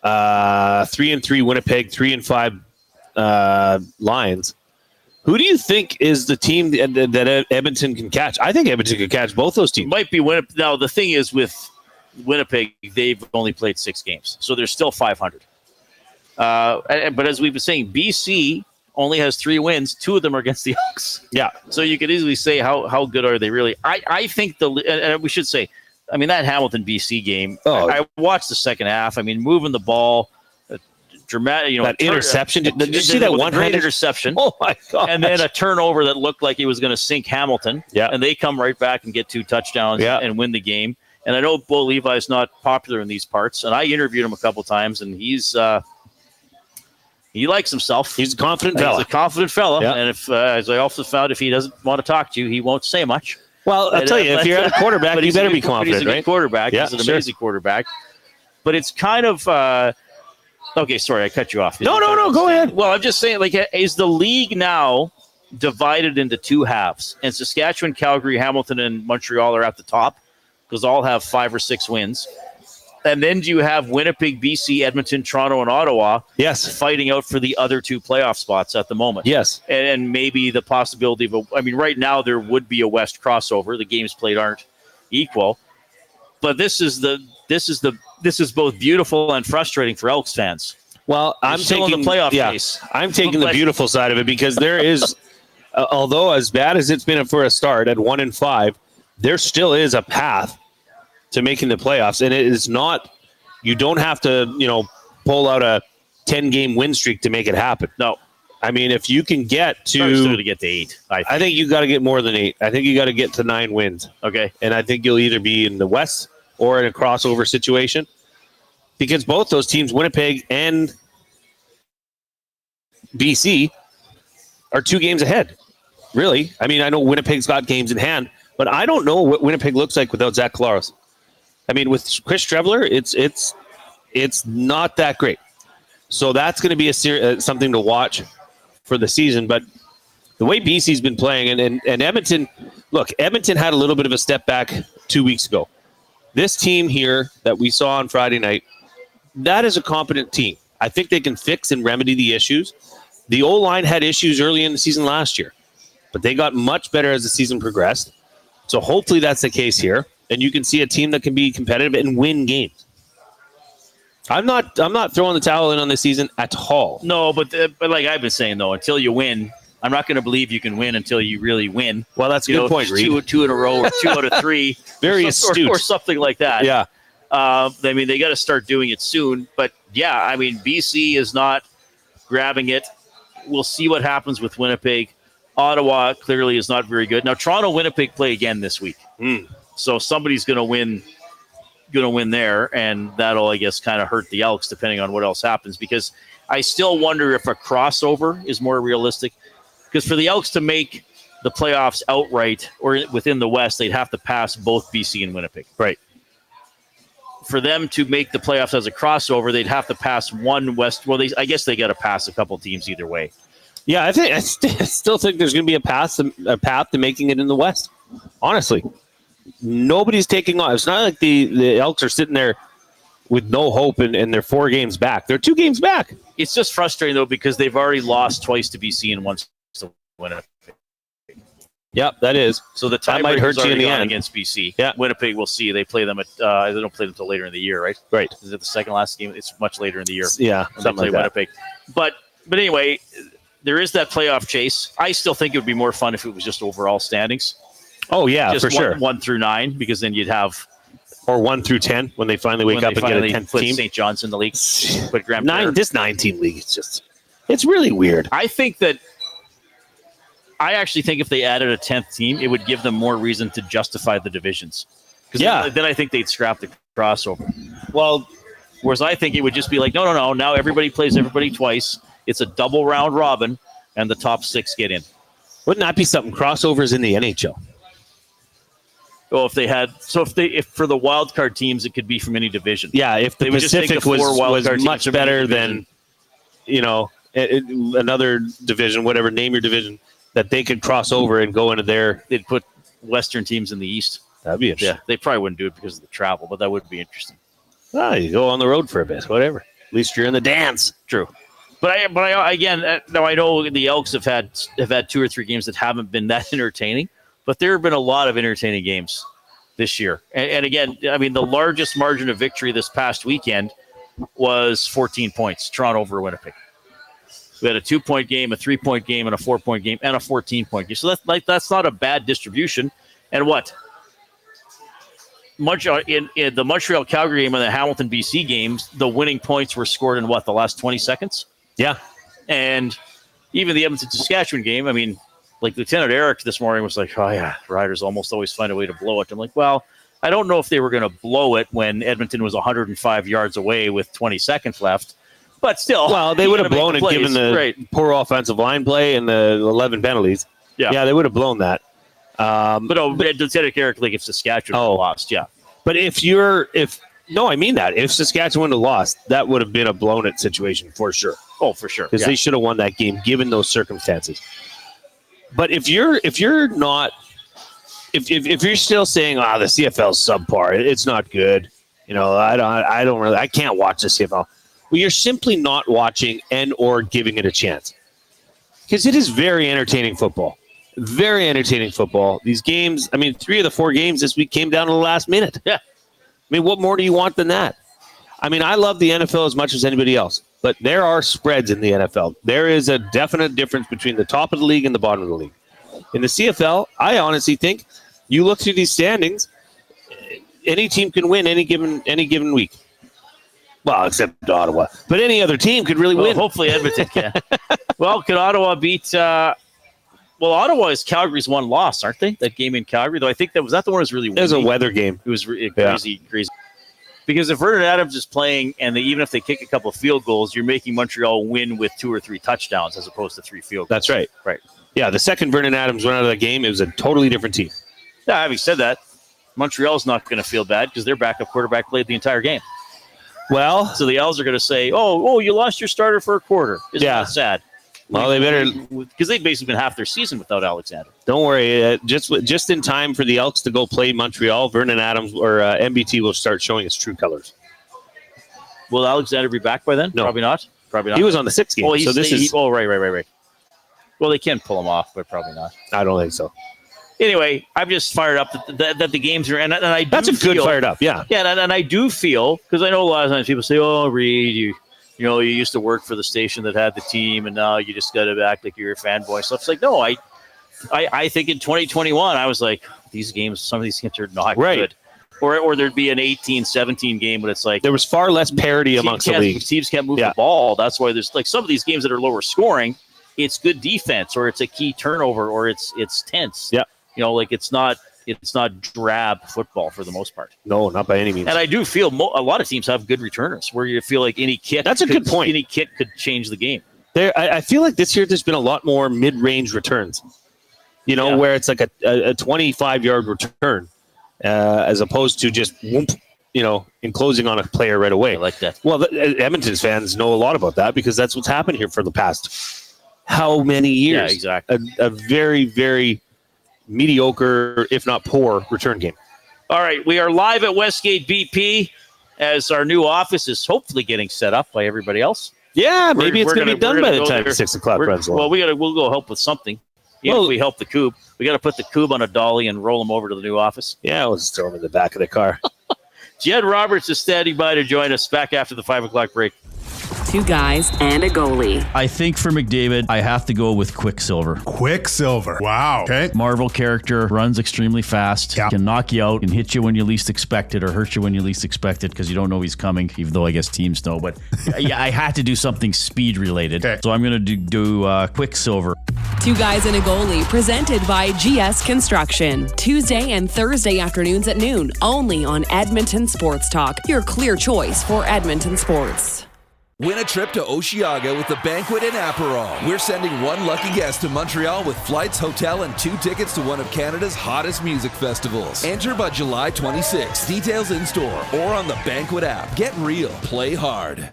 3-3 Winnipeg, 3-5 Lions, who do you think is the team that Edmonton can catch? I think Edmonton could catch both those teams. Might be Winnipeg. Now, the thing is with Winnipeg, they've only played 6 games, so they're still 500. But as we've been saying, BC only has 3 wins. 2 of them are against the Elks. Yeah. So you could easily say how good are they really? I think and we should say, I mean, that Hamilton BC game. I watched the second half. I mean, moving the ball, dramatic. That interception. Did you see that one-handed interception? Oh my god! And then a turnover that looked like it was going to sink Hamilton. Yeah. And they come right back and get 2 touchdowns and win the game. And I know Bo Levi's not popular in these parts, and I interviewed him a couple times, and he's. He likes himself. He's a confident fella. He's a confident fella. Yeah. And if, as I also found, if he doesn't want to talk to you, he won't say much. Well, I'll tell you, if you're at a quarterback, you better be confident, he's a good quarterback. Yeah, he's an amazing quarterback. But it's kind of okay, sorry, I cut you off. No, go ahead. Well, I'm just saying, is the league now divided into 2 halves? And Saskatchewan, Calgary, Hamilton, and Montreal are at the top because all have 5 or 6 wins. And then do you have Winnipeg, BC, Edmonton, Toronto, and Ottawa fighting out for the other 2 playoff spots at the moment? Yes. And maybe the possibility of right now there would be a West crossover. The games played aren't equal. But this is both beautiful and frustrating for Elks fans. Well, I'm still taking in the playoff race. I'm taking the beautiful side of it because there is although as bad as it's been for a start at 1-5, there still is a path to making the playoffs, and it is not. You don't have to, pull out a 10-game win streak to make it happen. No, I mean if you can get to get to 8, I think you got to get more than 8. I think you got to get to 9 wins. Okay, and I think you'll either be in the West or in a crossover situation because both those teams, Winnipeg and BC, are 2 games ahead. Really, I mean I know Winnipeg's got games in hand, but I don't know what Winnipeg looks like without Zach Collaros. I mean, with Chris Trevler, it's not that great. So that's going to be something to watch for the season. But the way BC's been playing, and Edmonton, look, Edmonton had a little bit of a step back 2 weeks ago. This team here that we saw on Friday night, that is a competent team. I think they can fix and remedy the issues. The O-line had issues early in the season last year, but they got much better as the season progressed. So hopefully that's the case here. And you can see a team that can be competitive and win games. I'm not throwing the towel in on this season at all. No, but like I've been saying though, until you win, I'm not going to believe you can win until you really win. Well, that's a good point, Reid. 2 in a row or 2 out of 3, very astute, or something like that. Yeah. I mean, they got to start doing it soon. But yeah, I mean, BC is not grabbing it. We'll see what happens with Winnipeg. Ottawa clearly is not very good. Now, Toronto, Winnipeg play again this week. So somebody's going to win there, and that'll, I guess, kind of hurt the Elks depending on what else happens. Because I still wonder if a crossover is more realistic. Because for the Elks to make the playoffs outright or within the West, they'd have to pass both BC and Winnipeg. Right. for them to make the playoffs as a crossover, they'd have to pass one West. Well, I guess they got to pass a couple teams either way. Yeah, I still think there's going to be a path to making it in the West. Honestly, nobody's taking off. It's not like the Elks are sitting there with no hope and they're 4 games back. They're 2 games back. It's just frustrating, though, because they've already lost twice to BC and once to Winnipeg. Yep, that is. So the that might hurt you in the end against BC. Yeah, Winnipeg, we'll see. They play them at. They don't play them until later in the year, right? Right. Is it the second last game? It's much later in the year. Yeah, something like Winnipeg. But anyway, there is that playoff chase. I still think it would be more fun if it was just overall standings. Oh yeah, just for sure. 1 through 9, because then you'd have. Or 1 through 10 when they finally wake up and get a 10th team. St. John's in the league. Put Graham. This 9-team league. It's really weird. I actually think if they added a 10th team, it would give them more reason to justify the divisions. Because then I think they'd scrap the crossover. Well, whereas I think it would just be like, no. Now everybody plays everybody twice. It's a double round robin, and the top 6 get in. Wouldn't that be something? Crossovers in the NHL. Oh, if for the wild card teams, it could be from any division. Yeah, if the Pacific was much better than, another division, whatever, name your division, that they could cross over and go into there. They'd put Western teams in the East. That'd be interesting. Yeah, they probably wouldn't do it because of the travel, but that would be interesting. You go on the road for a bit, whatever. At least you're in the dance. True. But I now I know the Elks have had 2 or 3 games that haven't been that entertaining, but there have been a lot of entertaining games this year. And again, I mean, the largest margin of victory this past weekend was 14 points, Toronto over Winnipeg. We had a 2-point game, a 3-point game, and a 4-point game, and a 14-point game. So that's not a bad distribution. And what? In the Montreal-Calgary game and the Hamilton-BC games, the winning points were scored in the last 20 seconds? Yeah. And even the Edmonton-Saskatchewan game, I mean, like Lieutenant Eric this morning was like, oh, yeah, Riders almost always find a way to blow it. I'm like, well, I don't know if they were going to blow it when Edmonton was 105 yards away with 20 seconds left. But still. Well, they would have blown it given the poor offensive line play and the 11 penalties. Yeah, they would have blown that. But Lieutenant Eric, like if Saskatchewan lost, yeah. But I mean that. If Saskatchewan had lost, that would have been a blown it situation for sure. Oh, for sure. Because they should have won that game given those circumstances. But if you're still saying, the CFL's subpar, it's not good, I can't watch the CFL. Well, you're simply not watching or giving it a chance. Because it is very entertaining football. Very entertaining football. These games, 3 of the 4 games this week came down to the last minute. Yeah. What more do you want than that? I love the NFL as much as anybody else, but there are spreads in the NFL. There is a definite difference between the top of the league and the bottom of the league. In the CFL, I honestly think you look through these standings, any team can win any given week. Well, except Ottawa. But any other team could really win. Hopefully Edmonton can. Well, could Ottawa beat Ottawa is Calgary's one loss, aren't they? That game in Calgary, though I think that was the one that was really windy. It was a weather game. It was crazy. Because if Vernon Adams is playing, and even if they kick a couple of field goals, you're making Montreal win with 2 or 3 touchdowns as opposed to 3 field goals. That's right. Right. Yeah, the second Vernon Adams went out of the game, it was a totally different team. Yeah, having said that, Montreal's not going to feel bad because their backup quarterback played the entire game. Well, so the Elks are going to say, "Oh, you lost your starter for a quarter." Isn't that sad? Well, they better, because they've basically been half their season without Alexander. Don't worry, just in time for the Elks to go play Montreal, Vernon Adams or MBT will start showing its true colors. Will Alexander be back by then? No, probably not. He was on the 6th game, so this is. Right. Well, they can pull him off, but probably not. I don't think so. Anyway, I'm just fired up that the games are, and I do that's a good fired up, yeah. Yeah, and I do feel, because I know a lot of times people say, "Oh, Reid, you used to work for the station that had the team, and now you just got to act like you're a fanboy." So it's like, no, I think in 2021, I was like, some of these games are not good. Or there'd be an 18-17 game, but it's like there was far less parity amongst the league. Teams can't move the ball. That's why there's like some of these games that are lower scoring. It's good defense, or it's a key turnover, or it's tense. Yeah. It's not drab football for the most part. No, not by any means. And I do feel a lot of teams have good returners where you feel like any kit. That's a good point. Any kit could change the game. I feel like this year there's been a lot more mid-range returns. Where it's like a 25-yard return as opposed to just whoop, enclosing on a player right away. I like that. Well, Edmonton's fans know a lot about that because that's what's happened here for the past how many years? Yeah, exactly. A very, very mediocre, if not poor, return game. All right, we are live at Westgate BP as our new office is hopefully getting set up by everybody else. Yeah, maybe it's going to be done by the time 6 o'clock runs long. Well, we'll go help with something. If we help the Coob, we got to put the Coob on a dolly and roll him over to the new office. Yeah, we'll just throw him in the back of the car. Jed Roberts is standing by to join us back after the 5 o'clock break. 2 guys and a goalie. I think for McDavid, I have to go with Quicksilver. Quicksilver. Wow. Okay. Marvel character, runs extremely fast, can knock you out and hit you when you least expect it or hurt you when you least expect it because you don't know he's coming, even though I guess teams know. But yeah, I had to do something speed related. Okay. So I'm going to do Quicksilver. 2 guys and a goalie presented by GS Construction. Tuesday and Thursday afternoons at noon, only on Edmonton Sports Talk, your clear choice for Edmonton sports. Win a trip to Osheaga with the Banquet and Aperol. We're sending one lucky guest to Montreal with flights, hotel, and 2 tickets to one of Canada's hottest music festivals. Enter by July 26. Details in store or on the Banquet app. Get real. Play hard.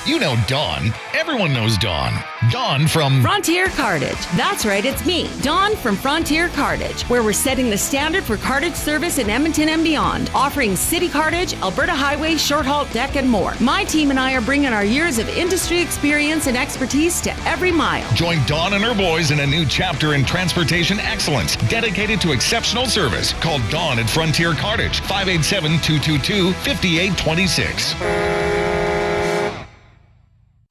You know Dawn. Everyone knows Dawn. Dawn from Frontier Cartage. That's right, it's me, Dawn from Frontier Cartage, where we're setting the standard for cartage service in Edmonton and beyond, offering city cartage, Alberta Highway, short haul deck, and more. My team and I are bringing our years of industry experience and expertise to every mile. Join Dawn and her boys in a new chapter in transportation excellence, dedicated to exceptional service. Call Dawn at Frontier Cartage, 587-222-5826.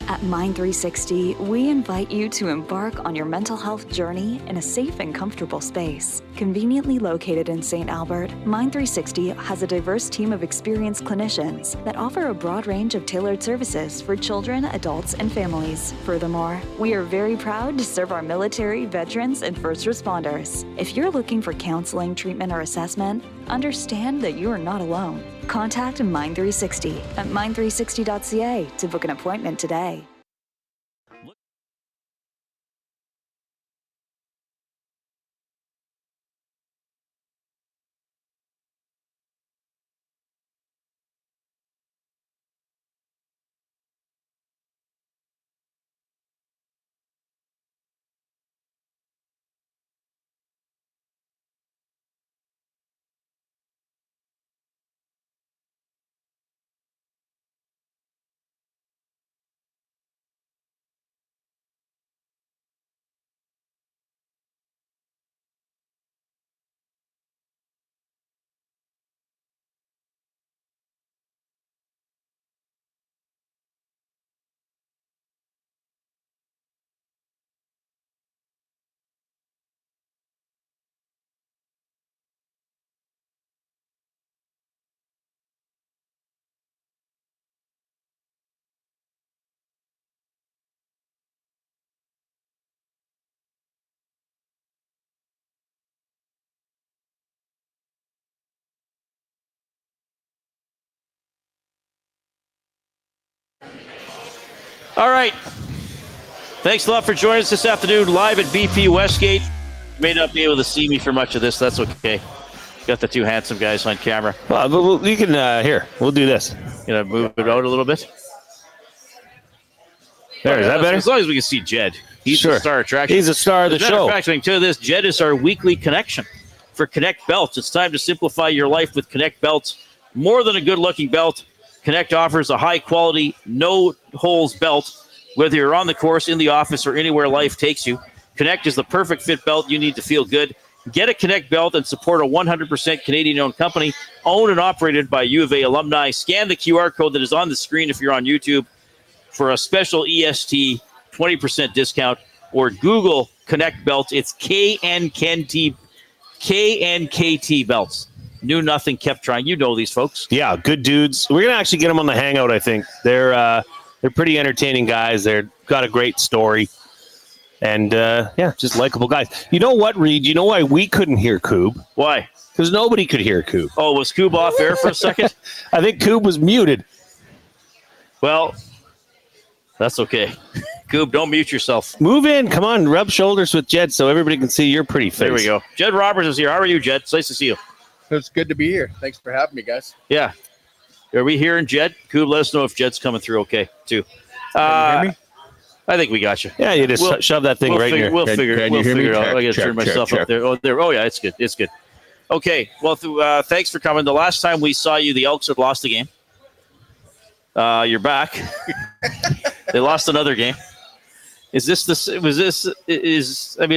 At Mind360, we invite you to embark on your mental health journey in a safe and comfortable space. Conveniently located in St. Albert, Mind360 has a diverse team of experienced clinicians that offer a broad range of tailored services for children, adults, and families. Furthermore, we are very proud to serve our military, veterans, and first responders. If you're looking for counseling, treatment, or assessment, understand that you are not alone. Contact Mind360 at mind360.ca to book an appointment today. All right. Thanks a lot for joining us this afternoon live at BP Westgate. You may not be able to see me for much of this. That's okay. Got the 2 handsome guys on camera. Well, you can, here, we'll do this. Gonna move it out a little bit. There, is that better? As long as we can see Jed. He's the star attraction. He's the star of the show. Fact, I tell you this, Jed is our weekly connection for Connect Belts. It's time to simplify your life with Connect Belts. More than a good-looking belt, Connect offers a high-quality, no-holes belt, whether you're on the course, in the office, or anywhere life takes you. Connect is the perfect fit belt you need to feel good. Get a Connect belt and support a 100% Canadian-owned company, owned and operated by U of A alumni. Scan the QR code that is on the screen if you're on YouTube for a special EST 20% discount, or Google Connect belts. It's KNKT belts. Knew nothing, kept trying. You know these folks. Yeah, good dudes. We're going to actually get them on the Hangout, I think. They're pretty entertaining guys. They've got a great story. And, just likable guys. You know what, Reid? You know why we couldn't hear Coob? Why? Because nobody could hear Coob. Oh, was Coob off air for a second? I think Coob was muted. Well, that's okay. Coob, don't mute yourself. Move in. Come on, rub shoulders with Jed so everybody can see your pretty face. There we go. Jed Roberts is here. How are you, Jed? It's nice to see you. It's good to be here. Thanks for having me, guys. Yeah. Are we hearing Jed? Could let us know if Jed's coming through okay, too. Can you hear me? I think we got you. Yeah, you just shove that thing right here. We'll figure it out. I got to turn myself up there. Oh, there. Oh, yeah, it's good. It's good. Okay. Well, thanks for coming. The last time we saw you, the Elks had lost the game. You're back. They lost another game. A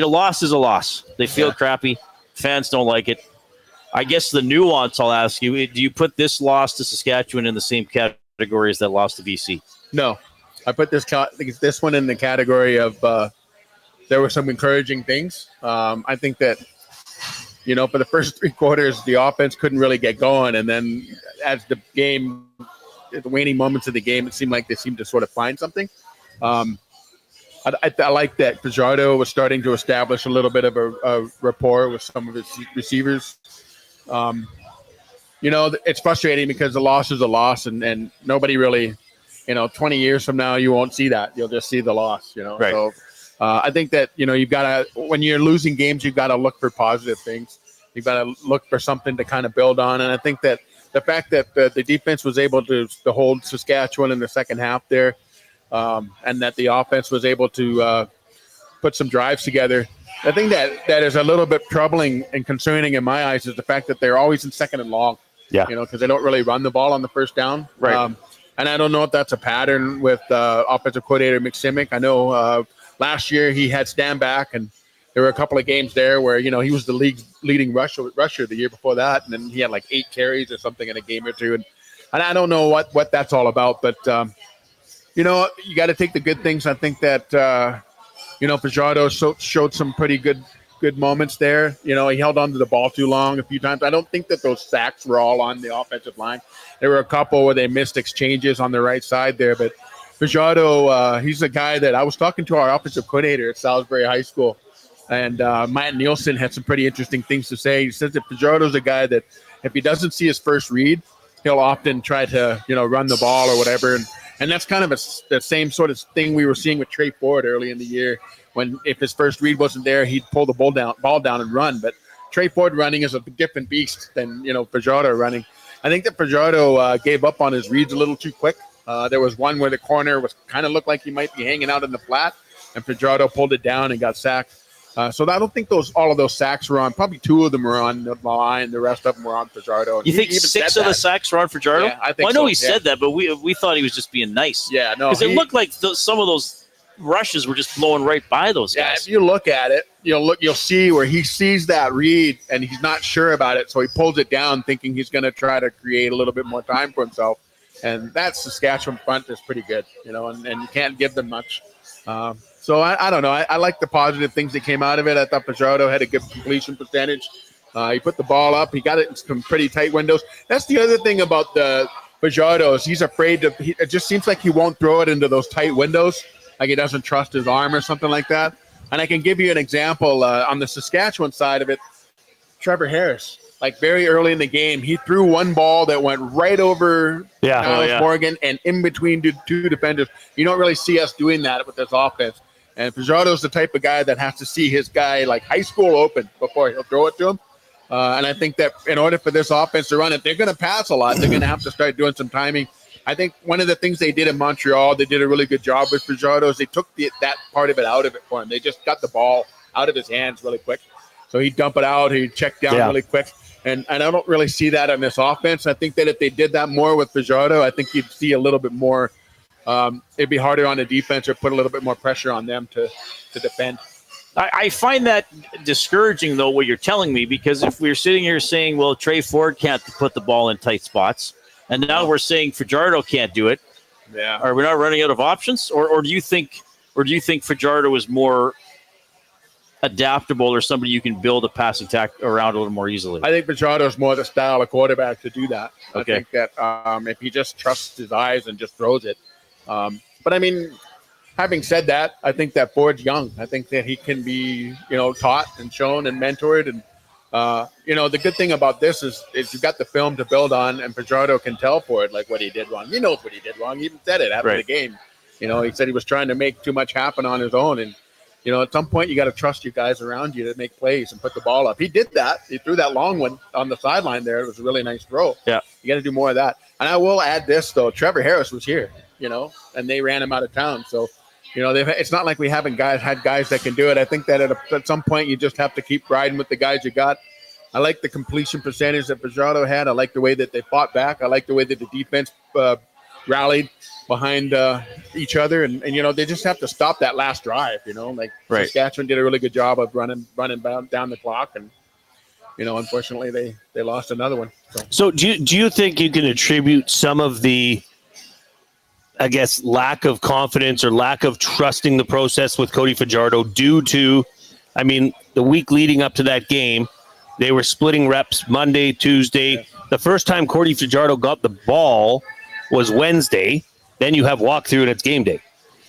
loss is a loss. They feel crappy. Fans don't like it. I guess the nuance I'll ask you, do you put this loss to Saskatchewan in the same category as that loss to BC? No. I put this one in the category of there were some encouraging things. I think that, for the first 3 quarters, the offense couldn't really get going. And then as the waning moments of the game, it seemed like they seemed to sort of find something. I like that Fajardo was starting to establish a little bit of a rapport with some of his receivers. It's frustrating because the loss is a loss and nobody really – 20 years from now, you won't see that. You'll just see the loss, Right. So I think that, you've got to, when you're losing games, you've got to look for positive things. You've got to look for something to kind of build on. And I think that the fact that the defense was able to hold Saskatchewan in the second half there, and that the offense was able to put some drives together, I think that is a little bit troubling and concerning in my eyes is the fact that they're always in second and long. Yeah. Because they don't really run the ball on the first down. Right. And I don't know if that's a pattern with offensive coordinator McSimic. I know last year he had stand back, and there were a couple of games there where, he was the league's leading rusher the year before that. And then he had like 8 carries or something in a game or two. And I don't know what that's all about. But, you got to take the good things. I think that, Fajardo showed some pretty good moments there. He held on to the ball too long a few times. I don't think that those sacks were all on the offensive line. There were a couple where they missed exchanges on the right side there. But Fajardo, he's a guy that I was talking to our offensive coordinator at Salisbury High School. And Matt Nielsen had some pretty interesting things to say. He says that Fajardo's a guy that if he doesn't see his first read, he'll often try to, run the ball or whatever. And that's kind of the same sort of thing we were seeing with Trey Ford early in the year. When if his first read wasn't there, he'd pull the ball down and run. But Trey Ford running is a different beast than Fajardo running. I think that Fajardo gave up on his reads a little too quick. There was one where the corner was kind of looked like he might be hanging out in the flat, and Fajardo pulled it down and got sacked. So I don't think all of those sacks were on. Probably 2 of them were on the line. The rest of them were on Fajardo. You think 6 of the sacks were on Fajardo? Yeah, I think I know so, he said that, but we thought he was just being nice. Yeah, no. Because it looked like some of those rushes were just blowing right by those guys. Yeah, if you look at it, you'll see where he sees that read and he's not sure about it, so he pulls it down thinking he's going to try to create a little bit more time for himself. And that Saskatchewan front is pretty good, and you can't give them much. So I don't know. I like the positive things that came out of it. I thought Fajardo had a good completion percentage. He put the ball up. He got it in some pretty tight windows. That's the other thing about the Fajardo is he's afraid to. It just seems like he won't throw it into those tight windows. Like he doesn't trust his arm or something like that. And I can give you an example on the Saskatchewan side of it. Trevor Harris, like very early in the game, he threw one ball that went right over Morgan and in between 2 defenders. You don't really see us doing that with this offense. And Fajardo's the type of guy that has to see his guy like high school open before he'll throw it to him. And I think that in order for this offense to run, if they're going to pass a lot, they're going to have to start doing some timing. I think one of the things they did in Montreal, they did a really good job with Fajardo, is they took that part of it out of it for him. They just got the ball out of his hands really quick. So he'd dump it out, he'd check down really quick. And I don't really see that on this offense. I think that if they did that more with Fajardo, I think you'd see a little bit more. It'd be harder on the defense or put a little bit more pressure on them to defend. I find that discouraging, though, what you're telling me, because if we're sitting here saying, well, Trey Ford can't put the ball in tight spots, and now we're saying Fajardo can't do it. Yeah. Are we not running out of options, or do you think Fajardo is more adaptable, or somebody you can build a passing attack around a little more easily? I think Fajardo is more the style of quarterback to do that. Okay. I think that if he just trusts his eyes and just throws it. But I mean, having said that, I think that Ford's young. I think that he can be, taught and shown and mentored. And, the good thing about this is you've got the film to build on, and Fajardo can tell Ford like what he did wrong. He knows what he did wrong. He even said it after the game. He said he was trying to make too much happen on his own. And, at some point you got to trust your guys around you to make plays and put the ball up. He did that. He threw that long one on the sideline there. It was a really nice throw. Yeah. You got to do more of that. And I will add this, though. Trevor Harris was here, and they ran him out of town. So, it's not like we haven't had guys that can do it. I think that at some point you just have to keep riding with the guys you got. I like the completion percentage that Fajardo had. I like the way that they fought back. I like the way that the defense rallied behind each other. And they just have to stop that last drive, Right. Saskatchewan did a really good job of running down the clock. And, unfortunately, they lost another one. So do you think you can attribute some of the, I guess, lack of confidence or lack of trusting the process with Cody Fajardo due to, the week leading up to that game, they were splitting reps Monday, Tuesday. Yeah. The first time Cody Fajardo got the ball was Wednesday. Then you have walkthrough and it's game day.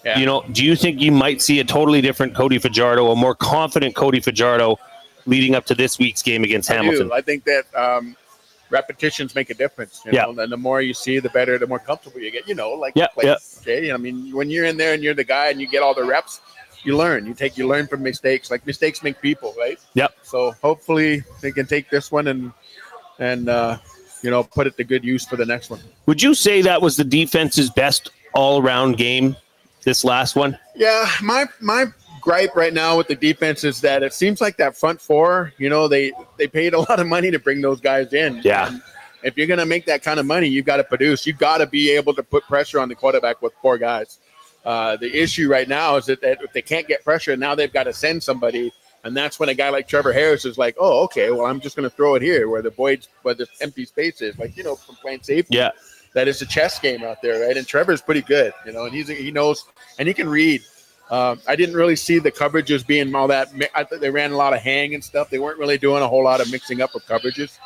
Yeah. Do you think you might see a totally different Cody Fajardo, a more confident Cody Fajardo leading up to this week's game against Hamilton? I think that repetitions make a difference. And the more you see, the better, the more comfortable you get. Jay. When you're in there and you're the guy and you get all the reps, you learn. You learn from mistakes. Like mistakes make people, right? Yep. So hopefully they can take this one and put it to good use for the next one. Would you say that was the defense's best all-around game, this last one? Yeah, my gripe right now with the defense is that it seems like that front four, they paid a lot of money to bring those guys in. Yeah. And if you're going to make that kind of money, you've got to produce. You've got to be able to put pressure on the quarterback with 4 guys. The issue right now is that if they can't get pressure, now they've got to send somebody. And that's when a guy like Trevor Harris is like, oh, okay, well, I'm just going to throw it here where the empty space is, like, from playing safety. Yeah. That is a chess game out there, right? And Trevor's pretty good, and he knows, and he can read. I didn't really see the coverages being all that. I thought they ran a lot of hang and stuff. They weren't really doing a whole lot of mixing up of coverages.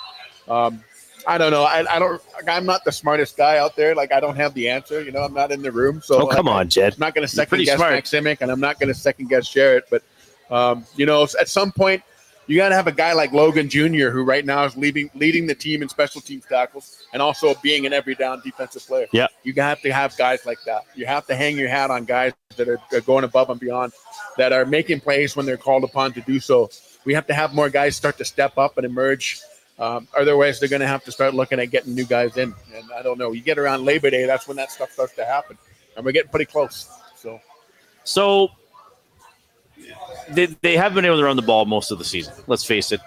I don't know. I'm not the smartest guy out there. Like, I don't have the answer. I'm not in the room. So come on, Jed. I'm not going to second guess Maximic, and I'm not going to second guess Jarrett. But at some point, you got to have a guy like Logan Jr., who right now is leading the team in special teams tackles and also being an every down defensive player. Yeah. You have to have guys like that. You have to hang your hat on guys that are going above and beyond, that are making plays when they're called upon to do so. We have to have more guys start to step up and emerge. Otherwise, they're going to have to start looking at getting new guys in. And I don't know. You get around Labor Day, that's when that stuff starts to happen. And we're getting pretty close. So they have been able to run the ball most of the season. Let's face it.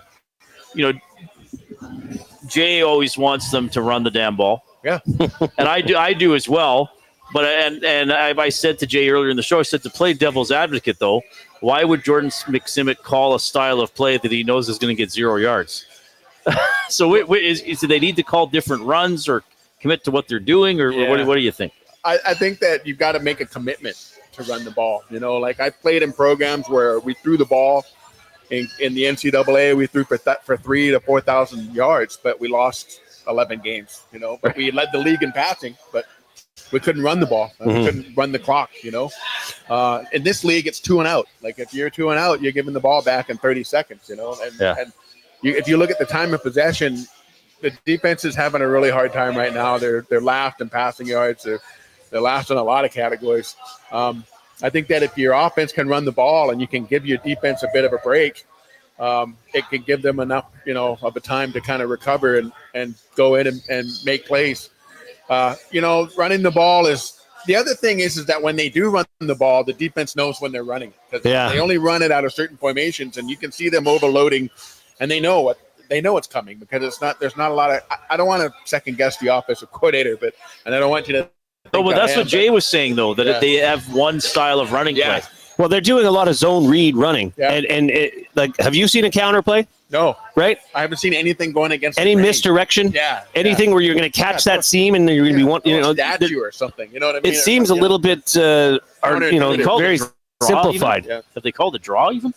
Jay always wants them to run the damn ball. Yeah. And I do as well. But I said to Jay earlier in the show, I said, to play devil's advocate, though, why would Jordan Maximic call a style of play that he knows is going to get 0 yards? So do they need to call different runs or commit to what they're doing, or what do you think? I think that you've got to make a commitment to run the ball. Like I played in programs where we threw the ball in the NCAA, we threw for 3,000 to 4,000 yards, but we lost 11 games, but we led the league in passing, but we couldn't run the ball. We couldn't run the clock, in this league, it's 2 and out. Like if you're 2 and out, you're giving the ball back in 30 seconds, and if you look at the time of possession, the defense is having a really hard time right now. They're last in passing yards. They're last in a lot of categories. I think that if your offense can run the ball and you can give your defense a bit of a break, it can give them enough, of a time to kind of recover and go in and make plays. Running the ball is the other thing is that when they do run the ball, the defense knows when they're running, because they only run it out of certain formations, and you can see them overloading, and they know it's coming, because there's not a lot of. I don't want to second guess the offensive coordinator, and I don't want you to. No, but that's what Jay was saying, though, that they have one style of running play. Well, they're doing a lot of zone read running, and have you seen a counter play? No, right? I haven't seen anything going against any misdirection. Anything where you're going to catch that seam and you're going to be statue or something. You know what I mean? It seems a little bit, very simplified. Have they called a draw even?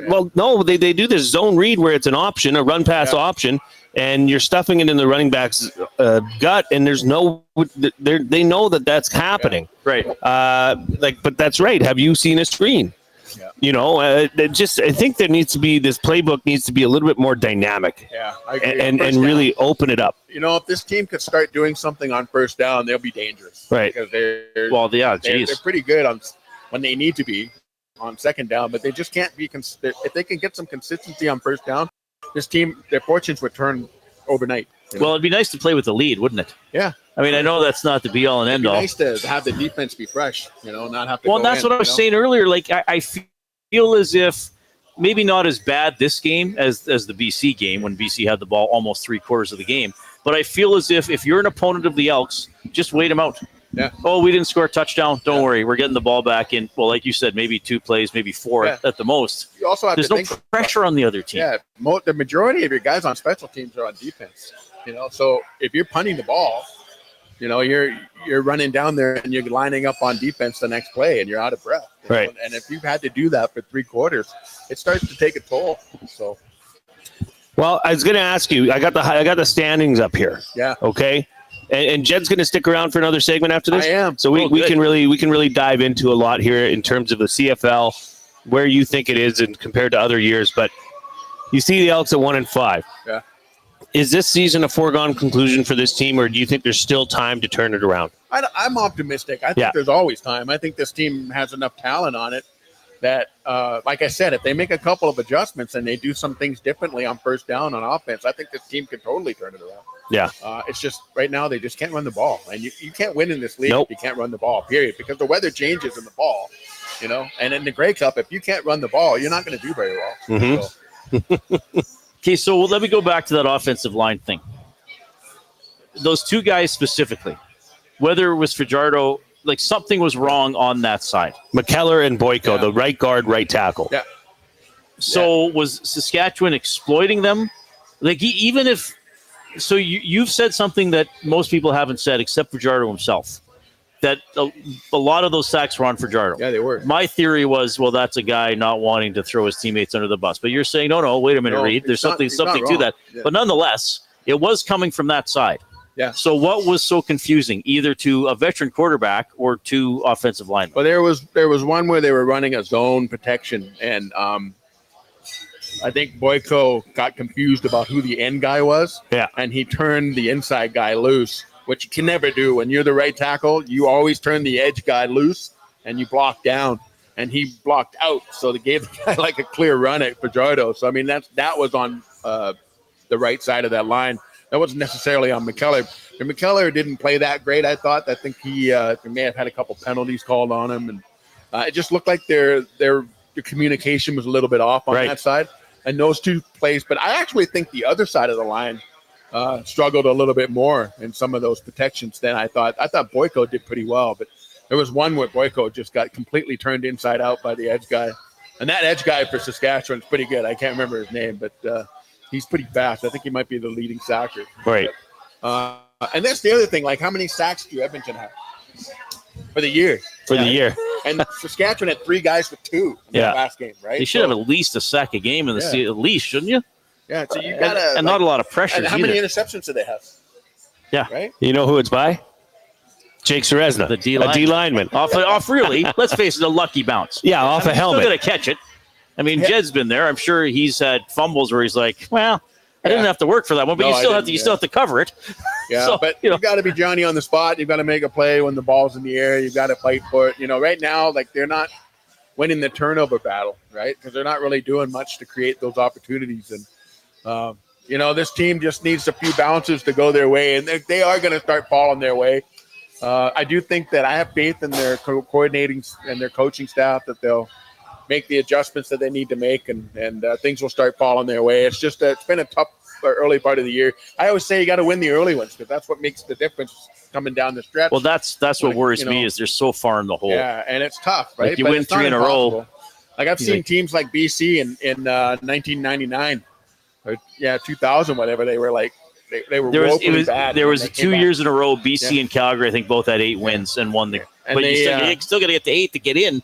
Well, no, they do this zone read where it's an option, a run pass option, and you're stuffing it in the running back's gut, and there's they know that that's happening. Right. But that's right. Have you seen a screen? I think there needs to be, this playbook needs to be a little bit more dynamic. Yeah, I agree. And really open it up. If this team could start doing something on first down, they'll be dangerous. Right. Because they're pretty good on when they need to be on second down, but they just can't be. If they can get some consistency on first down, this team, their fortunes would turn overnight. Well, it'd be nice to play with the lead, wouldn't it? Yeah. I mean, I know that's not the be all and end all. It'd be nice to have the defense be fresh, not have to Well, go that's in, what I was saying earlier. Like, I feel as if maybe not as bad this game as the BC game when BC had the ball almost 3/4 of the game. But I feel as if you're an opponent of the Elks, just wait them out. Yeah. Oh, we didn't score a touchdown. Don't worry. We're getting the ball back in. Well, like you said, maybe 2 plays, maybe 4 at the most. You also have There's to no pressure on the other team. Yeah, the majority of your guys on special teams are on defense. So if you're punting the ball, you're running down there and you're lining up on defense the next play and you're out of breath. Right. And if you've had to do that for 3 quarters, it starts to take a toll. So. Well, I was going to ask you. I got the standings up here. Yeah. Okay. And Jed's going to stick around for another segment after this. I am. So we can really dive into a lot here in terms of the CFL, where you think it is and compared to other years. But you see the Elks at 1-5. Yeah. Is this season a foregone conclusion for this team, or do you think there's still time to turn it around? I'm optimistic. I think there's always time. I think this team has enough talent on it that, like I said, if they make a couple of adjustments and they do some things differently on first down on offense, I think this team can totally turn it around. Yeah. It's just right now they just can't run the ball. And you can't win in this league Nope. if you can't run the ball, period, because the weather changes in the fall, And in the Grey Cup, if you can't run the ball, you're not going to do very well. Mm-hmm. Okay, so let me go back to that offensive line thing. Those 2 guys specifically, whether it was Fajardo, like something was wrong on that side. McKellar and Boyko, the right guard, right tackle. Yeah. So was Saskatchewan exploiting them? Like even if – so you've said something that most people haven't said except Fajardo himself, that a lot of those sacks were on Fajardo. Yeah, they were. My theory was, well, that's a guy not wanting to throw his teammates under the bus. But you're saying, no, wait a minute, No, Reid. There's something to wrong. that. Yeah. But nonetheless, it was coming from that side. Yeah. So what was so confusing, either to a veteran quarterback or to offensive linemen? Well, there was one where they were running a zone protection, and I think Boyko got confused about who the end guy was. Yeah. And he turned the inside guy loose, which you can never do. When you're the right tackle, you always turn the edge guy loose and you block down. And he blocked out, so they gave the guy like a clear run at Fajardo. So I mean that was on the right side of that line. That wasn't necessarily on McKellar. And McKellar didn't play that great, I thought. I think he may have had a couple penalties called on him, and it just looked like their communication was a little bit off on that side. And those 2 plays, but I actually think the other side of the line struggled a little bit more in some of those protections than I thought. I thought Boyko did pretty well, but there was one where Boyko just got completely turned inside out by the edge guy. And that edge guy for Saskatchewan is pretty good. I can't remember his name, but he's pretty fast. I think he might be the leading sacker. Right. And that's the other thing. Like, how many sacks do Edmonton have for the year? For the year. And Saskatchewan had 3 guys with 2 in the last game, right? They should have at least a sack a game in the season, at least, shouldn't you? Yeah, so you got to... And not a lot of pressure. And how many interceptions do they have? Yeah. Right? You know who it's by? Jake Serezna, the D lineman. Off really, let's face it, a lucky bounce. Yeah, off a helmet. Still going to catch it. I mean, Jed's been there. I'm sure he's had fumbles where he's like, well, I didn't have to work for that one, but you still have to cover it. Yeah, So, but you've got to be Johnny on the spot. You've got to make a play when the ball's in the air. You've got to fight for it. Right now, like, they're not winning the turnover battle, right? Because they're not really doing much to create those opportunities. And, this team just needs a few bounces to go their way, and they are going to start falling their way. I do think that I have faith in their coordinating and their coaching staff that they'll make the adjustments that they need to make, and things will start falling their way. It's just it's been a tough early part of the year. I always say you got to win the early ones because that's what makes the difference coming down the stretch. Well, that's what worries me is they're so far in the hole. Yeah, and it's tough, right? Like you win 3 in a row. Like I've seen teams like BC in 1999 or 2000, whatever. They were like they were woefully bad. There was 2 years in a row. BC and Calgary, I think, both had 8 wins and won the. And but they, you still got to get to 8 to get in.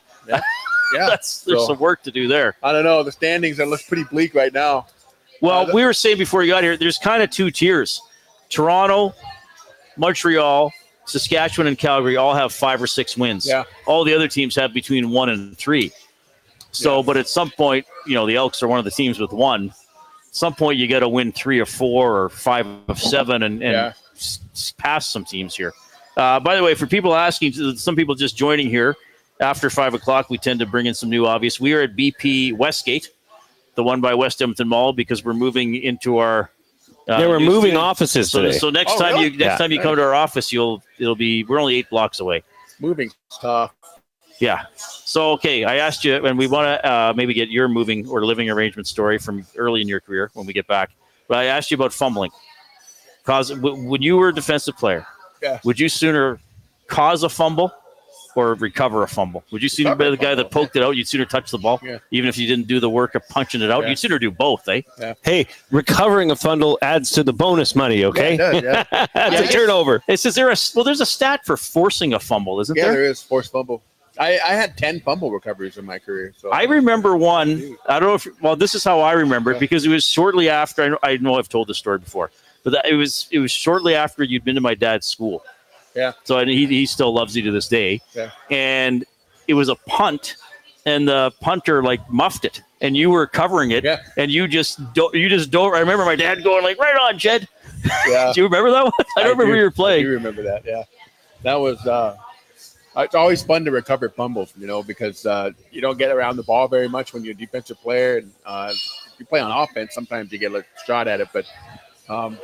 Yeah, there's some work to do there. I don't know. The standings look pretty bleak right now. Well, we were saying before you got here, there's kind of 2 tiers. Toronto, Montreal, Saskatchewan, and Calgary all have 5 or 6 wins. Yeah. All the other teams have between 1 and 3. So, but at some point, the Elks are one of the teams with 1. At some point, you got to win 3 or 4 or 5 of 7 and pass some teams here. By the way, for people asking, some people just joining here, after 5 o'clock, we tend to bring in some new obvious. We are at BP Westgate, the one by West Edmonton Mall, because we're moving into our They were moving offices So, today. so next Oh, time really? time you come to our office, we're only 8 blocks away. Moving tough. Yeah. So, okay, I asked you, and we want to maybe get your moving or living arrangement story from early in your career when we get back. But I asked you about fumbling. When you were a defensive player, would you sooner cause a fumble or recover a fumble? Would you sooner be the guy that poked it out? You'd sooner touch the ball, even if you didn't do the work of punching it out. You'd sooner do both, eh? Yeah. Hey, recovering a fumble adds to the bonus money, okay? Yeah, it does, yeah. That's a turnover. There's a stat for forcing a fumble, isn't there? Yeah, there is forced fumble. I had 10 fumble recoveries in my career. So I remember one. I don't know if this is how I remember it, because it was shortly after. I know I've told this story before, but it was shortly after you'd been to my dad's school. Yeah. So he still loves you to this day. Yeah. And it was a punt, and the punter muffed it, and you were covering it, and you just don't. I remember my dad going like, "Right on, Jed." Yeah. Do you remember that one? I don't remember you were playing. I do remember that. Yeah. That was. It's always fun to recover fumbles, because you don't get around the ball very much when you're a defensive player, and if you play on offense, sometimes you get a shot at it, but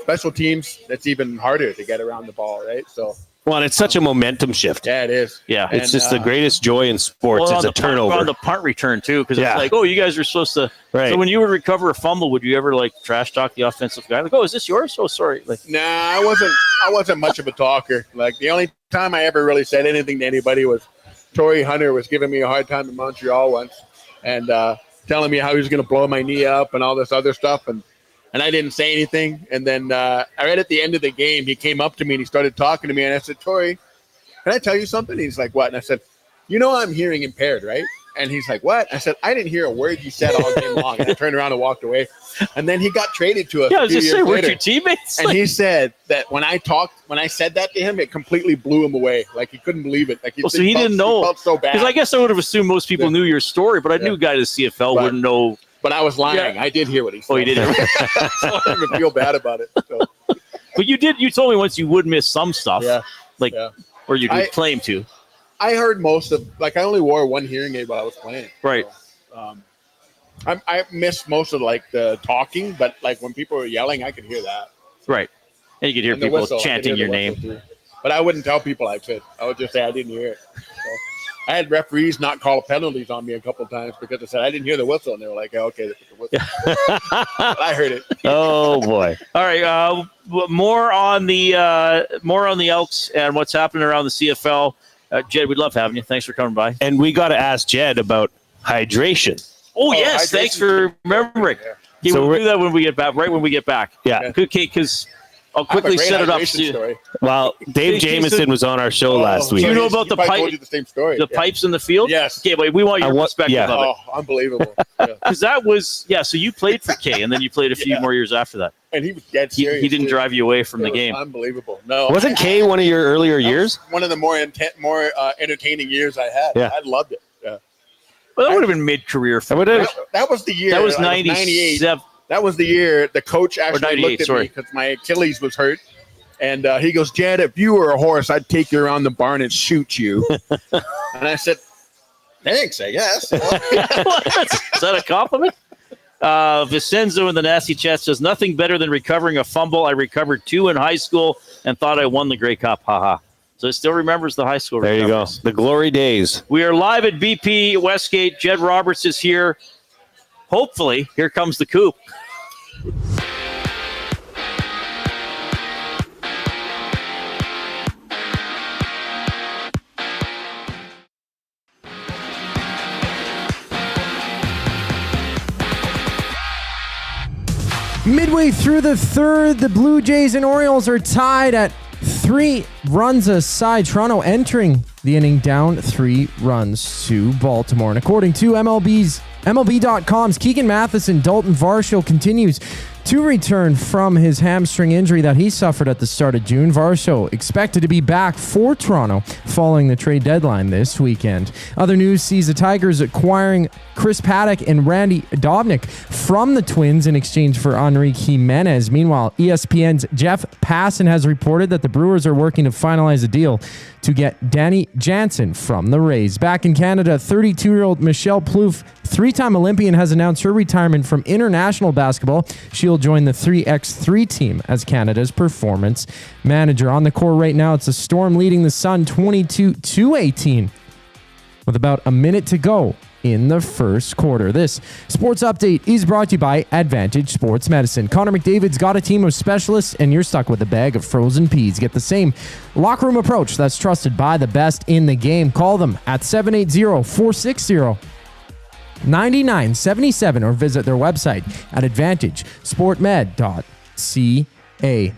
special teams, that's even harder to get around the ball, right? So. Well, and it's such a momentum shift. Yeah, it is. Yeah. It's just the greatest joy in sports is a turnover. On the punt return, too, because it's like, oh, you guys are supposed to. Right. So when you would recover a fumble, would you ever trash talk the offensive guy? Like, oh, is this yours? Oh, sorry. Nah, I wasn't much of a talker. The only time I ever really said anything to anybody was Torrey Hunter was giving me a hard time in Montreal once and telling me how he was going to blow my knee up and all this other stuff. And I didn't say anything. And then right at the end of the game, he came up to me and he started talking to me. And I said, Torrey, can I tell you something? And he's like, what? And I said, I'm hearing impaired, right? And he's like, what? I said, I didn't hear a word you said all game long. And I turned around and walked away. And then he got traded to us. Yeah, I was just saying, weren't later. you teammates? And he said that when I said that to him, it completely blew him away. He couldn't believe it. So he didn't know. He felt so bad. Because I guess I would have assumed most people knew your story, but I knew a guy at the CFL wouldn't know. But I was lying. Yeah. I did hear what he said. Oh, you did hear it. So I don't even feel bad about it. So. But you did. You told me once you would miss some stuff. Yeah. Or you would claim to. I heard most of, I only wore one hearing aid while I was playing. Right. So, I missed most of the talking, but when people were yelling, I could hear that. Right. And you could hear And the people whistle, chanting your name. Too. But I wouldn't tell people I could. I would just say I didn't hear it. So, I had referees not call penalties on me a couple of times because I said I didn't hear the whistle, and they were like, oh, "Okay, the whistle." But I heard it. Oh boy! All right, more on the Elks and what's happening around the CFL. Jed, we'd love having you. Thanks for coming by. And we got to ask Jed about hydration. Oh yes, thanks for remembering. Yeah. Okay, So we'll do that when we get back. Right when we get back. Yeah. Okay, because I'll quickly set it up. Well, Dave Jameson was on our show last week. Do you know about the pipe? Told you the same story. The pipes in the field? Yes. Okay, wait, we want your perspective of it. Oh, unbelievable. Because that was so you played for Kay, and then you played a few more years after that. And he was dead serious. He didn't drive you away from the game. Unbelievable. No, wasn't Kay one of your earlier years? One of the more entertaining years I had. Yeah. I loved it. Yeah. Well, that would have been mid-career. That was the year. That was 98. That was the year the coach actually looked at me sorry. because my Achilles was hurt. And he goes, Jed, if you were a horse, I'd take you around the barn and shoot you. And I said, thanks, I guess. Is that a compliment? Vicenzo in the nasty chat says, nothing better than recovering a fumble. I recovered 2 in high school and thought I won the Grey Cup. Haha. So it still remembers the high school There you go. The glory days. We are live at BP Westgate. Jed Roberts is here. Hopefully, here comes the coup. Midway through the third, the Blue Jays and Orioles are tied at 3 runs aside. Toronto entering the inning down 3 runs to Baltimore. And according to MLB.com's Keegan Matheson, Dalton Varsho continues to return from his hamstring injury that he suffered at the start of June. Varsho expected to be back for Toronto following the trade deadline this weekend. Other news sees the Tigers acquiring Chris Paddock and Randy Dobnik from the Twins in exchange for Enrique Jimenez. Meanwhile, ESPN's Jeff Passan has reported that the Brewers are working to finalize a deal to get Danny Jansen from the Rays. Back in Canada, 32-year-old Michelle Plouffe, three-time Olympian, has announced her retirement from international basketball. She'll join the 3x3 team as Canada's performance manager. On the court right now, it's the Storm leading the Sun 22-18 with about a minute to go in the first quarter. This sports update is brought to you by Advantage Sports Medicine. Connor McDavid's got a team of specialists, and you're stuck with a bag of frozen peas. Get the same locker room approach that's trusted by the best in the game. Call them at 780-460-9977 or visit their website at advantagesportmed.ca.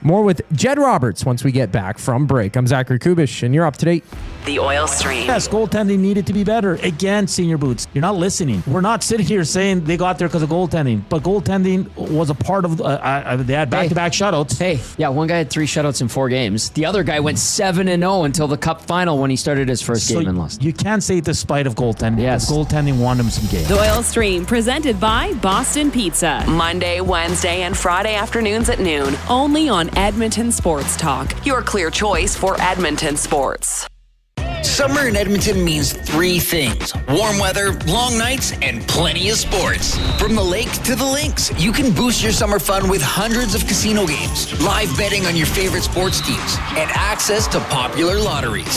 More with Jed Roberts once we get back from break. I'm Zachary Kubish, and you're up to date. The oil stream. Yes, goaltending needed to be better. Again, Senior Boots, you're not listening. We're not sitting here saying they got there because of goaltending, but goaltending was a part of, they had back-to-back shutouts. Hey, yeah, one guy had 3 shutouts in 4 games. The other guy went 7-0 until the Cup final when he started his first game and lost. You can't say despite of goaltending. Yes. Goaltending won him some games. The Oil Stream, presented by Boston Pizza. Monday, Wednesday, and Friday afternoons at noon. Only on Edmonton Sports Talk. Your clear choice for Edmonton sports. Summer in Edmonton means 3 things: warm weather, long nights, and plenty of sports. From the lake to the links, you can boost your summer fun with hundreds of casino games, live betting on your favorite sports teams, and access to popular lotteries.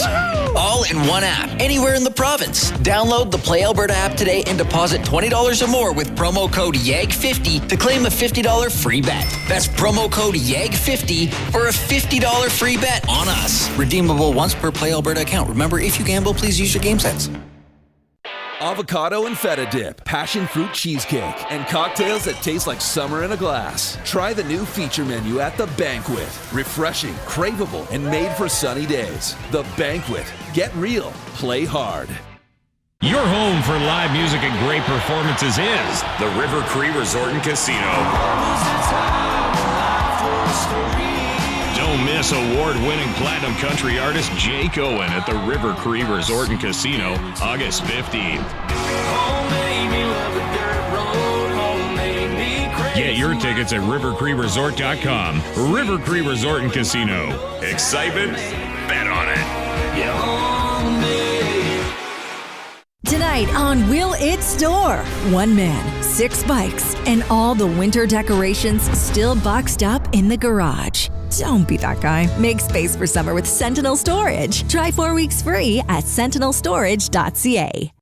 All in one app, anywhere in the province. Download the Play Alberta app today and deposit $20 or more with promo code YAG50 to claim a $50 free bet. That's promo code YAG50 for a $50 free bet on us. Redeemable once per Play Alberta account. Remember, if you gamble, please use your game sense. Avocado and feta dip, passion fruit cheesecake, and cocktails that taste like summer in a glass. Try the new feature menu at The Banquet. Refreshing, craveable, and made for sunny days. The Banquet. Get real. Play hard. Your home for live music and great performances is the River Cree Resort and Casino. Don't miss award-winning platinum country artist Jake Owen at the River Cree Resort and Casino, August 15th. Get your tickets at rivercreeresort.com. River Cree Resort and Casino. Excitement? Bet on it. Tonight on Will It Store? 1 man, 6 bikes, and all the winter decorations still boxed up in the garage. Don't be that guy. Make space for summer with Sentinel Storage. Try 4 weeks free at sentinelstorage.ca.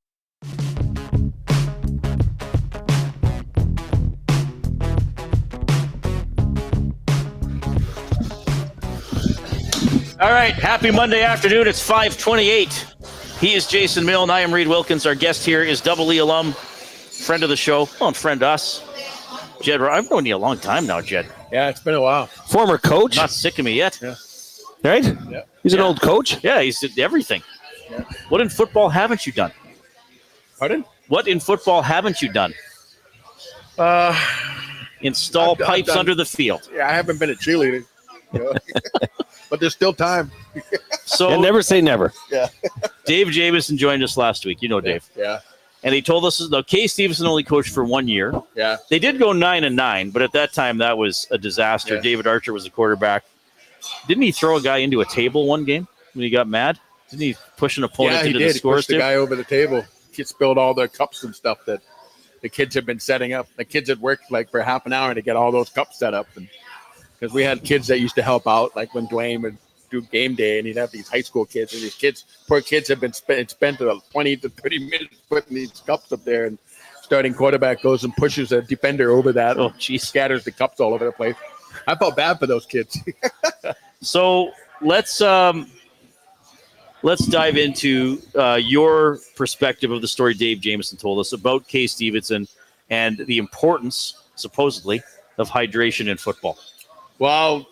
All right, happy Monday afternoon. It's 5:28. He is Jason Milne. I am Reid Wilkins. Our guest here is Double E alum, friend of the show, well, and friend to us, Jed. I've known you a long time now, Jed. Yeah, it's been a while. Former coach. Not sick of me yet. Yeah. Right? Yeah. He's an old coach. Yeah, he's did everything. Yeah. What in football haven't you done? Pardon? What in football haven't you done? Install pipes under the field. Yeah, I haven't been a cheerleader. You know? But there's still time. So and never say never. Yeah. Dave Jamieson joined us last week. You know Dave. Yeah. And he told us that Kay Stevenson only coached for 1 year. Yeah. They did go 9-9, but at that time that was a disaster. Yeah. David Archer was the quarterback. Didn't he throw a guy into a table one game when he got mad? Didn't he push an opponent into the scores? He pushed the guy over the table. He spilled all the cups and stuff that the kids had been setting up. The kids had worked like for half an hour to get all those cups set up. And because we had kids that used to help out, like when Dwayne would do game day and he'd have these high school kids, and these kids, poor kids, have been spent 20 to 30 minutes putting these cups up there, and starting quarterback goes and pushes a defender over that. Oh, geez. Scatters the cups all over the place. I felt bad for those kids. So let's dive into your perspective of the story Dave Jamieson told us about Kay Stevenson and the importance, supposedly, of hydration in football. Well,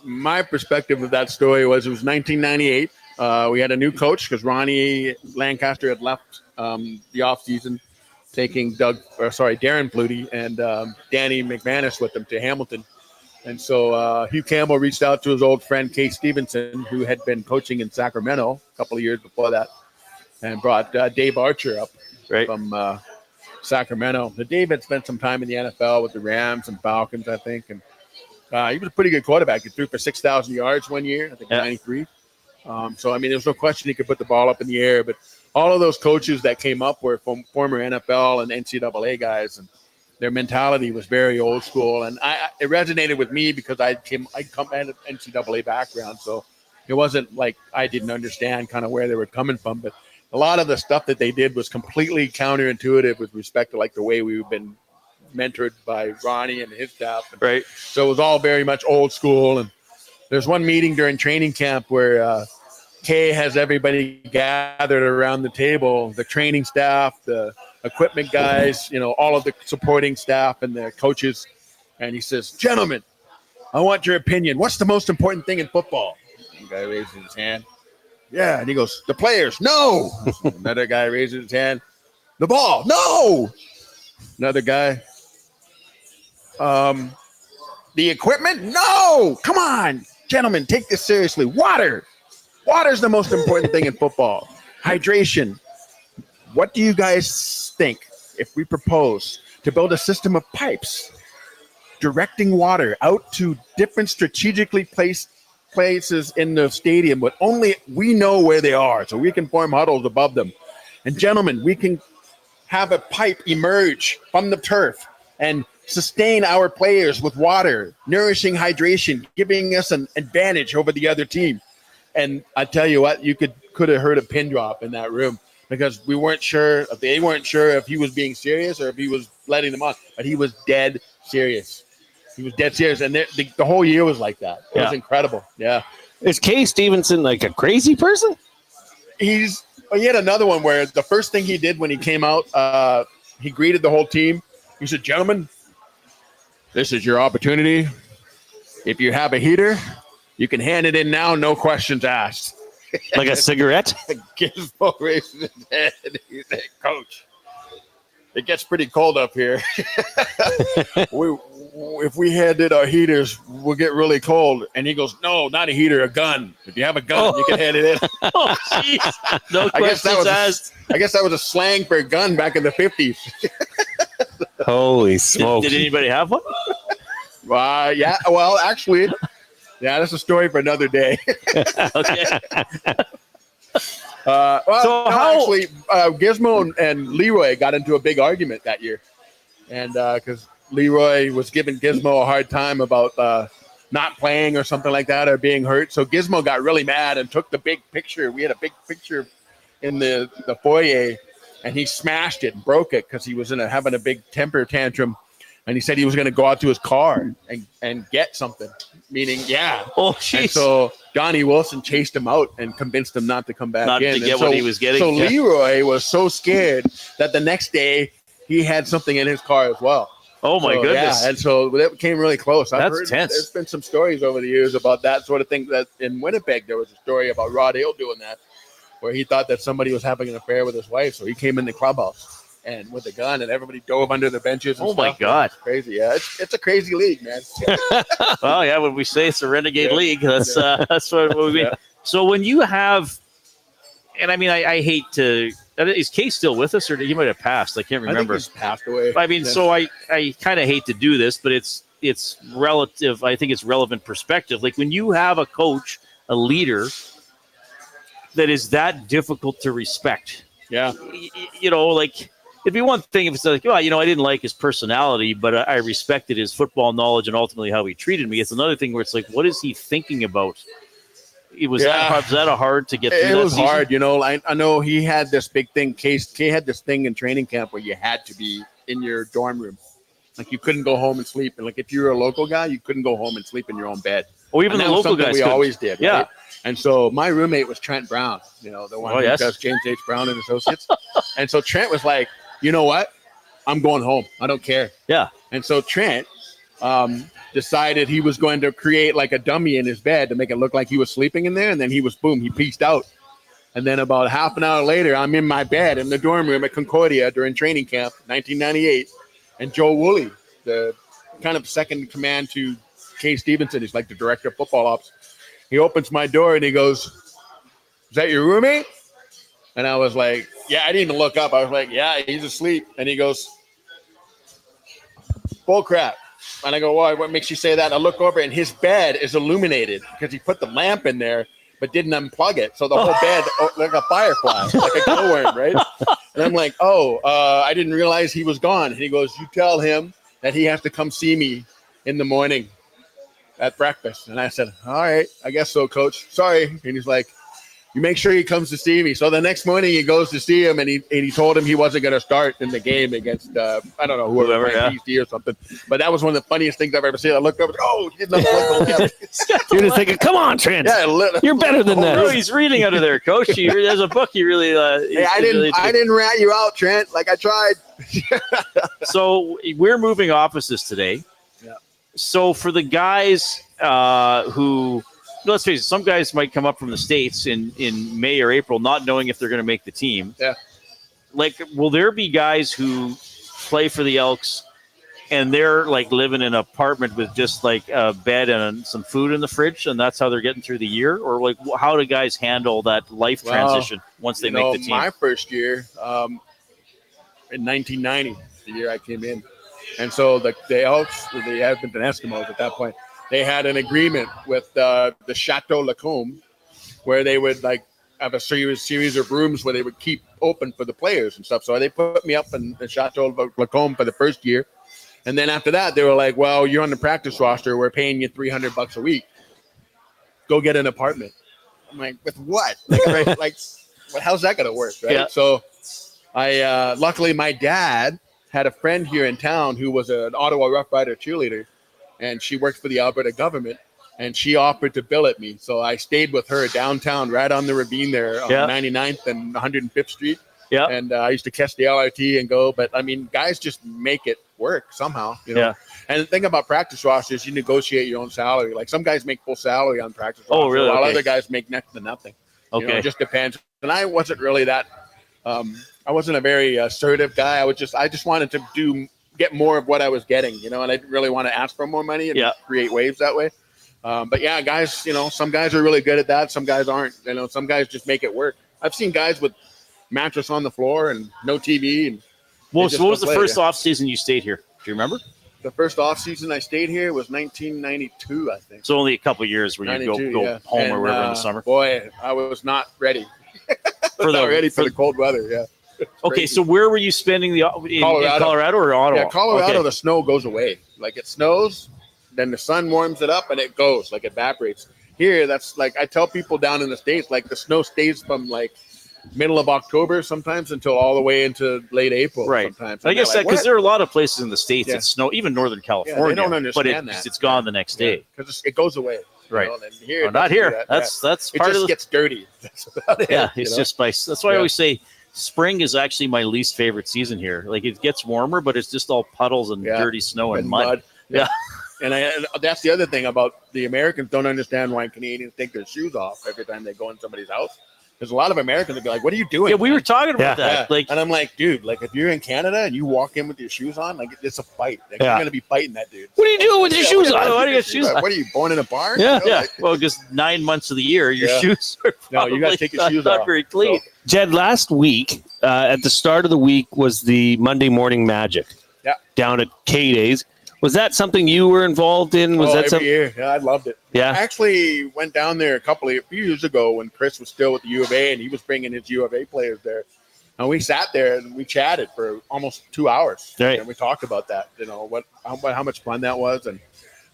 my perspective of that story was it was 1998. We had a new coach because Ronnie Lancaster had left the offseason, taking Darren Flutie and Danny McManus with them to Hamilton. And so Hugh Campbell reached out to his old friend Kay Stevenson, who had been coaching in Sacramento a couple of years before that, and brought Dave Archer up from Sacramento. Now, Dave had spent some time in the NFL with the Rams and Falcons, I think, and he was a pretty good quarterback. He threw for 6,000 yards one year, I think, in 93. So, I mean, there's no question he could put the ball up in the air. But all of those coaches that came up were from former NFL and NCAA guys, and their mentality was very old school. And it resonated with me because I come at an NCAA background, so it wasn't like I didn't understand kind of where they were coming from. But a lot of the stuff that they did was completely counterintuitive with respect to like the way we've been mentored by Ronnie and his staff. Right. So it was all very much old school. And there's one meeting during training camp where Kay has everybody gathered around the table, the training staff, the equipment guys, all of the supporting staff and the coaches. And he says, "Gentlemen, I want your opinion. What's the most important thing in football?" One guy raises his hand. "Yeah." And he goes, "The players." "No." Another guy raises his hand. "The ball." "No." Another guy. "The equipment." "No." "Come on, gentlemen, take this seriously. Water. Water's the most important thing in football. Hydration. What do you guys think if we propose to build a system of pipes directing water out to different strategically placed places in the stadium, but only we know where they are, so we can form huddles above them. And gentlemen, we can have a pipe emerge from the turf and sustain our players with water, nourishing hydration, giving us an advantage over the other team." And I tell you what, you could have heard a pin drop in that room because they weren't sure if he was being serious or if he was letting them on, but he was dead serious. He was dead serious, and the whole year was like that. It was incredible. Yeah. Is Kay Stevenson like a crazy person? He had another one where the first thing he did when he came out, he greeted the whole team. He said, "Gentlemen, this is your opportunity. If you have a heater, you can hand it in now, no questions asked." Like a cigarette? Gizmo raises his head. He said, "Coach, it gets pretty cold up here. If we handed our heaters, we'll get really cold." And he goes, "No, not a heater, a gun. If you have a gun, you can hand it in." Oh, jeez. No questions asked. I guess that was a slang for a gun back in the 50s. Holy smokes. Did anybody have one? Yeah. Well, actually, yeah, that's a story for another day. Okay. Actually, Gizmo and Leroy got into a big argument that year. And because Leroy was giving Gizmo a hard time about not playing or something like that or being hurt. So Gizmo got really mad and took the big picture. We had a big picture in the foyer, and he smashed it and broke it because he was having a big temper tantrum. And he said he was going to go out to his car and get something, meaning, yeah. Oh, jeez. And so Donnie Wilson chased him out and convinced him not to come back in. Not to get what he was getting. So Leroy was so scared that the next day he had something in his car as well. Oh, my goodness. Yeah, and so that came really close. That's tense. There's been some stories over the years about that sort of thing. That in Winnipeg, there was a story about Rod Hill doing that, where he thought that somebody was having an affair with his wife. So he came in the clubhouse and with a gun, and everybody dove under the benches. And my God. It's crazy. Yeah, it's a crazy league, man. Well, yeah, when we say it's a renegade league, that's what we mean. Yeah. So when you have, and I mean, I hate to, is Kay still with us, or he might have passed? I can't remember. I think he's passed away. I mean, so I kind of hate to do this, but it's relative. I think it's relevant perspective. Like when you have a coach, a leader that is that difficult to respect. Yeah. Like it'd be one thing if it's like, well, I didn't like his personality, but I respected his football knowledge and ultimately how he treated me. It's another thing where it's like, what is he thinking about? Was that hard to get through? It that was season? hard. I know he had this big thing. Kay had this thing in training camp where you had to be in your dorm room. Like you couldn't go home and sleep. And like if you were a local guy, you couldn't go home and sleep in your own bed. Or even the local guys. We always did. Yeah. Right? And so my roommate was Trent Brown, the one who does James H. Brown and Associates. And so Trent was like, "You know what? I'm going home. I don't care." Yeah. And so Trent decided he was going to create like a dummy in his bed to make it look like he was sleeping in there. And then he pieced out. And then about half an hour later, I'm in my bed in the dorm room at Concordia during training camp, 1998. And Joe Woolley, the kind of second in command to Kay Stevenson, he's like the director of football ops. He opens my door and he goes, "Is that your roommate?" And I was like, "Yeah." I didn't even look up. I was like, "Yeah, he's asleep." And he goes, "Bull crap." And I go, "Why? What makes you say that?" And I look over and his bed is illuminated because he put the lamp in there, but didn't unplug it. So the whole bed, like a firefly, like a glowworm, right? And I'm like, I didn't realize he was gone. And he goes, you tell him that he has to come see me in the morning at breakfast. And I said, all right, I guess so, coach. Sorry. And he's like, you make sure he comes to see me. So the next morning he goes to see him, and he told him he wasn't going to start in the game against, I don't know, whoever DC or something. But that was one of the funniest things I've ever seen. I looked up, he didn't unplug You're just thinking, come on, Trent. Yeah, you're better than that. Oh, he's reading out of there, coach. There's a book you really. Hey, I didn't rat you out, Trent. Like I tried. So we're moving offices today. Yeah. So for the guys who, let's face it, some guys might come up from the States in May or April not knowing if they're going to make the team. Yeah. Like, will there be guys who play for the Elks and they're like living in an apartment with just like a bed and some food in the fridge, and that's how they're getting through the year? Or like, how do guys handle that life transition once they make the team? My first year in 1990, the year I came in. And so the Elks, the Edmonton Eskimos at that point, they had an agreement with the Chateau Lacombe where they would like have a series of rooms where they would keep open for the players and stuff. So they put me up in the Chateau Lacombe for the first year. And then after that, they were like, well, you're on the practice roster. We're paying you $300 a week. Go get an apartment. I'm like, with what? Like how's that going to work? Right. Yeah. So I luckily my dad had a friend here in town who was an Ottawa Rough Rider cheerleader. And she worked for the Alberta government, and she offered to billet me. So I stayed with her downtown, right on the ravine there on 99th and 105th Street. Yeah. And I used to catch the LRT and go. But, I mean, guys just make it work somehow. You know? Yeah. And the thing about practice rosters, you negotiate your own salary. Like some guys make full salary on practice rosters, really? while Okay. other guys make next to nothing. Okay. You know, it just depends. And I wasn't really that I wasn't a very assertive guy. I just wanted to get more of what I was getting, you know, and I didn't really want to ask for more money and create waves that way. But yeah, guys, you know, some guys are really good at that. Some guys aren't, you know, some guys just make it work. I've seen guys with mattress on the floor and no TV. And what was the first off season you stayed here? Do you remember? The first off season I stayed here was 1992, I think. So only a couple of years where you go home or wherever in the summer. Boy, I was not ready. Not ready for the cold weather. Yeah. Okay, so where were you spending in Colorado or Ottawa? Yeah, Colorado, okay. The snow goes away. Like it snows, then the sun warms it up and it goes, like evaporates. Here, that's like I tell people down in the States, like the snow stays from like middle of October sometimes until all the way into late April. Right. Sometimes. I guess that because there are a lot of places in the States that snow, even Northern California. They don't understand but that. It's gone the next day. Because it goes away. Right. You know, and here, not here. That's it part just of gets dirty. That's about it, yeah, it's you know? just that's why I always say spring is actually my least favorite season here. Like it gets warmer, but it's just all puddles and dirty snow and mud. Yeah. And that's the other thing about the Americans don't understand why Canadians take their shoes off every time they go in somebody's house. Because a lot of Americans would be like, what are you doing? Yeah, we were talking about that. Yeah. And I'm like, dude, like if you're in Canada and you walk in with your shoes on, like it's a fight. Like, you're going to be fighting that dude. What are you doing with your shoes on? Why do you have shoes on? What are you, born in a barn? Yeah. You know, like, well, just 9 months of the year, your shoes are you got to take your shoes off. Not very clean. So, Jed, last week, at the start of the week was the Monday Morning Magic down at K-Days. Was that something you were involved in? Was that every year. Yeah, I loved it. Yeah. I actually went down there a few years ago when Chris was still with the U of A and he was bringing his U of A players there. And we sat there and we chatted for almost 2 hours. Right. And we talked about that, you know, how much fun that was. And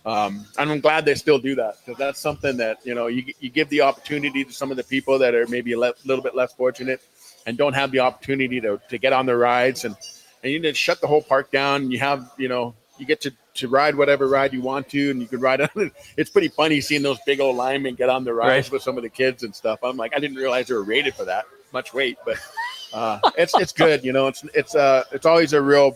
I'm glad they still do that because that's something that, you know, you give the opportunity to some of the people that are maybe a little bit less fortunate and don't have the opportunity to get on the rides. And you just shut the whole park down. And you have, you know, you get to ride whatever ride you want to, and you can ride on it. It's pretty funny seeing those big old linemen get on the rides with some of the kids and stuff. I'm like, I didn't realize they were rated for that much weight, but it's good. You know, it's always a real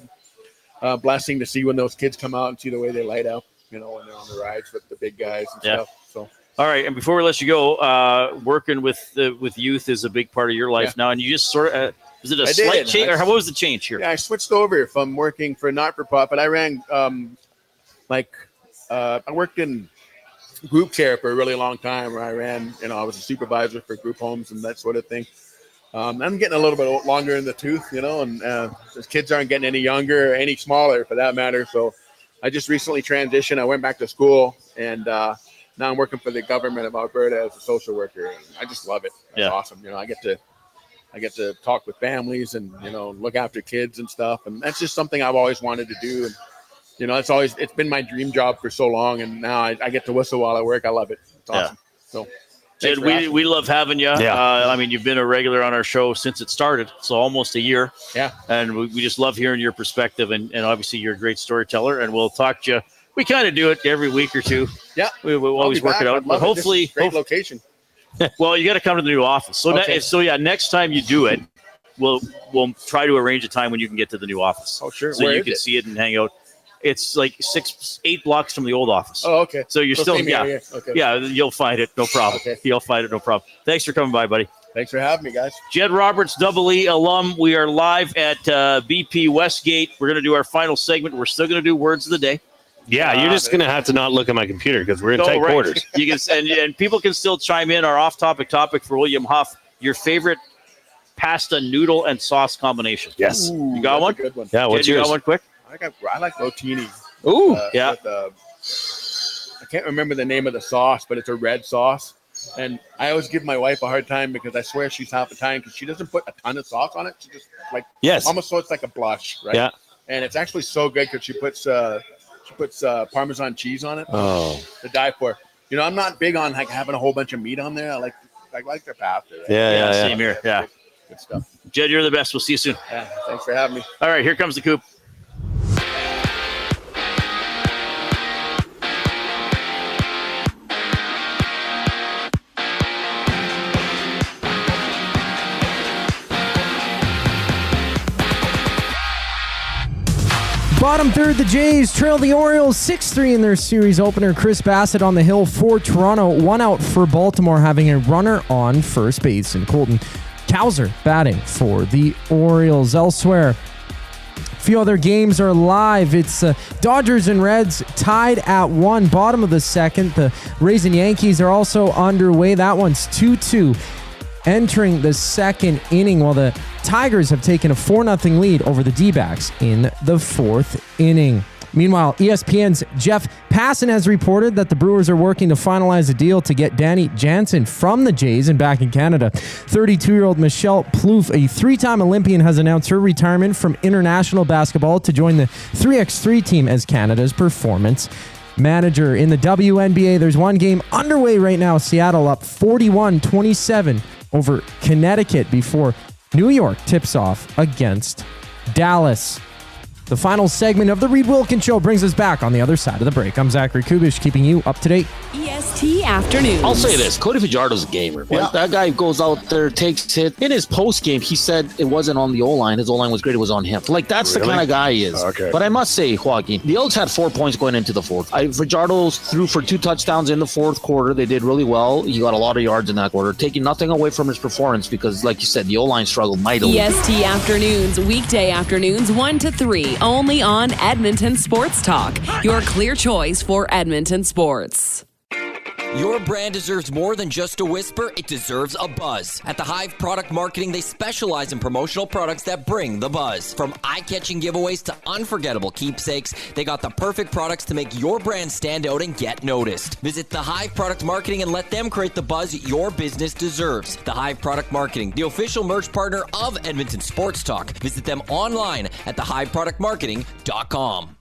blessing to see when those kids come out and see the way they light up, you know, when they're on the rides with the big guys and stuff. So. All right, and before we let you go, working with youth is a big part of your life now, and you just sort of is it a slight change, or what was the change here? Yeah, I switched over from working for not-for-profit. I ran I worked in group care for a really long time where I ran, you know, I was a supervisor for group homes and that sort of thing. I'm getting a little bit longer in the tooth, you know, and the kids aren't getting any younger or any smaller for that matter. So I just recently transitioned. I went back to school and now I'm working for the government of Alberta as a social worker, and I just love it. It's awesome. I get to talk with families and look after kids and stuff, and that's just something I've always wanted to do. And it's been my dream job for so long, and now I get to whistle while I work. I love it. It's awesome. So. Jed, we love having you. Yeah. You've been a regular on our show since it started, so almost a year. Yeah. And we just love hearing your perspective, and obviously you're a great storyteller, and we'll talk to you. We kind of do it every week or two. Yeah. We always work it out. But hopefully, great location. Well, you got to come to the new office. So, next time you do it, we'll try to arrange a time when you can get to the new office. Oh, sure. So Where you can see it and hang out. It's like 8 blocks from the old office. Oh, okay. So you're still, same area. Okay. Yeah, you'll find it. No problem. Okay. You'll find it. No problem. Thanks for coming by, buddy. Thanks for having me, guys. Jed Roberts, EE alum. We are live at BP Westgate. We're going to do our final segment. We're still going to do words of the day. Yeah, you're just going to have to not look at my computer because we're in tight quarters. You can, and people can still chime in. Our off-topic topic for William Huff, your favorite pasta, noodle, and sauce combination. Yes. Ooh, you got one? A good one. Yeah, what's Jed, yours? You got one quick? I like rotini. Ooh, yeah. I can't remember the name of the sauce, but it's a red sauce. And I always give my wife a hard time because I swear she's half Italian because she doesn't put a ton of sauce on it. She just almost so it's like a blush, right? Yeah. And it's actually so good because she puts Parmesan cheese on it. Oh, to die for. I'm not big on having a whole bunch of meat on there. I like their pasta. Right? Yeah. Same here. Yeah. Good stuff. Jed, you're the best. We'll see you soon. Yeah. Thanks for having me. All right, here comes the coop. Bottom third, the Jays trail the Orioles 6-3 in their series opener. Chris Bassett on the hill for Toronto. 1 out for Baltimore, having a runner on first base. And Colton Cowser batting for the Orioles. Elsewhere, a few other games are live. It's Dodgers and Reds tied at 1, bottom of the second. The Rays and Yankees are also underway. That one's 2-2. Entering the second inning, while the Tigers have taken a 4-0 lead over the D-backs in the fourth inning. Meanwhile, ESPN's Jeff Passan has reported that the Brewers are working to finalize a deal to get Danny Jansen from the Jays and back in Canada. 32-year-old Michelle Plouffe, a 3-time Olympian, has announced her retirement from international basketball to join the 3x3 team as Canada's performance manager. In the WNBA, there's one game underway right now. Seattle up 41-27 over Connecticut before New York tips off against Dallas. The final segment of the Reid Wilkins Show brings us back on the other side of the break. I'm Zachary Kubish, keeping you up to date. EST Afternoons. I'll say this. Cody Fajardo's a gamer. Yeah. That guy goes out there, takes it. In his post game, he said it wasn't on the O-line. His O-line was great. It was on him. That's the kind of guy he is. Okay. But I must say, Joaquin, the Elks had 4 points going into the fourth. Fajardo threw for 2 touchdowns in the fourth quarter. They did really well. He got a lot of yards in that quarter, taking nothing away from his performance because, like you said, the O-line struggled mightily. EST Afternoons, weekday afternoons 1 to 3, only on Edmonton Sports Talk, your clear choice for Edmonton sports. Your brand deserves more than just a whisper, it deserves a buzz. At the Hive Product Marketing, they specialize in promotional products that bring the buzz. From eye-catching giveaways to unforgettable keepsakes, they got the perfect products to make your brand stand out and get noticed. Visit the Hive Product Marketing and let them create the buzz your business deserves. The Hive Product Marketing, the official merch partner of Edmonton Sports Talk. Visit them online at thehiveproductmarketing.com.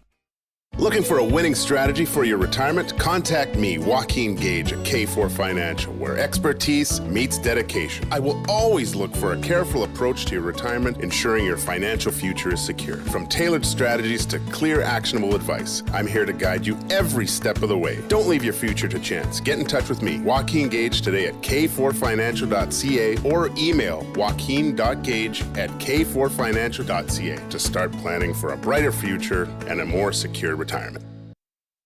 Looking for a winning strategy for your retirement? Contact me, Joaquin Gage at K4 Financial, where expertise meets dedication. I will always look for a careful approach to your retirement, ensuring your financial future is secure. From tailored strategies to clear, actionable advice, I'm here to guide you every step of the way. Don't leave your future to chance. Get in touch with me, Joaquin Gage, today at k4financial.ca or email joaquin.gage@k4financial.ca to start planning for a brighter future and a more secure retirement.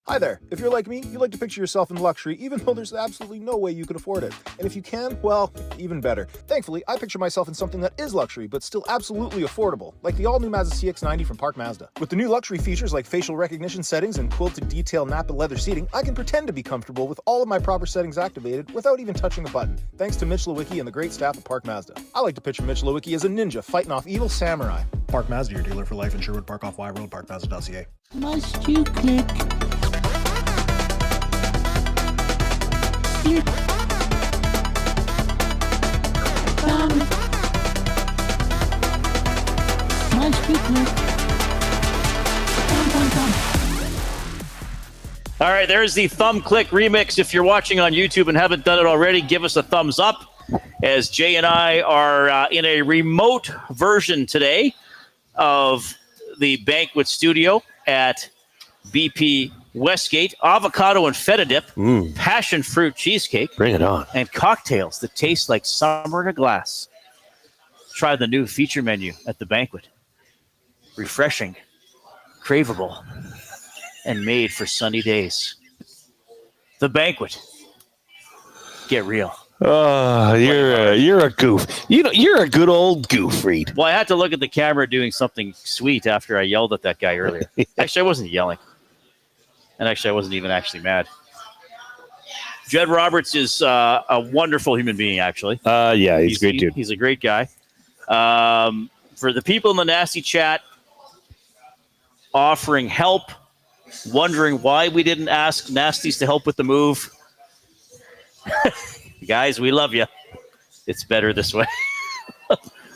Hi there. If you're like me, you like to picture yourself in luxury, even though there's absolutely no way you can afford it. And if you can, well, even better. Thankfully, I picture myself in something that is luxury, but still absolutely affordable, like the all-new Mazda CX-90 from Park Mazda. With the new luxury features like facial recognition settings and quilted detail Napa leather seating, I can pretend to be comfortable with all of my proper settings activated without even touching a button, thanks to Mitch Lewicki and the great staff at Park Mazda. I like to picture Mitch Lewicki as a ninja fighting off evil samurai. Park Mazda, your dealer for life in Sherwood Park off Y Road, parkmazda.ca. Must you click? All right, there's the Thumb Click remix. If you're watching on YouTube and haven't done it already, give us a thumbs up, as Jay and I are in a remote version today of the banquet studio at BP Westgate. Avocado and feta dip, passion fruit cheesecake. Bring it on. And cocktails that taste like summer in a glass. Try the new feature menu at the banquet. Refreshing, craveable, and made for sunny days. The banquet. Get real. Oh, you're a goof. You know, you're a good old goof, Reid. Well, I had to look at the camera doing something sweet after I yelled at that guy earlier. Actually, I wasn't yelling. And actually, I wasn't even actually mad. Jed Roberts is a wonderful human being, actually. Yeah, he's a great dude. He's a great guy. For the people in the nasty chat offering help, wondering why we didn't ask Nasties to help with the move. Guys, we love you. It's better this way.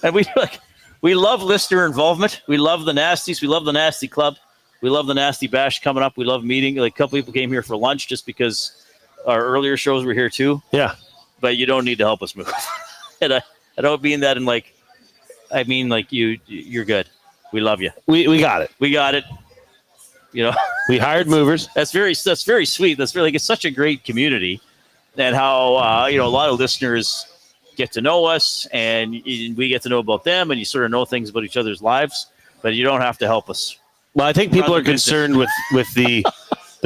And we love listener involvement. We love the Nasties. We love the Nasty Club. We love the Nasty Bash coming up. We love meeting. Like, a couple people came here for lunch just because our earlier shows were here too. Yeah. But you don't need to help us move. And I don't mean that in like, I mean like you're good. We love you. We got it. We got it. You know, we hired movers. That's very sweet. That's really, like, it's such a great community, and how a lot of listeners get to know us, and we get to know about them, and you sort of know things about each other's lives, but you don't have to help us. Well, I think people are concerned with the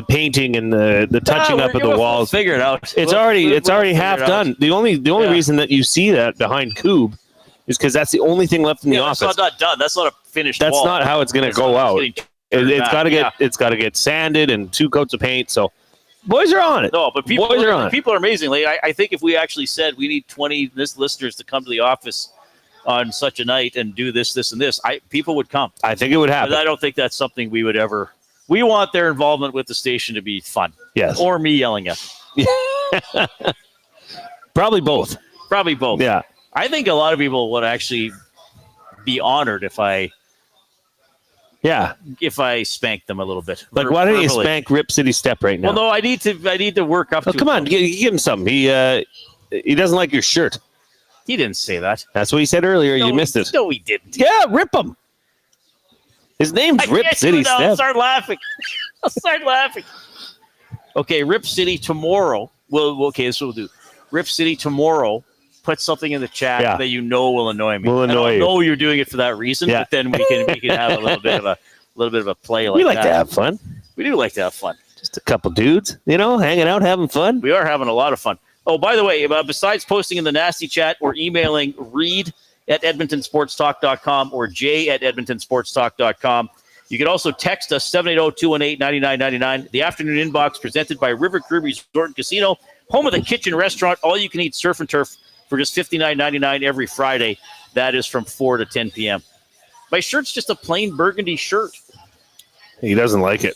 painting and the touching up of the walls. We'll figure it out. It's already half done. The only reason that you see that behind Coob is because that's the only thing left in the office. That's not done. That's not a finished That's wall. not how it's going to go out. It's got to get sanded and 2 coats of paint. So boys are on it. No, but people are amazing. Like, I think if we actually said we need 20 listeners to come to the office on such a night and do this, and this, people would come. I think it would happen. But I don't think that's something we would ever. We want their involvement with the station to be fun. Yes. Or me yelling at them. Probably both. Yeah. I think a lot of people would actually be honored if I spank them a little bit. Like, why don't you spank Rip City Step right now? Well, no, I need to work up to it. Come on, give him something. He doesn't like your shirt. He didn't say that. That's what he said earlier. You missed it. No, he didn't. Yeah, rip him. His name's Rip City Step. I'll start laughing. Okay, Rip City tomorrow. This will do. Rip City tomorrow. Put something in the chat that you know will annoy me. I know you're doing it for that reason, but then we can have a little bit of a play like that. We like to have fun. We do like to have fun. Just a couple dudes, hanging out, having fun. We are having a lot of fun. Oh, by the way, besides posting in the nasty chat or emailing Reid at edmontonsportstalk.com or Jay at edmontonsportstalk.com, you can also text us 780-218-9999. The afternoon inbox presented by River Cree Resort and Casino, home of the kitchen restaurant, all you can eat surf and turf for just $59.99 every Friday. That is from 4 to 10 p.m. My shirt's just a plain burgundy shirt. He doesn't like it.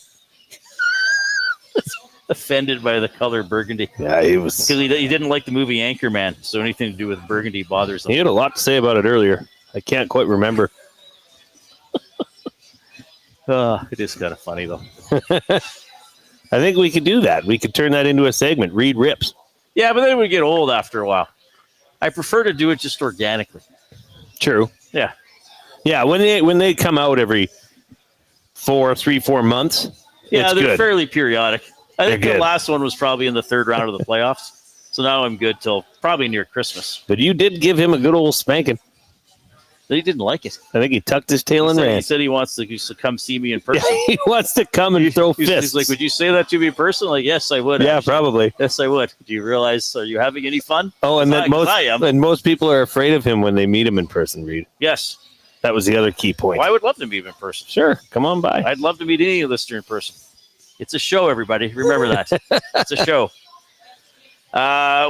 Offended by the color burgundy. Yeah, he was. Because he didn't like the movie Anchorman, so anything to do with burgundy bothers him. He had a lot to say about it earlier. I can't quite remember. It is kind of funny, though. I think we could do that. We could turn that into a segment. Reid rips. Yeah, but then we get old after a while. I prefer to do it just organically. True. Yeah. Yeah, when they come out every 4 months. Yeah, they're good. fairly periodic. I think They're the good. last one was probably in the third round of the playoffs. So now I'm good till probably near Christmas. But you did give him a good old spanking. He didn't like it. I think he tucked his tail and ran. He said he wants to come see me in person. Yeah, he wants to come and throw fists. He's like, would you say that to me in person? Like, yes, I would. Yeah, actually. Probably. Yes, I would. Do you realize, are you having any fun? Oh, and then I am. most people are afraid of him when they meet him in person, Reid. Yes. That was the other key point. Well, I would love to meet him in person. Sure. Come on by. I'd love to meet any listener in person. It's a show, everybody. Remember that. It's a show.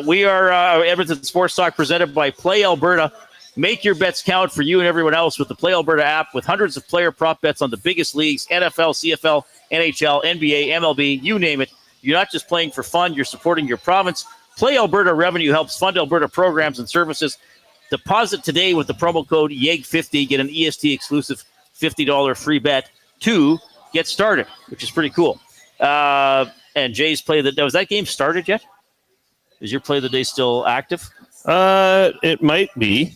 We are Edmonton Sports Talk presented by Play Alberta. Make your bets count for you and everyone else with the Play Alberta app with hundreds of player prop bets on the biggest leagues, NFL, CFL, NHL, NBA, MLB, you name it. You're not just playing for fun. You're supporting your province. Play Alberta revenue helps fund Alberta programs and services. Deposit today with the promo code YEG50. Get an EST exclusive $50 free bet to get started, which is pretty cool. And Jay's play of the day. Was that game started yet? Is your play of the day still active? It might be.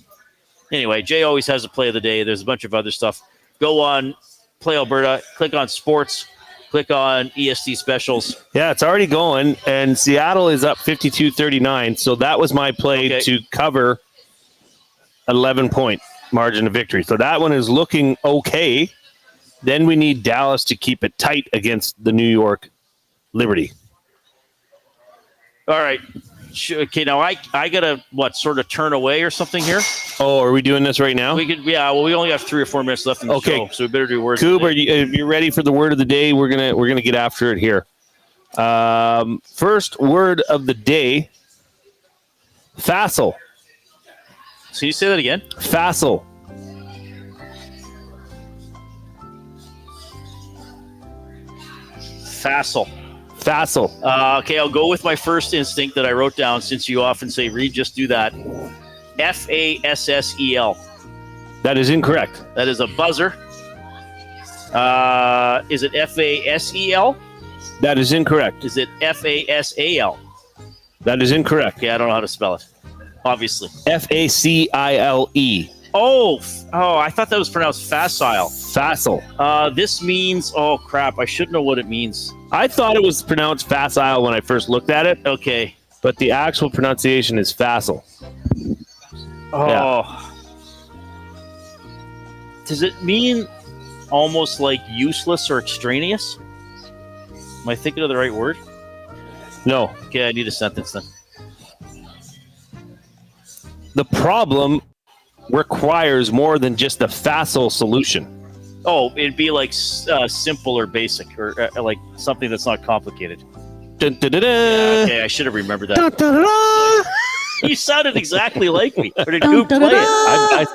Anyway, Jay always has a play of the day. There's a bunch of other stuff. Go on Play Alberta, click on sports, click on EST specials. Yeah, it's already going, and Seattle is up 52-39. So that was my play to cover 11-point margin of victory. So that one is looking okay. Then we need Dallas to keep it tight against the New York Liberty. All right. Okay, now I gotta sort of turn away or something here. Oh, are we doing this right now? We could, yeah. Well, we only have 3 or 4 minutes left in the show, so we better do words. Coob, if you're ready for the word of the day, we're gonna get after it here. First word of the day: facile. So you say that again? Facile. Facile. Facile. Okay, I'll go with my first instinct that I wrote down, since you often say, Reid, just do that. Fassel. That is incorrect. That is a buzzer. Is it Fasel? That is incorrect. Is it Fasal? That is incorrect. Okay, I don't know how to spell it. Obviously. Facile. Oh, I thought that was pronounced facile. Facile. This means, oh crap, I should know what it means. I thought it was pronounced facile when I first looked at it. Okay. But the actual pronunciation is facile. Oh. Yeah. Does it mean almost like useless or extraneous? Am I thinking of the right word? No. Okay, I need a sentence then. The problem requires more than just a facile solution. Oh, it'd be like simple or basic, or like something that's not complicated. Dun, dun, dun, dun. Yeah, okay, I should have remembered that. Dun, dun, dun, dun. You sounded exactly like me. Or did Coop play it?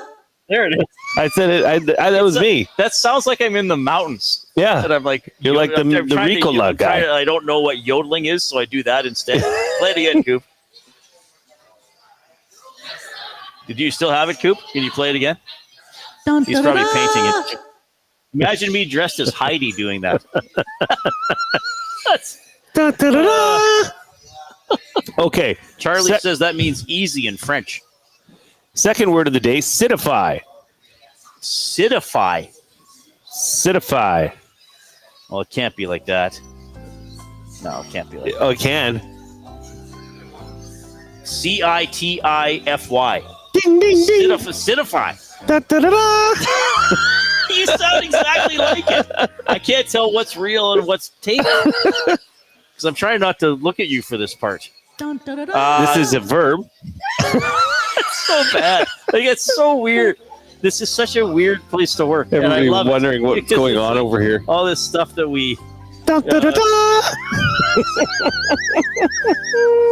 There it is. I said it. That was me. That sounds like I'm in the mountains. Yeah. And I'm like, you're like the Ricola guy. I don't know what yodeling is, so I do that instead. Play it again, Coop. Did you still have it, Coop? Can you play it again? He's probably painting it. Imagine me dressed as Heidi doing that. Okay. Charlie says that means easy in French. Second word of the day: sidify. Sidify. Sidify. Well, it can't be like that. No, it can't be like that. Oh, it can. Citify. Ding, ding, ding. Sidify. Da, da, da, da. You sound exactly like it. I can't tell what's real and what's tape. Because I'm trying not to look at you for this part. This is a verb. It's so bad. Like, it's so weird. This is such a weird place to work. Everybody and I love wondering what's going on over here. All this stuff that we... Da, da, da, da.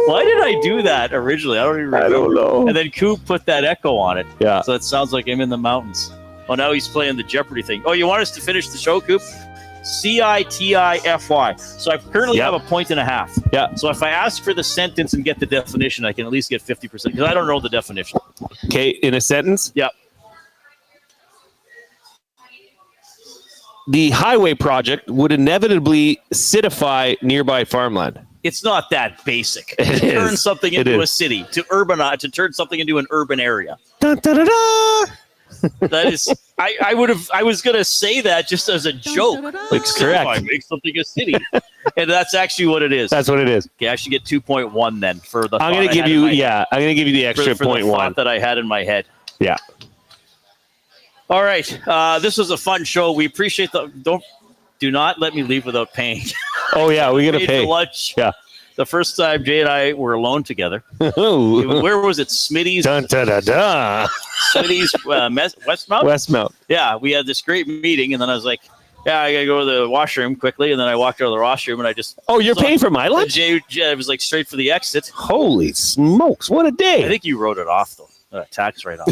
Why did I do that originally? I don't even remember. I don't know. And then Coop put that echo on it. Yeah. So it sounds like I'm in the mountains. Oh, now he's playing the Jeopardy thing. Oh, you want us to finish the show, Coop? Citify. So I currently have a point and a half. Yeah. So if I ask for the sentence and get the definition, I can at least get 50%, because I don't know the definition. Okay, in a sentence? Yeah. The highway project would inevitably sidify nearby farmland. It's not that basic. It to turn is. something into a city, to urbanize, to turn something into an urban area. Da, da, da, da. That is, I was gonna say that just as a joke. Like, correct. Make something a city, and that's actually what it is. That's what it is. Okay, I should get 2.1 then for the. I'm gonna give you, I'm gonna give you the extra for point the one thought that I had in my head. Yeah. All right, this was a fun show. We appreciate do not let me leave without paying. Oh yeah, we gotta Paid pay for lunch. Yeah. The first time Jay and I were alone together. Where was it? Smitty's. Dun, da, da, da. Smitty's Westmount? Westmount. Yeah, we had this great meeting, and then I was like, yeah, I got to go to the washroom quickly. And then I walked out of the washroom, and I just... Oh, you're paying for my lunch? Jay was like straight for the exit. Holy smokes, what a day. I think you wrote it off, though. Tax write-off.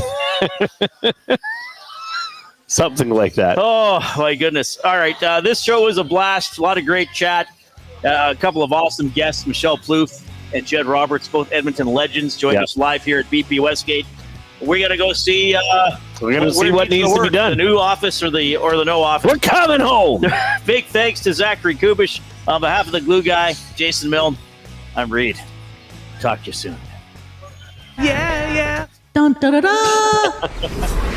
Something like that. Oh, my goodness. All right, this show was a blast. A lot of great chat. A couple of awesome guests, Michelle Plouffe and Jed Roberts, both Edmonton legends, joined us live here at BP Westgate. We're gonna go see. We're gonna see what needs to be done. The new office or the no office. We're coming home. Big thanks to Zachary Kubish on behalf of the Glue Guy, Jason Milne. I'm Reid. Talk to you soon. Yeah. Dun, da, da, da.